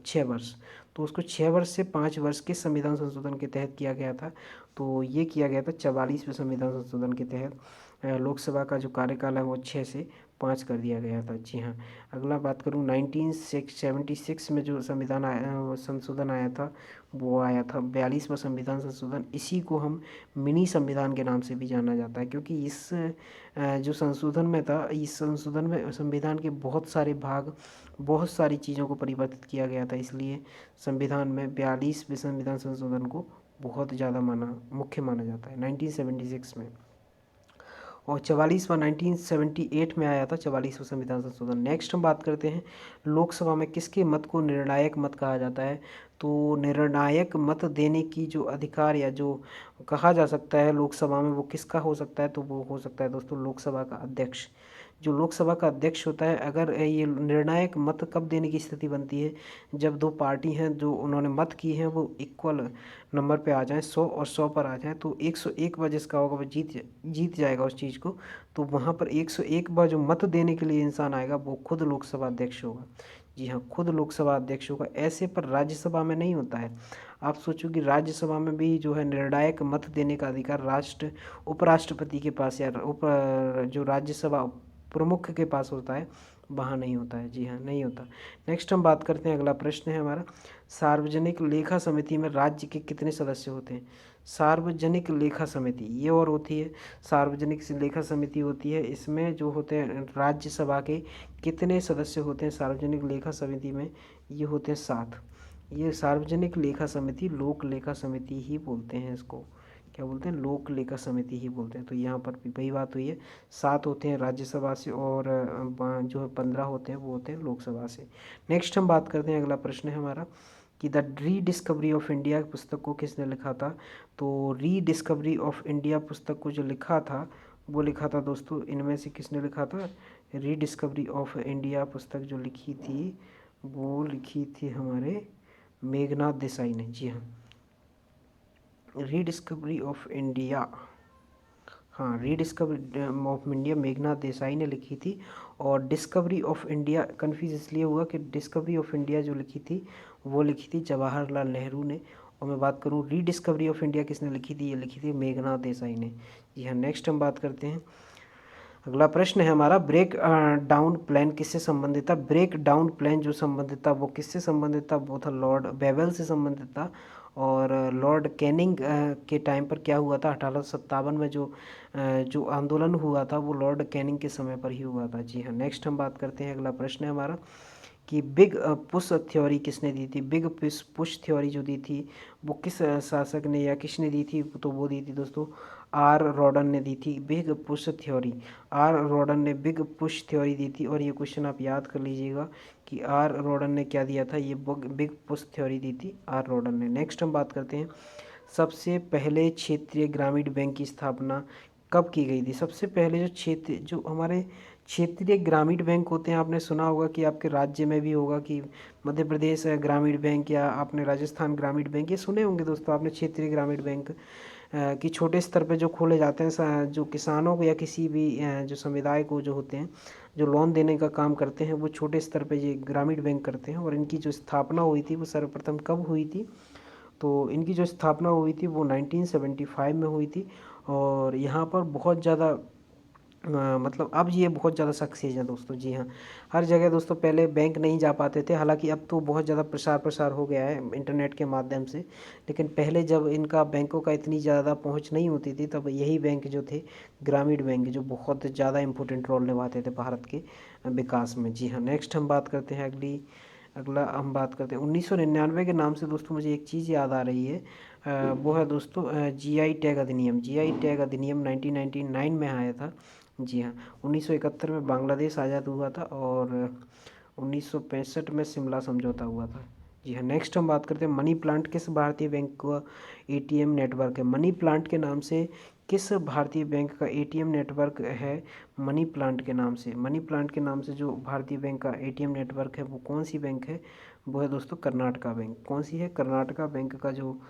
6 वर्ष, तो उसको 6 वर्ष से 5 वर्ष किस संविधान संशोधन के तहत किया गया था? तो ये किया गया था 44वें संविधान संशोधन के तहत लोकसभा का जो कार्यकाल है वो 6 से 5 कर दिया गया था। जी हाँ, अगला बात करूँ, 1976 में जो संशोधन आया था वो आया था 42वां संविधान संशोधन। इसी को हम मिनी संविधान के नाम से भी जाना जाता है, क्योंकि इस जो संशोधन में था, इस संशोधन में संविधान के बहुत सारे भाग, बहुत सारी चीज़ों को परिवर्तित किया गया था। इसलिए संविधान में 42वें संविधान संशोधन को बहुत ज़्यादा मुख्य माना जाता है 1976 में। और 44वां 1978 में आया था 44वां संविधान संशोधन। नेक्स्ट हम बात करते हैं, लोकसभा में किसके मत को निर्णायक मत कहा जाता है? तो निर्णायक मत देने की जो अधिकार या जो कहा जा सकता है लोकसभा में, वो किसका हो सकता है? तो वो हो सकता है दोस्तों लोकसभा का अध्यक्ष। जो लोकसभा का अध्यक्ष होता है, अगर ये निर्णायक मत कब देने की स्थिति बनती है? जब दो पार्टी हैं जो उन्होंने मत की हैं वो इक्वल नंबर पे आ जाएं, 100 और 100 पर आ जाएं, तो 101 बार जिसका होगा वो जीत जाएगा उस चीज़ को। तो वहाँ पर 101 बार जो मत देने के लिए इंसान आएगा वो खुद लोकसभा अध्यक्ष होगा। जी हाँ, खुद लोकसभा अध्यक्ष होगा। ऐसे पर राज्यसभा में नहीं होता है। आप सोचो कि राज्यसभा में भी जो है निर्णायक मत देने का अधिकार उपराष्ट्रपति के पास या जो राज्यसभा प्रमुख के पास होता है, वहाँ नहीं होता है। जी हाँ, नहीं होता। नेक्स्ट हम बात करते हैं, अगला प्रश्न है हमारा, सार्वजनिक लेखा समिति में राज्य के कितने सदस्य होते हैं? सार्वजनिक लेखा समिति ये और होती है, सार्वजनिक लेखा समिति होती है। इसमें जो होते हैं राज्यसभा के कितने सदस्य होते हैं सार्वजनिक लेखा समिति में? ये होते हैं 7। ये सार्वजनिक लेखा समिति लोक लेखा समिति ही बोलते हैं इसको। क्या बोलते हैं? लोक लेखा समिति ही बोलते हैं। तो यहाँ पर भी वही बात हुई है, 7 होते हैं राज्यसभा से और जो 15 होते हैं वो होते हैं लोकसभा से। नेक्स्ट हम बात करते हैं, अगला प्रश्न है हमारा कि द रीडिस्कवरी ऑफ इंडिया पुस्तक को किसने लिखा था? तो रीडिस्कवरी ऑफ इंडिया पुस्तक को जो लिखा था वो लिखा था दोस्तों, इनमें से किसने लिखा था? रीडिस्कवरी ऑफ इंडिया पुस्तक जो लिखी थी वो लिखी थी हमारे मेघनाथ देसाई ने। जी हाँ, रीडिस्कवरी ऑफ इंडिया, हाँ, rediscovery of India Meghnath Desai ने लिखी थी। और डिस्कवरी ऑफ इंडिया कन्फ्यूज इसलिए हुआ कि डिस्कवरी ऑफ इंडिया जो लिखी थी वो लिखी थी जवाहरलाल नेहरू ने। और मैं बात करूँ रीडिस्कवरी ऑफ इंडिया किसने लिखी थी? ये लिखी थी मेघनाथ देसाई ने। जी हाँ, नेक्स्ट हम बात करते हैं, अगला प्रश्न है हमारा, ब्रेक डाउन प्लान किससे संबंधित था? ब्रेक डाउन प्लान जो संबंधित था वो किससे संबंधित था? वो था लॉर्ड बेवेल से संबंधित था। और लॉर्ड कैनिंग के टाइम पर क्या हुआ था? 1857 में जो आंदोलन हुआ था वो लॉर्ड कैनिंग के समय पर ही हुआ था। जी हाँ, नेक्स्ट हम बात करते हैं, अगला प्रश्न है हमारा कि बिग पुश थ्योरी किसने दी थी। बिग पुश थ्योरी जो दी थी वो किस शासक ने या किसने दी थी, तो वो दी थी दोस्तों आर रॉडन ने दी थी बिग पुश थ्योरी। आर रॉडन ने बिग पुश थ्योरी दी थी। और ये क्वेश्चन आप याद कर लीजिएगा कि आर रॉडन ने क्या दिया था, ये बिग पुश थ्योरी दी थी आर रॉडन ने। नेक्स्ट हम बात करते हैं सबसे पहले क्षेत्रीय ग्रामीण बैंक की स्थापना कब की गई थी। सबसे पहले जो हमारे क्षेत्रीय ग्रामीण बैंक होते हैं, आपने सुना होगा कि आपके राज्य में भी होगा कि मध्य प्रदेश ग्रामीण बैंक, या आपने राजस्थान ग्रामीण बैंक, ये सुने होंगे दोस्तों आपने क्षेत्रीय ग्रामीण बैंक कि छोटे स्तर पे जो खोले जाते हैं, जो किसानों को या किसी भी जो समुदाय को जो होते हैं जो लोन देने का काम करते हैं, वो छोटे स्तर पे ये ग्रामीण बैंक करते हैं। और इनकी जो स्थापना हुई थी वो सर्वप्रथम कब हुई थी, तो इनकी जो स्थापना हुई थी वो 1975 में हुई थी। और यहाँ पर बहुत ज़्यादा मतलब अब ये बहुत ज़्यादा सक्सेस है दोस्तों। जी हाँ, हर जगह दोस्तों पहले बैंक नहीं जा पाते थे, हालांकि अब तो बहुत ज़्यादा प्रसार हो गया है इंटरनेट के माध्यम से। लेकिन पहले जब इनका बैंकों का इतनी ज़्यादा पहुंच नहीं होती थी, तब यही बैंक जो थे ग्रामीण बैंक, जो बहुत ज़्यादा इंपॉर्टेंट रोल निभाते थे भारत के विकास में। जी हाँ, नेक्स्ट हम बात करते हैं अगला हम बात करते हैं 1999 के नाम से दोस्तों मुझे एक चीज़ याद आ रही है, वो है दोस्तों जीआई टैग अधिनियम। जीआई टैग अधिनियम 1999 में आया था। जी हाँ, 1971 में बांग्लादेश आज़ाद हुआ था और 1965 में शिमला समझौता हुआ था। जी हाँ, नेक्स्ट हम बात करते हैं मनी प्लांट किस भारतीय बैंक का एटीएम नेटवर्क है। मनी प्लांट के नाम से किस भारतीय बैंक का एटीएम नेटवर्क है। मनी प्लांट के नाम से, मनी प्लांट के नाम से जो भारतीय बैंक का एटीएम नेटवर्क है वो कौन सी बैंक है, वो है दोस्तों कर्नाटका बैंक। कौन सी है, कर्नाटका बैंक का जो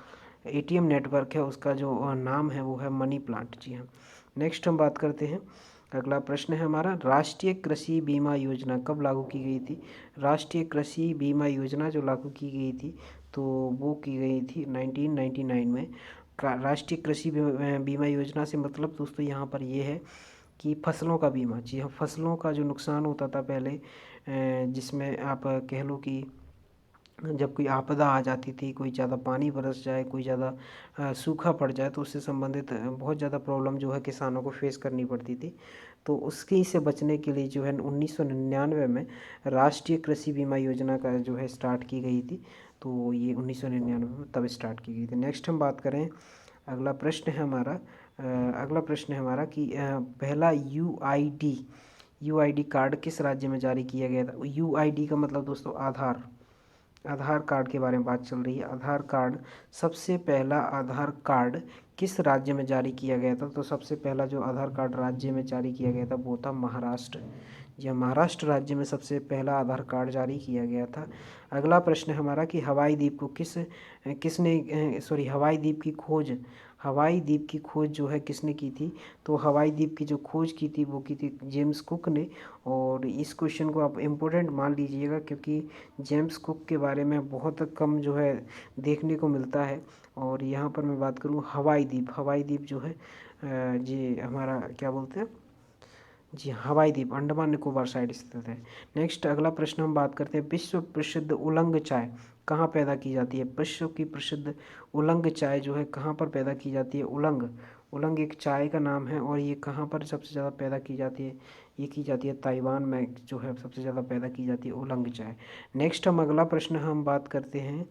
एटीएम नेटवर्क है उसका जो नाम है वो है मनी प्लांट। जी हाँ, नेक्स्ट हम बात करते हैं अगला प्रश्न है हमारा राष्ट्रीय कृषि बीमा योजना कब लागू की गई थी। राष्ट्रीय कृषि बीमा योजना जो लागू की गई थी तो वो की गई थी 1999 में। राष्ट्रीय कृषि बीमा योजना से मतलब दोस्तों यहाँ पर ये है कि फसलों का बीमा। जी हाँ, फसलों का जो नुकसान होता था पहले, जिसमें आप कह लो कि जब कोई आपदा आ जाती थी, कोई ज़्यादा पानी बरस जाए, कोई ज़्यादा सूखा पड़ जाए, तो उससे संबंधित बहुत ज़्यादा प्रॉब्लम जो है किसानों को फेस करनी पड़ती थी। तो उसके से बचने के लिए जो है 1999 में राष्ट्रीय कृषि बीमा योजना का जो है स्टार्ट की गई थी। तो ये 1999 में तब स्टार्ट की गई थी। नेक्स्ट हम बात करें अगला प्रश्न है हमारा अगला प्रश्न है हमारा कि पहला यूआईडी कार्ड किस राज्य में जारी किया गया था। यूआईडी का मतलब दोस्तों आधार कार्ड के बारे में बात चल रही है। आधार कार्ड, सबसे पहला आधार कार्ड किस राज्य में जारी किया गया था, तो सबसे पहला जो आधार कार्ड राज्य में जारी किया गया था वो था महाराष्ट्र। जी, महाराष्ट्र राज्य में सबसे पहला आधार कार्ड जारी किया गया था। अगला प्रश्न है हमारा कि हवाई द्वीप को हवाई द्वीप की खोज जो है किसने की थी, तो हवाई द्वीप की जो खोज की थी वो की थी जेम्स कुक ने। और इस क्वेश्चन को आप इम्पोर्टेंट मान लीजिएगा क्योंकि जेम्स कुक के बारे में बहुत कम जो है देखने को मिलता है। और यहाँ पर मैं बात करूँ हवाई द्वीप जो है जी हमारा क्या बोलते हैं, जी हवाई द्वीप अंडमान निकोबार साइड स्थित है। नेक्स्ट अगला प्रश्न हम बात करते हैं विश्व प्रसिद्ध उलंग चाय कहाँ पैदा की जाती है। विश्व की प्रसिद्ध उलंग चाय जो है कहाँ पर पैदा की जाती है। उलंग उलंग एक चाय का नाम है और ये कहाँ पर सबसे ज़्यादा पैदा की जाती है, ये की जाती है ताइवान में जो है सबसे ज़्यादा पैदा की जाती है उलंग चाय। नेक्स्ट हम अगला प्रश्न हम बात करते हैं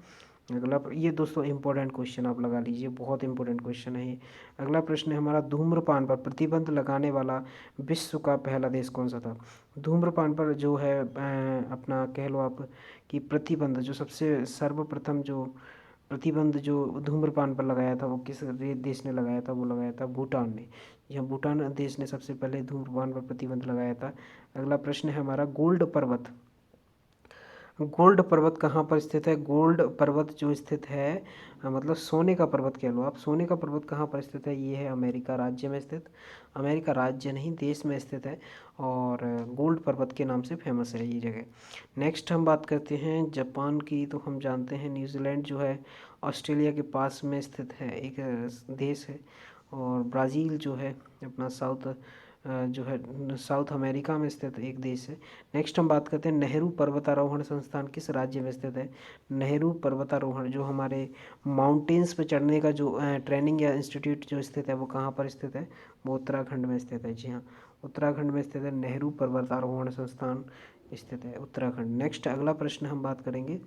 ये दोस्तों इंपॉर्टेंट क्वेश्चन आप लगा लीजिए, बहुत इंपॉर्टेंट क्वेश्चन है ये। अगला प्रश्न है हमारा धूम्रपान पर प्रतिबंध लगाने वाला विश्व का पहला देश कौन सा था। धूम्रपान पर जो है अपना कह लो आप कि प्रतिबंध जो सबसे सर्वप्रथम जो प्रतिबंध जो धूम्रपान पर लगाया था वो किस देश ने लगाया था, वो लगाया था भूटान ने। यह भूटान देश ने सबसे पहले धूम्रपान पर प्रतिबंध लगाया था। अगला प्रश्न है हमारा गोल्ड पर्वत कहाँ पर स्थित है। गोल्ड पर्वत जो स्थित है मतलब सोने का पर्वत कह लो आप, सोने का पर्वत कहाँ पर स्थित है, ये है अमेरिका राज्य में स्थित, अमेरिका राज्य नहीं देश में स्थित है। और गोल्ड पर्वत के नाम से फेमस है ये जगह। नेक्स्ट हम बात करते हैं जापान की, तो हम जानते हैं न्यूजीलैंड जो है ऑस्ट्रेलिया के पास में स्थित है एक देश है। और ब्राज़ील जो है अपना जो है साउथ अमेरिका में स्थित एक देश है। नेक्स्ट हम बात करते हैं नेहरू पर्वतारोहण संस्थान किस राज्य में स्थित है। नेहरू पर्वतारोहण जो हमारे माउंटेन्स पे चढ़ने का जो ट्रेनिंग या इंस्टीट्यूट जो स्थित है वो कहाँ पर स्थित है, वो उत्तराखंड में स्थित है। जी हाँ, उत्तराखंड में स्थित है नेहरू पर्वतारोहण संस्थान। स्थित है? उत्तराखंड। नेक्स्ट अगला प्रश्न हम बात करेंगे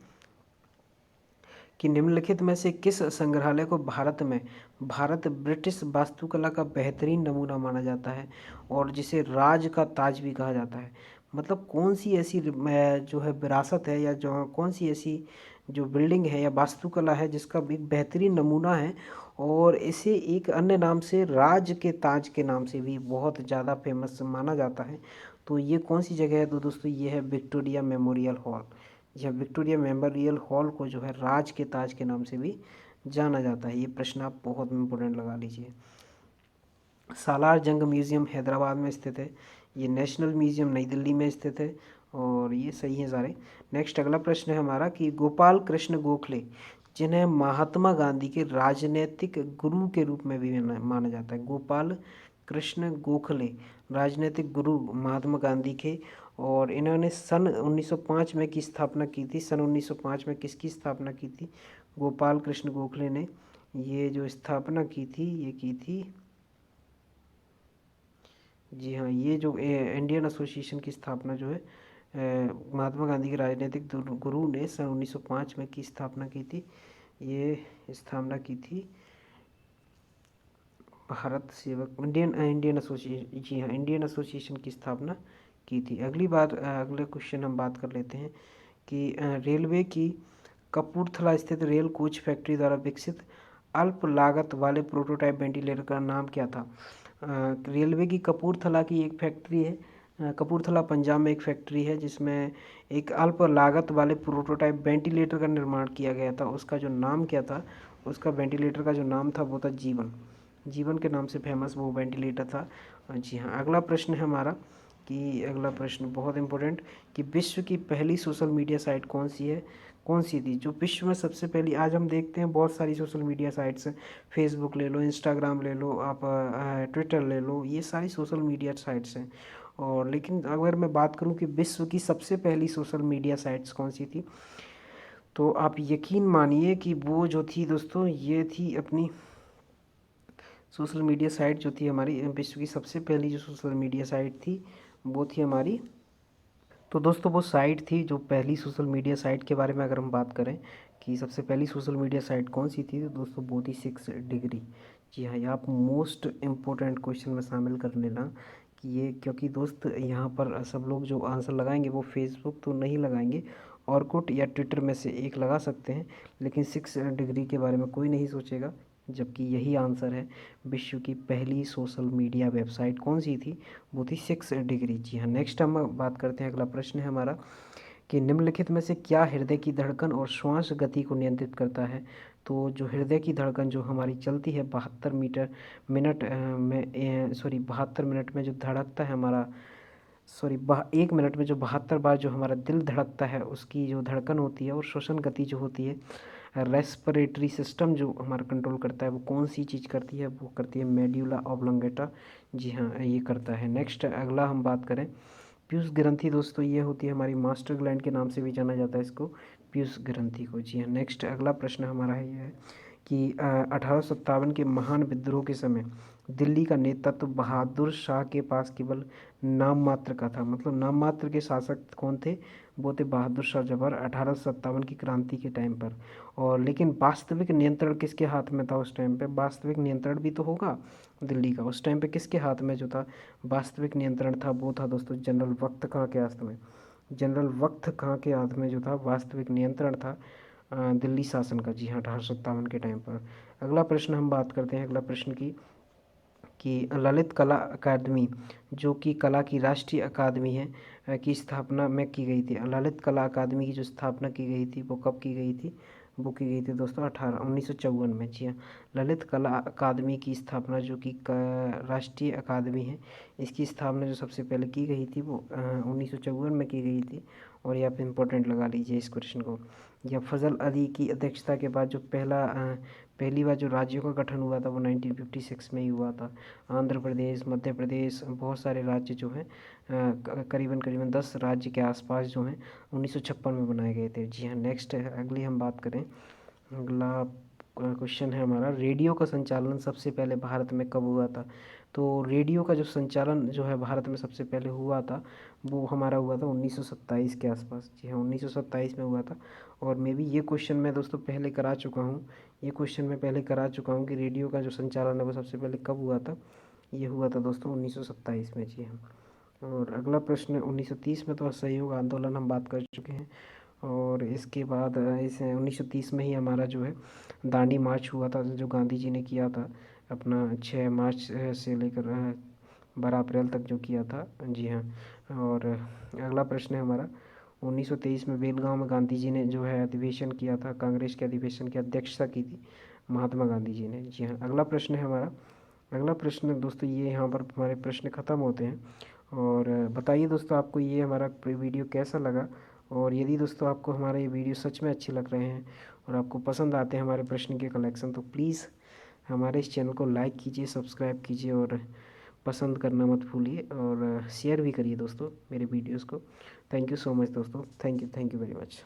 कि निम्नलिखित में से किस संग्रहालय को भारत ब्रिटिश वास्तुकला का बेहतरीन नमूना माना जाता है और जिसे राज का ताज भी कहा जाता है? मतलब कौन सी ऐसी जो है विरासत है या जो कौन सी ऐसी जो बिल्डिंग है या वास्तुकला है जिसका एक बेहतरीन नमूना है और इसे एक अन्य नाम से राज के ताज के नाम से भी बहुत ज़्यादा फेमस माना जाता है। तो ये कौन सी जगह है? तो दोस्तों ये है विक्टोरिया मेमोरियल हॉल। यह विक्टोरिया मेमोरियल हॉल को जो है राज के ताज के नाम से भी जाना जाता है। ये प्रश्न आप बहुत इंपॉर्टेंट लगा लीजिए। सालार जंग म्यूज़ियम हैदराबाद में स्थित है। ये नेशनल म्यूज़ियम नई दिल्ली में स्थित है और ये सही है सारे। नेक्स्ट अगला प्रश्न है हमारा कि गोपाल कृष्ण गोखले जिन्हें महात्मा गांधी के राजनीतिक गुरु के रूप में भी माना जाता है। गोपाल कृष्ण गोखले राजनीतिक गुरु महात्मा गांधी के, और इन्होंने सन 1905 में की स्थापना की थी। सन 1905 में किसकी स्थापना की थी? गोपाल कृष्ण गोखले ने ये जो स्थापना की थी ये की थी, जी हाँ, ये जो इंडियन एसोसिएशन की स्थापना जो है महात्मा गांधी के राजनीतिक गुरु ने सन 1905 में की स्थापना की थी। ये स्थापना की थी भारत सेवक इंडियन एसोसिएशन, जी हाँ, इंडियन एसोसिएशन की स्थापना की थी। अगले क्वेश्चन हम बात कर लेते हैं कि रेलवे की कपूरथला स्थित रेल कोच फैक्ट्री द्वारा विकसित अल्प लागत वाले प्रोटोटाइप वेंटिलेटर का नाम क्या था? रेलवे की कपूरथला की एक फैक्ट्री है, कपूरथला पंजाब में एक फैक्ट्री है जिसमें एक अल्प लागत वाले प्रोटोटाइप वेंटिलेटर का निर्माण किया गया था। उसका जो नाम क्या था? उसका वेंटिलेटर का जो नाम था वो था जीवन। जीवन के नाम से फेमस वो वेंटिलेटर था। जी हाँ, अगला प्रश्न है हमारा कि अगला प्रश्न बहुत इंपॉर्टेंट कि विश्व की पहली सोशल मीडिया साइट कौन सी थी? जो विश्व में सबसे पहली, आज हम देखते हैं बहुत सारी सोशल मीडिया साइट्स हैं, फेसबुक ले लो, इंस्टाग्राम ले लो, आप ट्विटर ले लो, ये सारी सोशल मीडिया साइट्स हैं। और लेकिन अगर मैं बात करूं कि विश्व की सबसे पहली सोशल मीडिया साइट्स कौन सी थी, तो आप यकीन मानिए कि वो जो थी दोस्तों, ये थी अपनी सोशल मीडिया साइट जो थी हमारी, विश्व की सबसे पहली जो सोशल मीडिया साइट थी वो थी हमारी, तो दोस्तों वो साइट थी जो पहली सोशल मीडिया साइट के बारे में अगर हम बात करें कि सबसे पहली सोशल मीडिया साइट कौन सी थी, तो दोस्तों वो थी 6 डिग्री। जी हाँ, ये आप मोस्ट इम्पोर्टेंट क्वेश्चन में शामिल कर लेना कि ये, क्योंकि दोस्त यहाँ पर सब लोग जो आंसर लगाएंगे वो फेसबुक तो नहीं लगाएंगे, ऑर्कुट या ट्विटर में से एक लगा सकते हैं, लेकिन 6 डिग्री के बारे में कोई नहीं सोचेगा, जबकि यही आंसर है। विश्व की पहली सोशल मीडिया वेबसाइट कौन सी थी? वो थी 6 डिग्री। जी हाँ, नेक्स्ट हम बात करते हैं, अगला प्रश्न है हमारा कि निम्नलिखित में से क्या हृदय की धड़कन और श्वास गति को नियंत्रित करता है? तो जो हृदय की धड़कन जो हमारी चलती है 72 मिनट में जो धड़कता है हमारा, 1 मिनट में जो 72 बार जो हमारा दिल धड़कता है, उसकी जो धड़कन होती है, और श्वसन गति जो होती है, रेस्पिरेटरी सिस्टम जो हमारा कंट्रोल करता है, वो कौन सी चीज़ करती है? वो करती है मेड्यूला ऑब्लोंगेटा। जी हाँ, ये करता है। नेक्स्ट अगला हम बात करें पीयूष ग्रंथि, दोस्तों ये होती है हमारी मास्टर ग्लैंड के नाम से भी जाना जाता है इसको, पीयूष ग्रंथि को। जी हाँ, नेक्स्ट अगला प्रश्न हमारा ये है कि 1857 के महान विद्रोह के समय दिल्ली का नेतृत्व बहादुर शाह के पास केवल नाम मात्र का था। मतलब नाम मात्र के शासक कौन थे? वो थे बहादुर शाह जफर 1857 की क्रांति के टाइम पर। और लेकिन वास्तविक नियंत्रण किसके हाथ में था उस टाइम पे? वास्तविक नियंत्रण भी तो होगा दिल्ली का, उस टाइम पे किसके हाथ में जो था वास्तविक नियंत्रण था? वो था दोस्तों जनरल वक्त खां के हाथ में। जनरल वक्त खां के हाथ में जो था वास्तविक नियंत्रण था दिल्ली शासन का। जी हाँ, 1857 के टाइम पर। अगला प्रश्न हम बात करते हैं, अगला प्रश्न की ललित कला अकादमी जो कि कला की राष्ट्रीय अकादमी है की स्थापना में की गई थी। ललित कला अकादमी की जो स्थापना की गई थी वो कब की गई थी? वो की गई थी दोस्तों 1954 में। जी हाँ, ललित कला अकादमी की स्थापना जो कि राष्ट्रीय अकादमी है, इसकी स्थापना जो सबसे पहले की गई थी वो 1954 में की गई थी। और ये आप इम्पोर्टेंट लगा लीजिए इस क्वेश्चन को। या फजल अली की अध्यक्षता के बाद जो पहली बार जो राज्यों का गठन हुआ था वो 1956 में ही हुआ था। आंध्र प्रदेश, मध्य प्रदेश, बहुत सारे राज्य जो हैं करीबन करीबन 10 राज्य के आसपास जो हैं 1956 में बनाए गए थे। जी हाँ, नेक्स्ट अगली हम बात करें, अगला क्वेश्चन है हमारा, रेडियो का संचालन सबसे पहले भारत में कब हुआ था? तो रेडियो का जो संचालन जो है भारत में सबसे पहले हुआ था, वो हमारा हुआ था 1927 के आसपास। जी हाँ, 1927 में हुआ था। और मे बी ये क्वेश्चन मैं दोस्तों पहले करा चुका हूँ, ये क्वेश्चन मैं पहले करा चुका हूँ कि रेडियो का जो संचालन है वो सबसे पहले कब हुआ था। ये हुआ था दोस्तों 1927 में। जी हाँ। और अगला प्रश्न, 1930 में तो असहयोग आंदोलन हम बात कर चुके हैं। और इसके बाद इस 1930 में ही हमारा जो है दांडी मार्च हुआ था, जो गांधी जी ने किया था अपना 6 मार्च से लेकर 12 अप्रैल तक जो किया था। जी हाँ। और अगला प्रश्न है हमारा, 1923 में बेलगांव में गांधी जी ने जो है अधिवेशन किया था, कांग्रेस के अधिवेशन की अध्यक्षता की थी महात्मा गांधी जी ने। जी हाँ। अगला प्रश्न है हमारा, अगला प्रश्न दोस्तों, ये यहाँ पर हमारे प्रश्न ख़त्म होते हैं। और बताइए दोस्तों आपको ये हमारा वीडियो कैसा लगा। और यदि दोस्तों आपको हमारे ये वीडियो सच में अच्छे लग रहे हैं और आपको पसंद आते हैं हमारे प्रश्न के कलेक्शन, तो प्लीज़ हमारे इस चैनल को लाइक कीजिए, सब्सक्राइब कीजिए और पसंद करना मत भूलिए, और शेयर भी करिए दोस्तों मेरे वीडियोज़ को। थैंक यू सो मच दोस्तों, थैंक यू वेरी मच।